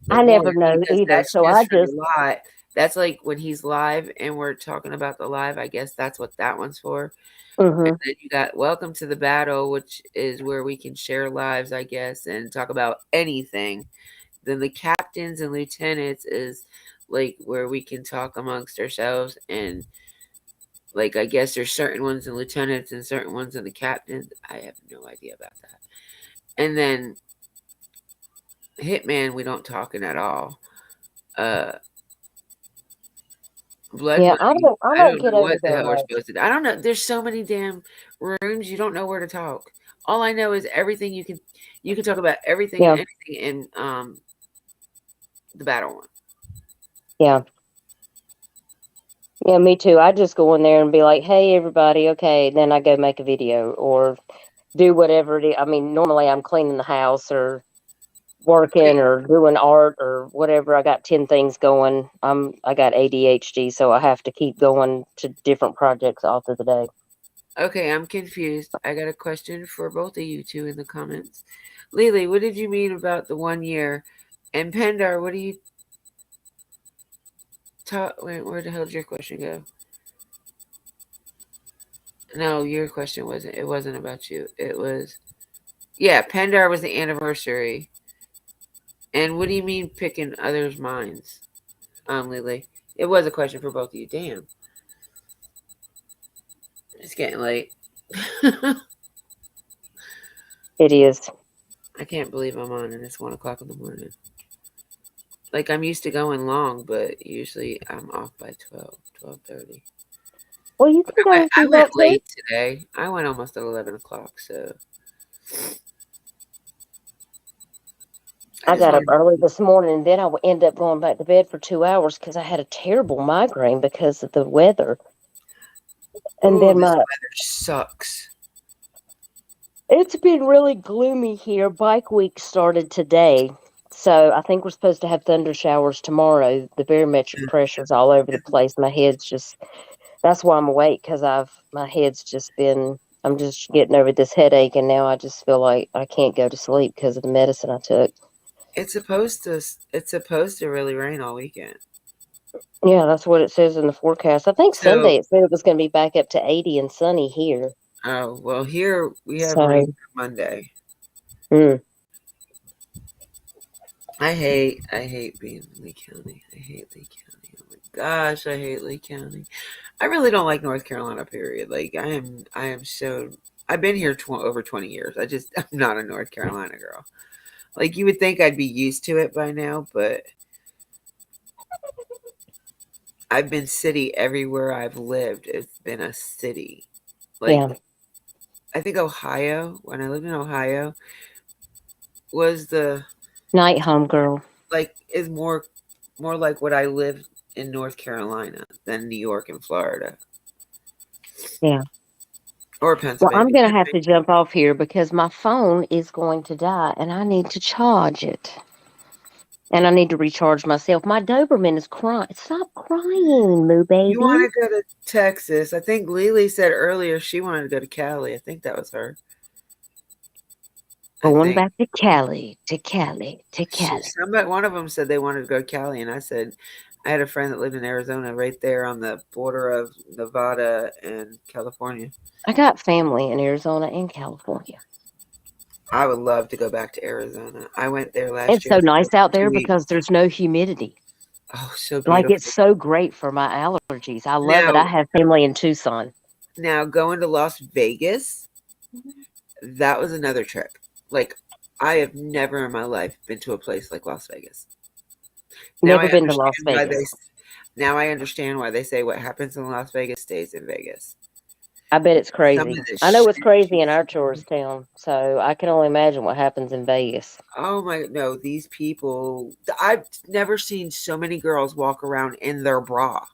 I never board know because either. that's So I just for just, the live. That's like when he's live and we're talking about the live. I guess that's what that one's for. And mhm. then you got Welcome to the Battle, which is where we can share lives, I guess, and talk about anything. Then the captains and lieutenants is like where we can talk amongst ourselves and like I guess there's certain ones in lieutenants and certain ones in the captains. I have no idea about that. And then Hitman, we don't talk in at all. Uh Blood Yeah, I Money, don't, I I don't don't get know over what the there hell we're much. supposed to do. I don't know. There's so many damn rooms. You don't know where to talk. All I know is everything you can talk about everything Yeah, and anything in the battle one. yeah, yeah. Me too. I just go in there and be like, "Hey, everybody, okay." Then I go make a video or do whatever it is. I mean, normally I'm cleaning the house or Okay. working or doing art or whatever. I got 10 things going. I got ADHD, so I have to keep going to different projects all through the day. Okay, I'm confused. I got a question for both of you two in the comments. Lily, what did you mean about the 1 year? And Pendar, what do you talk? Wait, where the hell did your question go? No, your question wasn't. It wasn't about you. It was yeah. Pendar was the anniversary. And what do you mean picking others' minds? Lily, it was a question for both of you. Damn, it's getting late. It is. I can't believe I'm on and it's 1 o'clock in the morning. Like I'm used to going long, but usually I'm off by 12:30. Well, you can go if I you went want to. late today. I went almost at 11 o'clock. So I I just got up wanted. early this morning, and then I would end up going back to bed for 2 hours because I had a terrible migraine because of the weather. And Oh, then this weather sucks. it's been really gloomy here. Bike week started today. So I think we're supposed to have thunder showers tomorrow. The barometric pressure's all over the place. My head's just, that's why I'm awake because my head's just been, I'm just getting over this headache. And now I just feel like I can't go to sleep because of the medicine I took. It's supposed to really rain all weekend. Yeah, that's what it says in the forecast. I think So Sunday it said it was going to be back up to 80 and sunny here. oh well, here we have rain So, Monday. mm, I hate being in Lee County. I hate Lee County. Oh my gosh, I hate Lee County. I really don't like North Carolina. Period. Like I am so. I've been here over 20 years. I'm not a North Carolina girl. Like you would think I'd be used to it by now, but I've been city everywhere I've lived. It's been a city. Like yeah, I think Ohio. When I lived in Ohio, was the night home girl. like is more like what I lived in North Carolina than New York and Florida Yeah. or Well, Pennsylvania. I'm going to have to jump off here because my phone is going to die and I need to charge it. And I need to recharge myself. My Doberman is crying. Stop crying, Moo You baby. want to go to Texas? I think Lily said earlier she wanted to go to Cali. I think that was her. I Going think back to Cali, to Cali, to Cali. one of them said they wanted to go to Cali, and I said I had a friend that lived in Arizona, right there on the border of Nevada and California. I got family in Arizona and California. I would love to go back to Arizona. I went there last It's year so for nice out 2 there weeks. because there's no humidity. Oh, so Like, it's beautiful. so great for my allergies. I love it. I Now, have family in Tucson. Now going to Las Vegas, that was another trip. Like, I have never in my life been to a place like Las Vegas. Now Never I been to Las understand why Vegas. now I understand why they say what happens in Las Vegas stays in Vegas. I bet it's Some crazy. of the I know it's shit. crazy in our tourist town, so I can only imagine what happens in Vegas. Oh my no, these people, I've never seen so many girls walk around in their bra.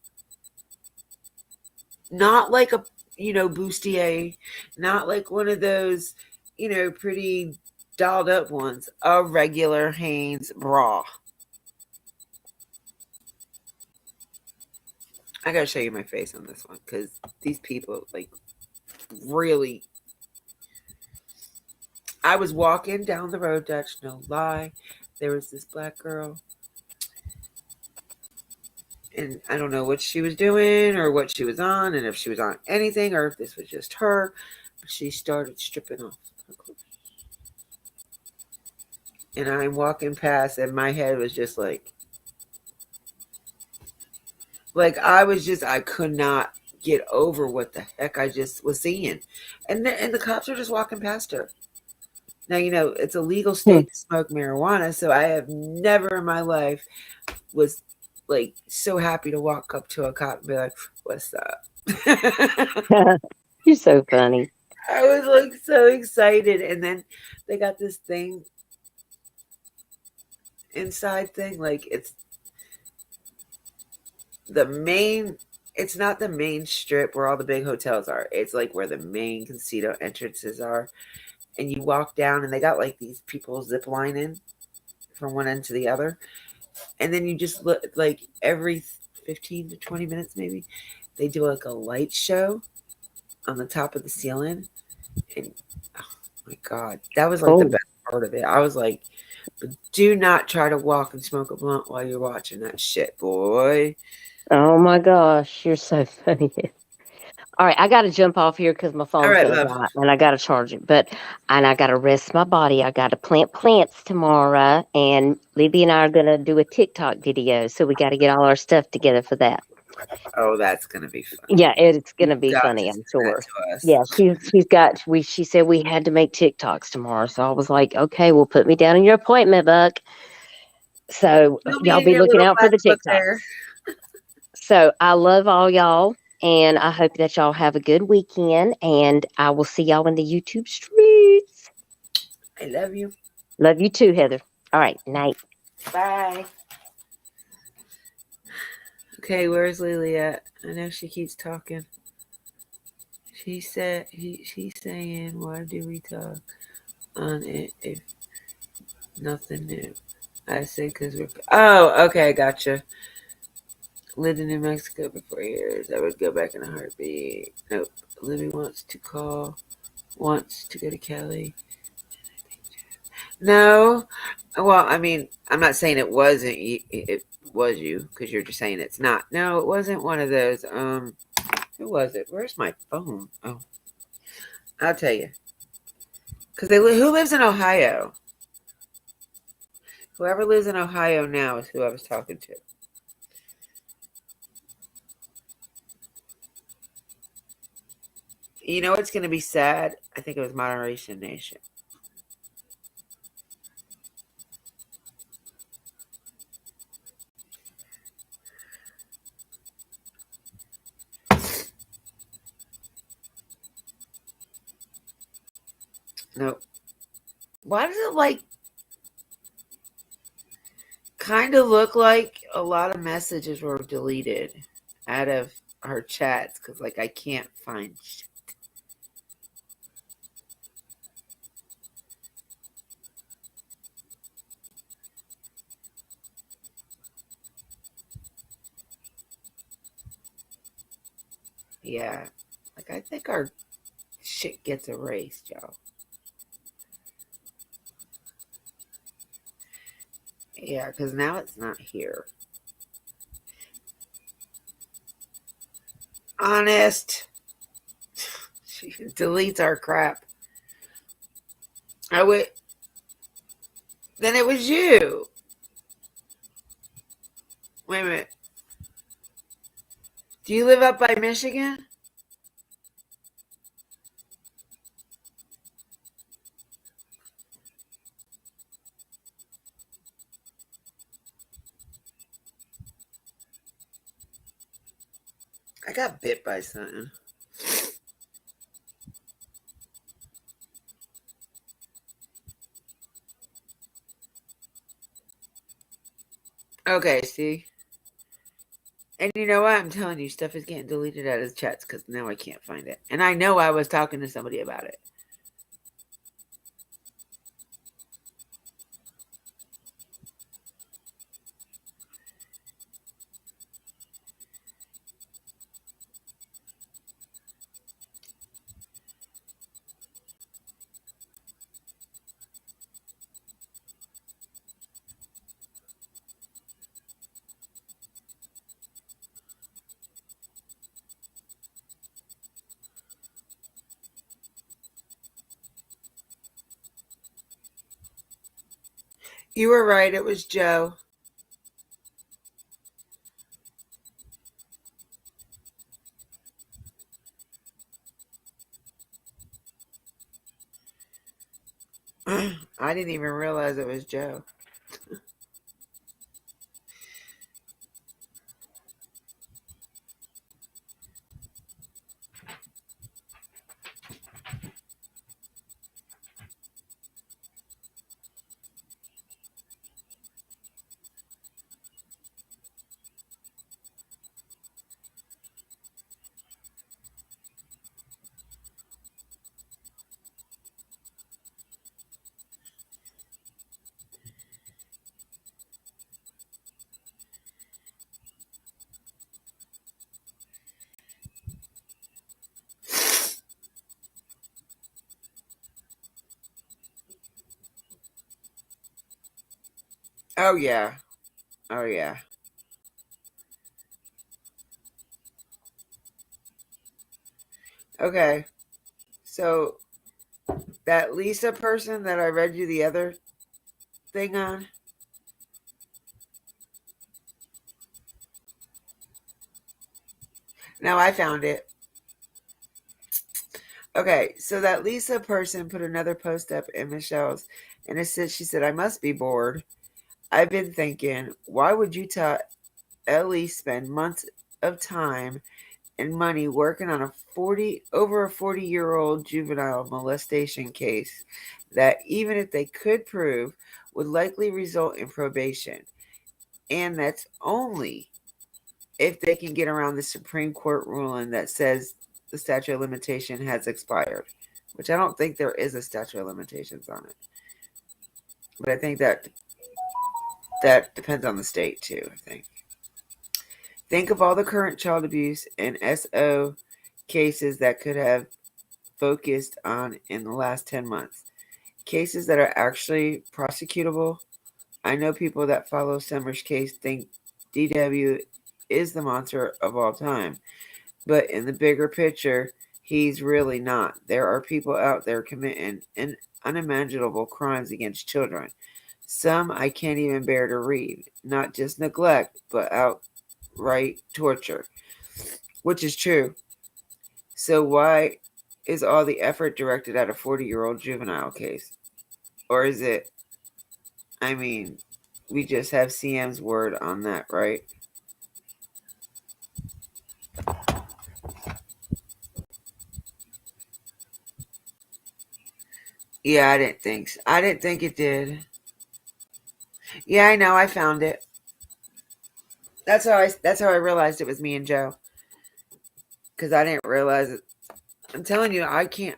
Not like a, bustier, not like one of those, pretty dolled up ones. A regular Hanes bra. I gotta show you my face on this one because these people, like, really. I was walking down the road, Dutch, no lie. There was this black girl, and I don't know what she was doing or what she was on, and if she was on anything or if this was just her. But she started stripping off her clothes. And I'm walking past, and my head was just like I could not get over what the heck I just was seeing. And the cops are just walking past her. Now, it's a legal state to smoke marijuana, so I have never in my life was like so happy to walk up to a cop and be like, "What's up?" You're so funny. I was like so excited, and then they got this thing inside thing, like it's not the main strip where all the big hotels are. It's like where the main casino entrances are. And you walk down, and they got like these people zip lining from one end to the other. And then you just look, like, every 15 to 20 minutes, maybe, they do like a light show on the top of the ceiling. And oh my God, that was like the best part of it. I was like, but do not try to walk and smoke a blunt while you're watching that shit, boy. Oh my gosh, you're so funny. All right, I got to jump off here because my All phone's right, going to love. die and I got to charge it. And I got to rest my body. I got to plant plants tomorrow. And Libby and I are going to do a TikTok video. So we got to get all our stuff together for that. Oh, that's going to be fun. Yeah, it's going to be Got funny, to I'm send that sure. to us. Yeah, she said we had to make TikToks tomorrow. So I was like, okay, well, put me down in your appointment, Buck. So You'll y'all in be your looking little out for the black book TikToks. there. So I love all y'all. And I hope that y'all have a good weekend. And I will see y'all in the YouTube streets. I love you. Love you too, Heather. All right. Night. Bye. Okay, where's Lily at? I know she keeps talking. She said she's saying, why do we talk on it if nothing new? I say because we're. Oh, okay, gotcha. Lived in New Mexico for 4 years. I would go back in a heartbeat. Nope. Libby wants to go to Cali. No. Well, I mean, I'm not saying it wasn't. It was you because you're just saying it's not. No, it wasn't one of those. Who was it? Where's my phone? Oh, I'll tell you. Because who lives in Ohio? Whoever lives in Ohio now is who I was talking to. You know what's going to be sad? I think it was Moderation Nation. Nope. Why does it like kind of look like a lot of messages were deleted out of our chats? Because like I can't find shit. Yeah. Like I think our shit gets erased, y'all. Yeah, because now it's not here. Honest. She deletes our crap. I would. Then it was you. Wait a minute. Do you live up by Michigan? I got bit by something. Okay, see? And you know what? I'm telling you, stuff is getting deleted out of chats because now I can't find it. And I know I was talking to somebody about it. You were right. It was Joe. I didn't even realize it was Joe. Oh, yeah. Oh, yeah. Okay. So, that Lisa person that I read you the other thing on, now I found it. Okay, so that Lisa person put another post up in Michelle's, and it said, she said, I must be bored. I've been thinking, why would you tell Ellie spend months of time and money working on a 40-year-old juvenile molestation case that even if they could prove would likely result in probation, and that's only if they can get around the Supreme Court ruling that says the statute of limitation has expired, which I don't think there is a statute of limitations on it. But I think that depends on the state too, I think. Think of all the current child abuse and SO cases that could have focused on in the last 10 months. Cases that are actually prosecutable. I know people that follow Summer's case think DW is the monster of all time. But in the bigger picture, he's really not. There are people out there committing unimaginable crimes against children. Some I can't even bear to read. Not just neglect, but outright torture. Which is true. So why is all the effort directed at a 40-year-old juvenile case? Or is it, I mean, we just have CM's word on that, right? Yeah, I didn't think so. I didn't think it did. Yeah, I know. I found it. That's how I realized it was me and Joe. Because I didn't realize it. I'm telling you, I can't.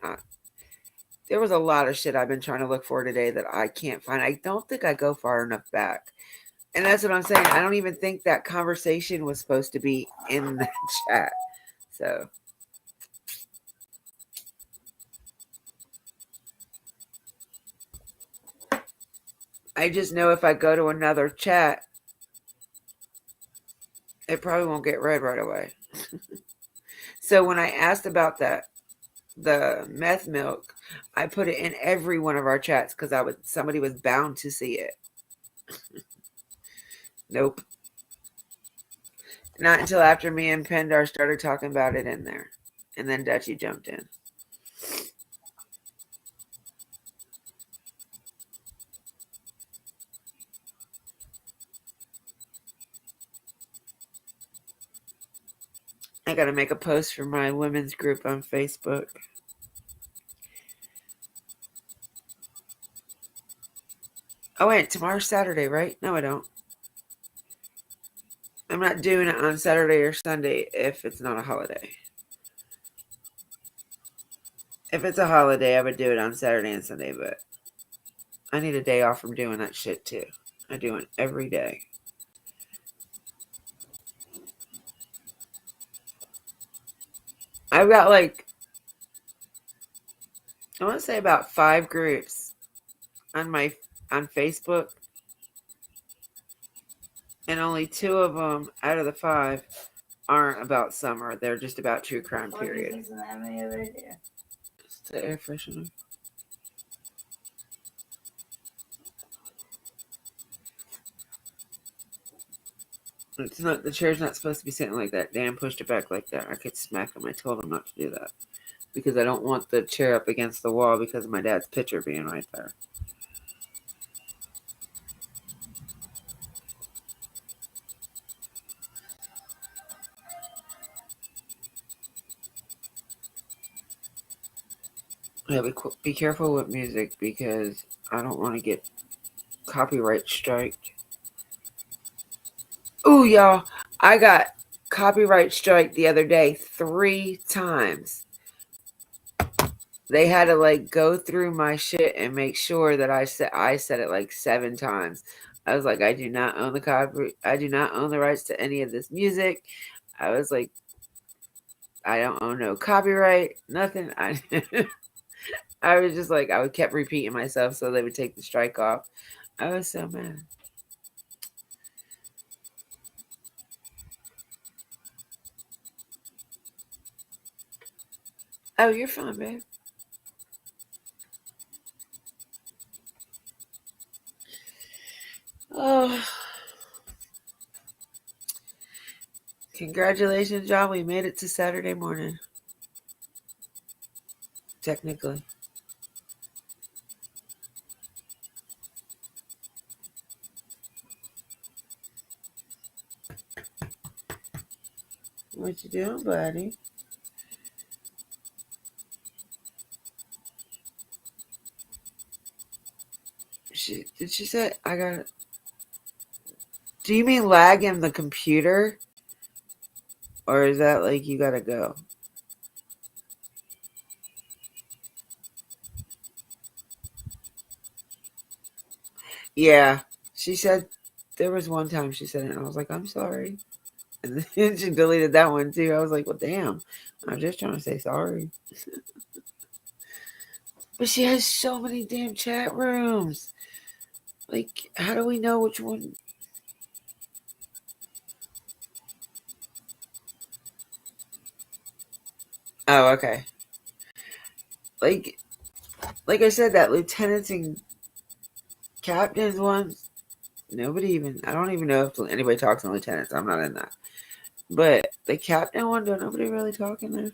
There was a lot of shit I've been trying to look for today that I can't find. I don't think I go far enough back. And that's what I'm saying. I don't even think that conversation was supposed to be in the chat. So I just know if I go to another chat, it probably won't get read right away. So when I asked about the meth milk, I put it in every one of our chats because somebody was bound to see it. Nope. Not until after me and Pendar started talking about it in there. And then Dutchie jumped in. I gotta make a post for my women's group on Facebook. Oh wait, tomorrow's Saturday, right? No, I don't. I'm not doing it on Saturday or Sunday if it's not a holiday. If it's a holiday, I would do it on Saturday and Sunday, but I need a day off from doing that shit too. I do it every day. I've got like, I want to say about 5 groups on Facebook, and only 2 of them out of the 5 aren't about summer. They're just about true crime. Period. Isn't that many over there? It's the air freshener. It's not, the chair's not supposed to be sitting like that. Dan pushed it back like that. I could smack him. I told him not to do that. Because I don't want the chair up against the wall because of my dad's picture being right there. Yeah, be careful with music because I don't want to get copyright striked. Ooh, y'all, I got copyright strike the other day 3 times. They had to like go through my shit and make sure that I said it like 7 times. I was like, I do not own the rights to any of this music. I was like, I don't own no copyright, nothing. I was just like, I kept repeating myself so they would take the strike off. I was so mad. Oh, you're fine, babe. Oh. Congratulations, John. We made it to Saturday morning. Technically. What you doing, buddy? Did she say I got? Do you mean lag in the computer, or is that like you gotta go? Yeah, she said there was one time she said it, and I was like, I'm sorry, and then she deleted that one too. I was like, well, damn, I'm just trying to say sorry. But she has so many damn chat rooms. Like, how do we know which one? Oh, okay. Like I said, that lieutenants and captains one, nobody even, I don't even know if anybody talks on lieutenants. I'm not in that. But the captain one, don't nobody really talk in there?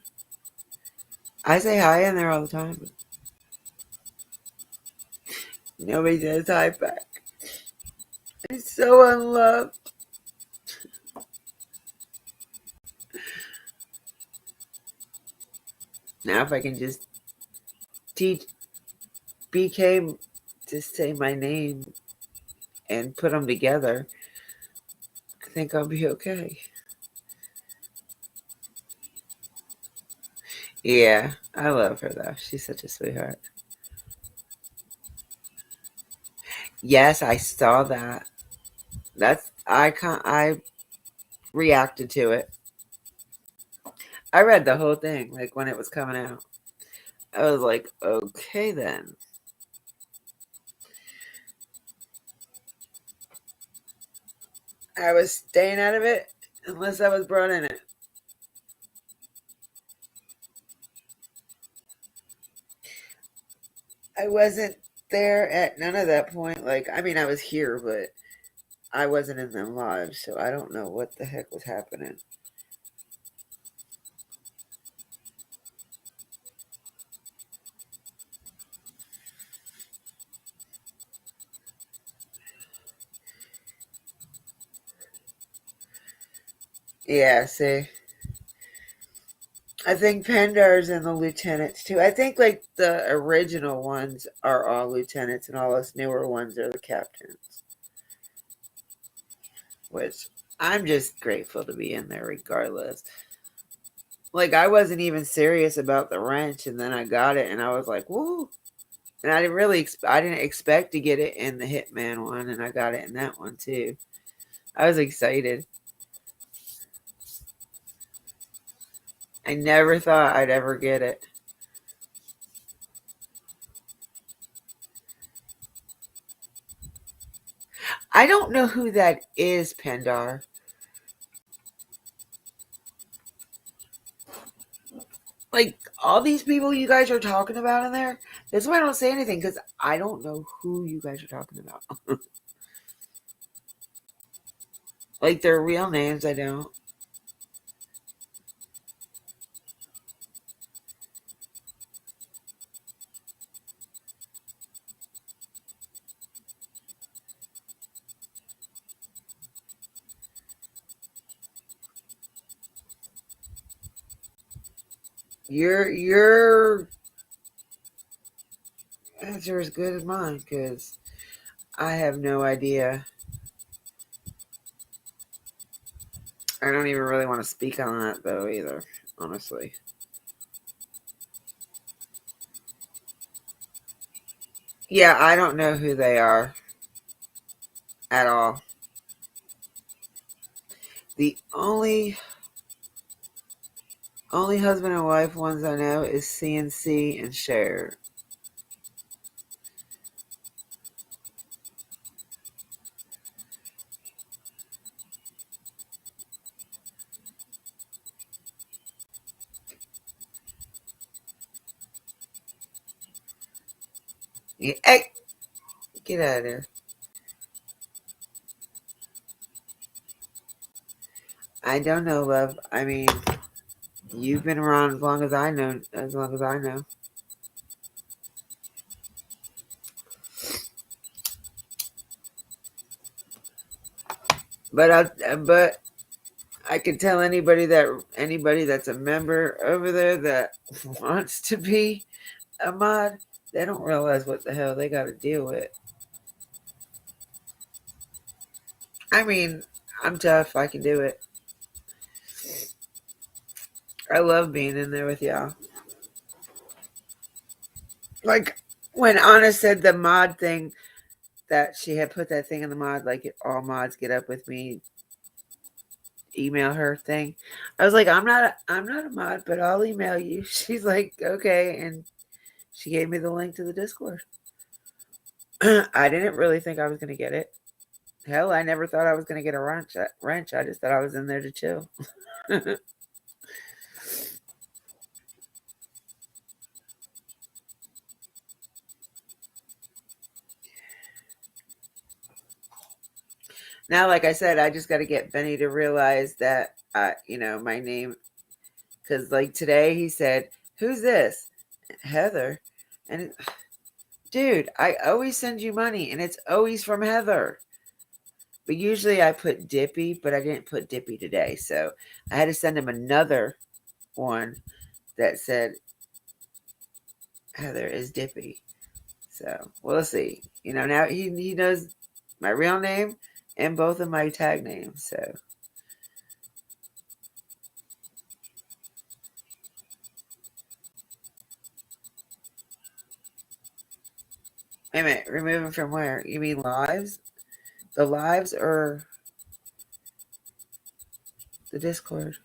I say hi in there all the time, but nobody says hi back. It's so unloved. Now if I can just teach BK to say my name and put them together, I think I'll be okay. Yeah, I love her though. She's such a sweetheart. Yes, I saw that. I reacted to it. I read the whole thing, like when it was coming out. I was like, okay then. I was staying out of it unless I was brought in it. I wasn't there at none of that point. Like, I mean, I was here, but I wasn't in them lives, so I don't know what the heck was happening. Yeah, see. I think Pendar's and the lieutenants too. I think like the original ones are all lieutenants and all us newer ones are the captains. Which I'm just grateful to be in there regardless. Like I wasn't even serious about the wrench and then I got it and I was like, woo. And I didn't expect to get it in the Hitman one and I got it in that one too. I was excited. I never thought I'd ever get it. I don't know who that is, Pendar. Like all these people you guys are talking about in there. That's why I don't say anything because I don't know who you guys are talking about. Like their real names, I don't. Your answer is good as mine because I have no idea. I don't even really want to speak on that though either, honestly. Yeah, I don't know who they are at all. The only husband and wife ones I know is CNC and Cher. Yeah, hey, get out of there. I don't know, love. I mean, you've been around as long as I know. As long as I know. But I can tell anybody that's a member over there that wants to be a mod, they don't realize what the hell they got to deal with. I mean, I'm tough. I can do it. I love being in there with y'all. Like when Anna said the mod thing, that she had put that thing in the mod, like all mods get up with me, email her thing. I was like, I'm not a mod, but I'll email you. She's like, okay, and she gave me the link to the Discord. I didn't really think I was gonna get it. Hell, I never thought I was gonna get a wrench. I just thought I was in there to chill. Now, like I said, I just got to get Benny to realize that, my name. Because, like today, he said, "Who's this?" Heather. And dude, I always send you money, and it's always from Heather. But usually I put Dippy, but I didn't put Dippy today, so I had to send him another one that said Heather is Dippy. So we'll see. Now he knows my real name and both of my tag names. So wait a minute, remove him from where? You mean lives? The lives or the Discord?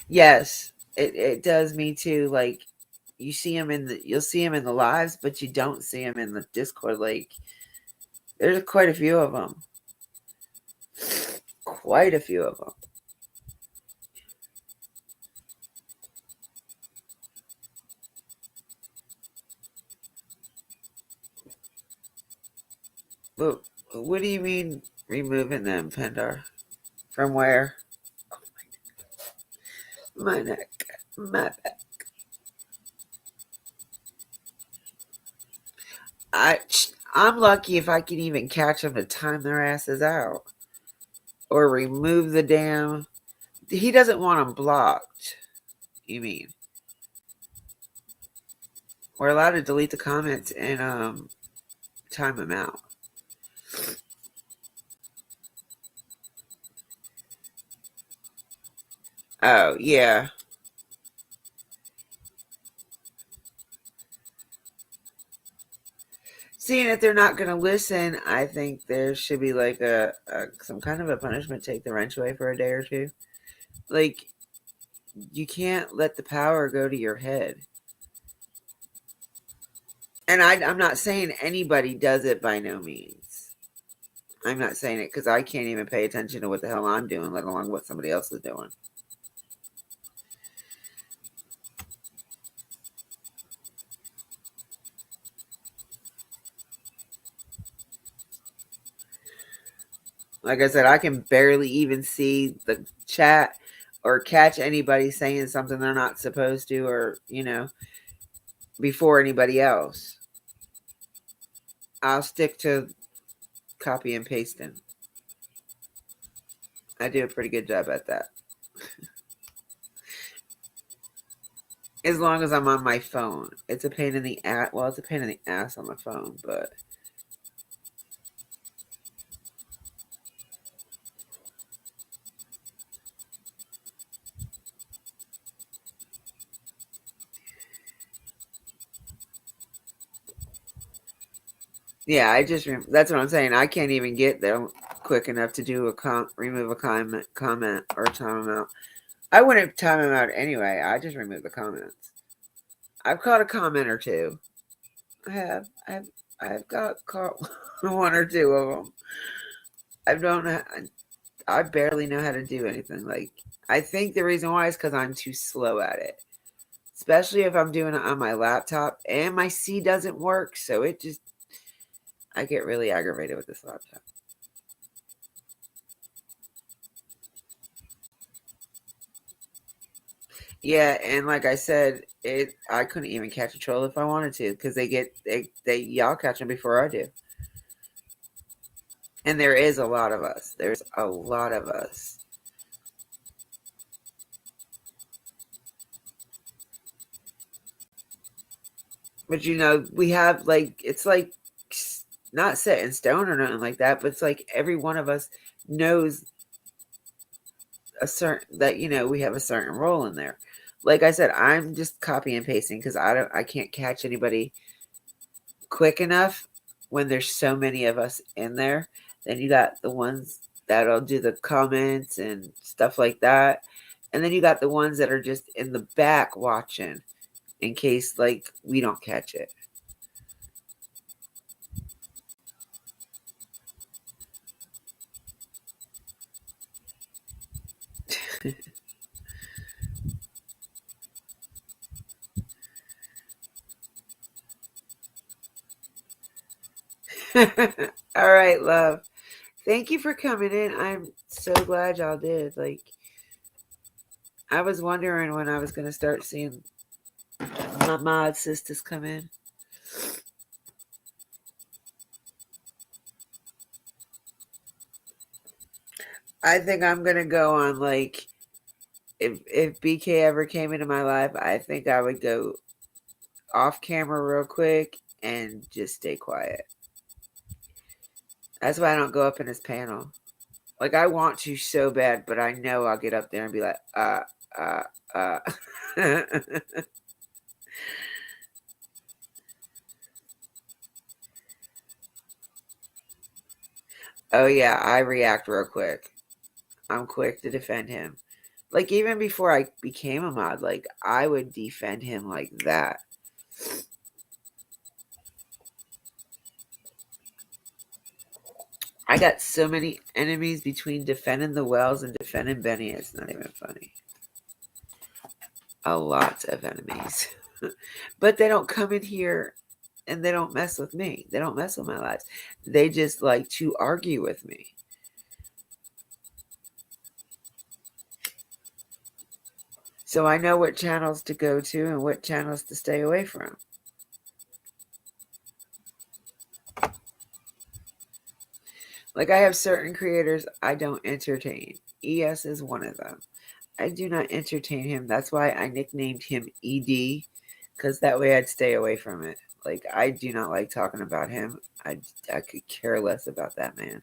Yes, it does me too. Like you'll see him in the lives, but you don't see him in the Discord. Like there's quite a few of them. Quite a few of them. But what do you mean removing them, Pendar? From where? Oh, my neck. My back. I'm lucky if I can even catch them to time their asses out. Or remove the damn He doesn't want them blocked. You mean? We're allowed to delete the comments and time them out. Oh, yeah. Seeing that they're not going to listen, I think there should be like some kind of a punishment. Take the wrench away for a day or two. Like, you can't let the power go to your head. And I'm not saying anybody does it, by no means. I'm not saying it because I can't even pay attention to what the hell I'm doing, let alone what somebody else is doing. Like I said, I can barely even see the chat or catch anybody saying something they're not supposed to, or, before anybody else. I'll stick to copy and pasting. I do a pretty good job at that. As long as I'm on my phone. It's a pain in the ass. Well, it's a pain in the ass on the phone, but yeah, that's what I'm saying. I can't even get there quick enough to do remove a comment or time them out. I wouldn't time them out anyway. I just remove the comments. I've caught a comment or two. I've caught one or two of them. I barely know how to do anything. Like, I think the reason why is because I'm too slow at it. Especially if I'm doing it on my laptop and my C doesn't work. So I get really aggravated with this laptop. Yeah, and like I said, I couldn't even catch a troll if I wanted to, because y'all catch them before I do. And there is a lot of us. There's a lot of us. But we have it's like not set in stone or nothing like that, but it's like every one of us knows we have a certain role in there. Like I said, I'm just copy and pasting because I can't catch anybody quick enough when there's so many of us in there. Then you got the ones that'll do the comments and stuff like that. And then you got the ones that are just in the back watching in case we don't catch it. All right, love. Thank you for coming in. I'm so glad y'all did. I was wondering when I was going to start seeing my mod sisters come in. I think I'm going to go on, if BK ever came into my life, I think I would go off camera real quick and just stay quiet. That's why I don't go up in his panel. I want to so bad, but I know I'll get up there and be like, Oh, yeah, I react real quick. I'm quick to defend him. Even before I became a mod, I would defend him like that. I got so many enemies between defending the Wells and defending Benny. It's not even funny. A lot of enemies. But they don't come in here and they don't mess with me. They don't mess with my lives. They just like to argue with me. So I know what channels to go to and what channels to stay away from. I have certain creators I don't entertain. ES is one of them. I do not entertain him. That's why I nicknamed him ED, because that way I'd stay away from it. Like, I do not like talking about him. I could care less about that man.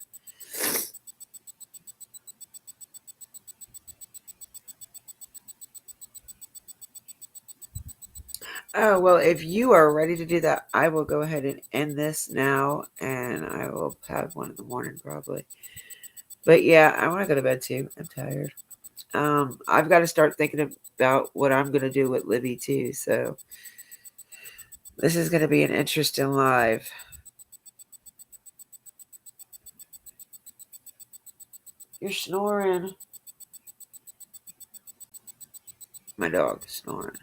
Oh, well, if you are ready to do that, I will go ahead and end this now, and I will have one in the morning probably. But yeah, I want to go to bed too. I'm tired. I've got to start thinking about what I'm going to do with Libby too. So this is going to be an interesting live. You're snoring. My dog is snoring.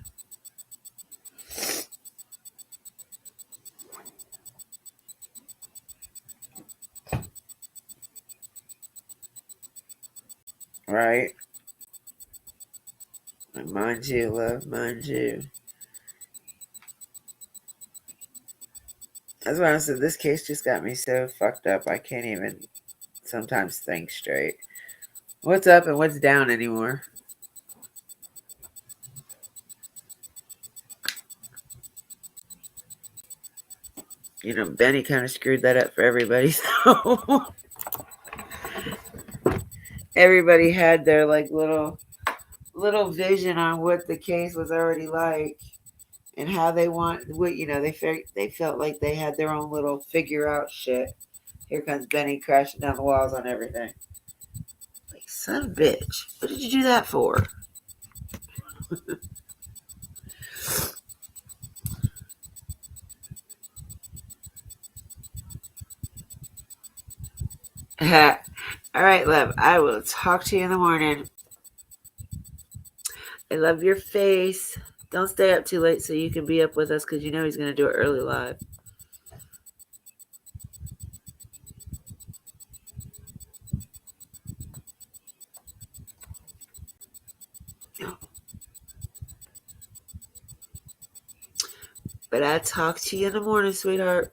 Right? Mine too, love. Mine too. That's why I said this case just got me so fucked up. I can't even sometimes think straight. What's up and what's down anymore? You know, Benny kind of screwed that up for everybody. So everybody had their like little vision on what the case was already like and how they want what they felt like they had their own little figure out shit. Here comes Benny crashing down the walls on everything. Like, son of a bitch, what did you do that for? All right, love. I will talk to you in the morning. I love your face. Don't stay up too late so you can be up with us because you know he's going to do it early live. But I'll talk to you in the morning, sweetheart.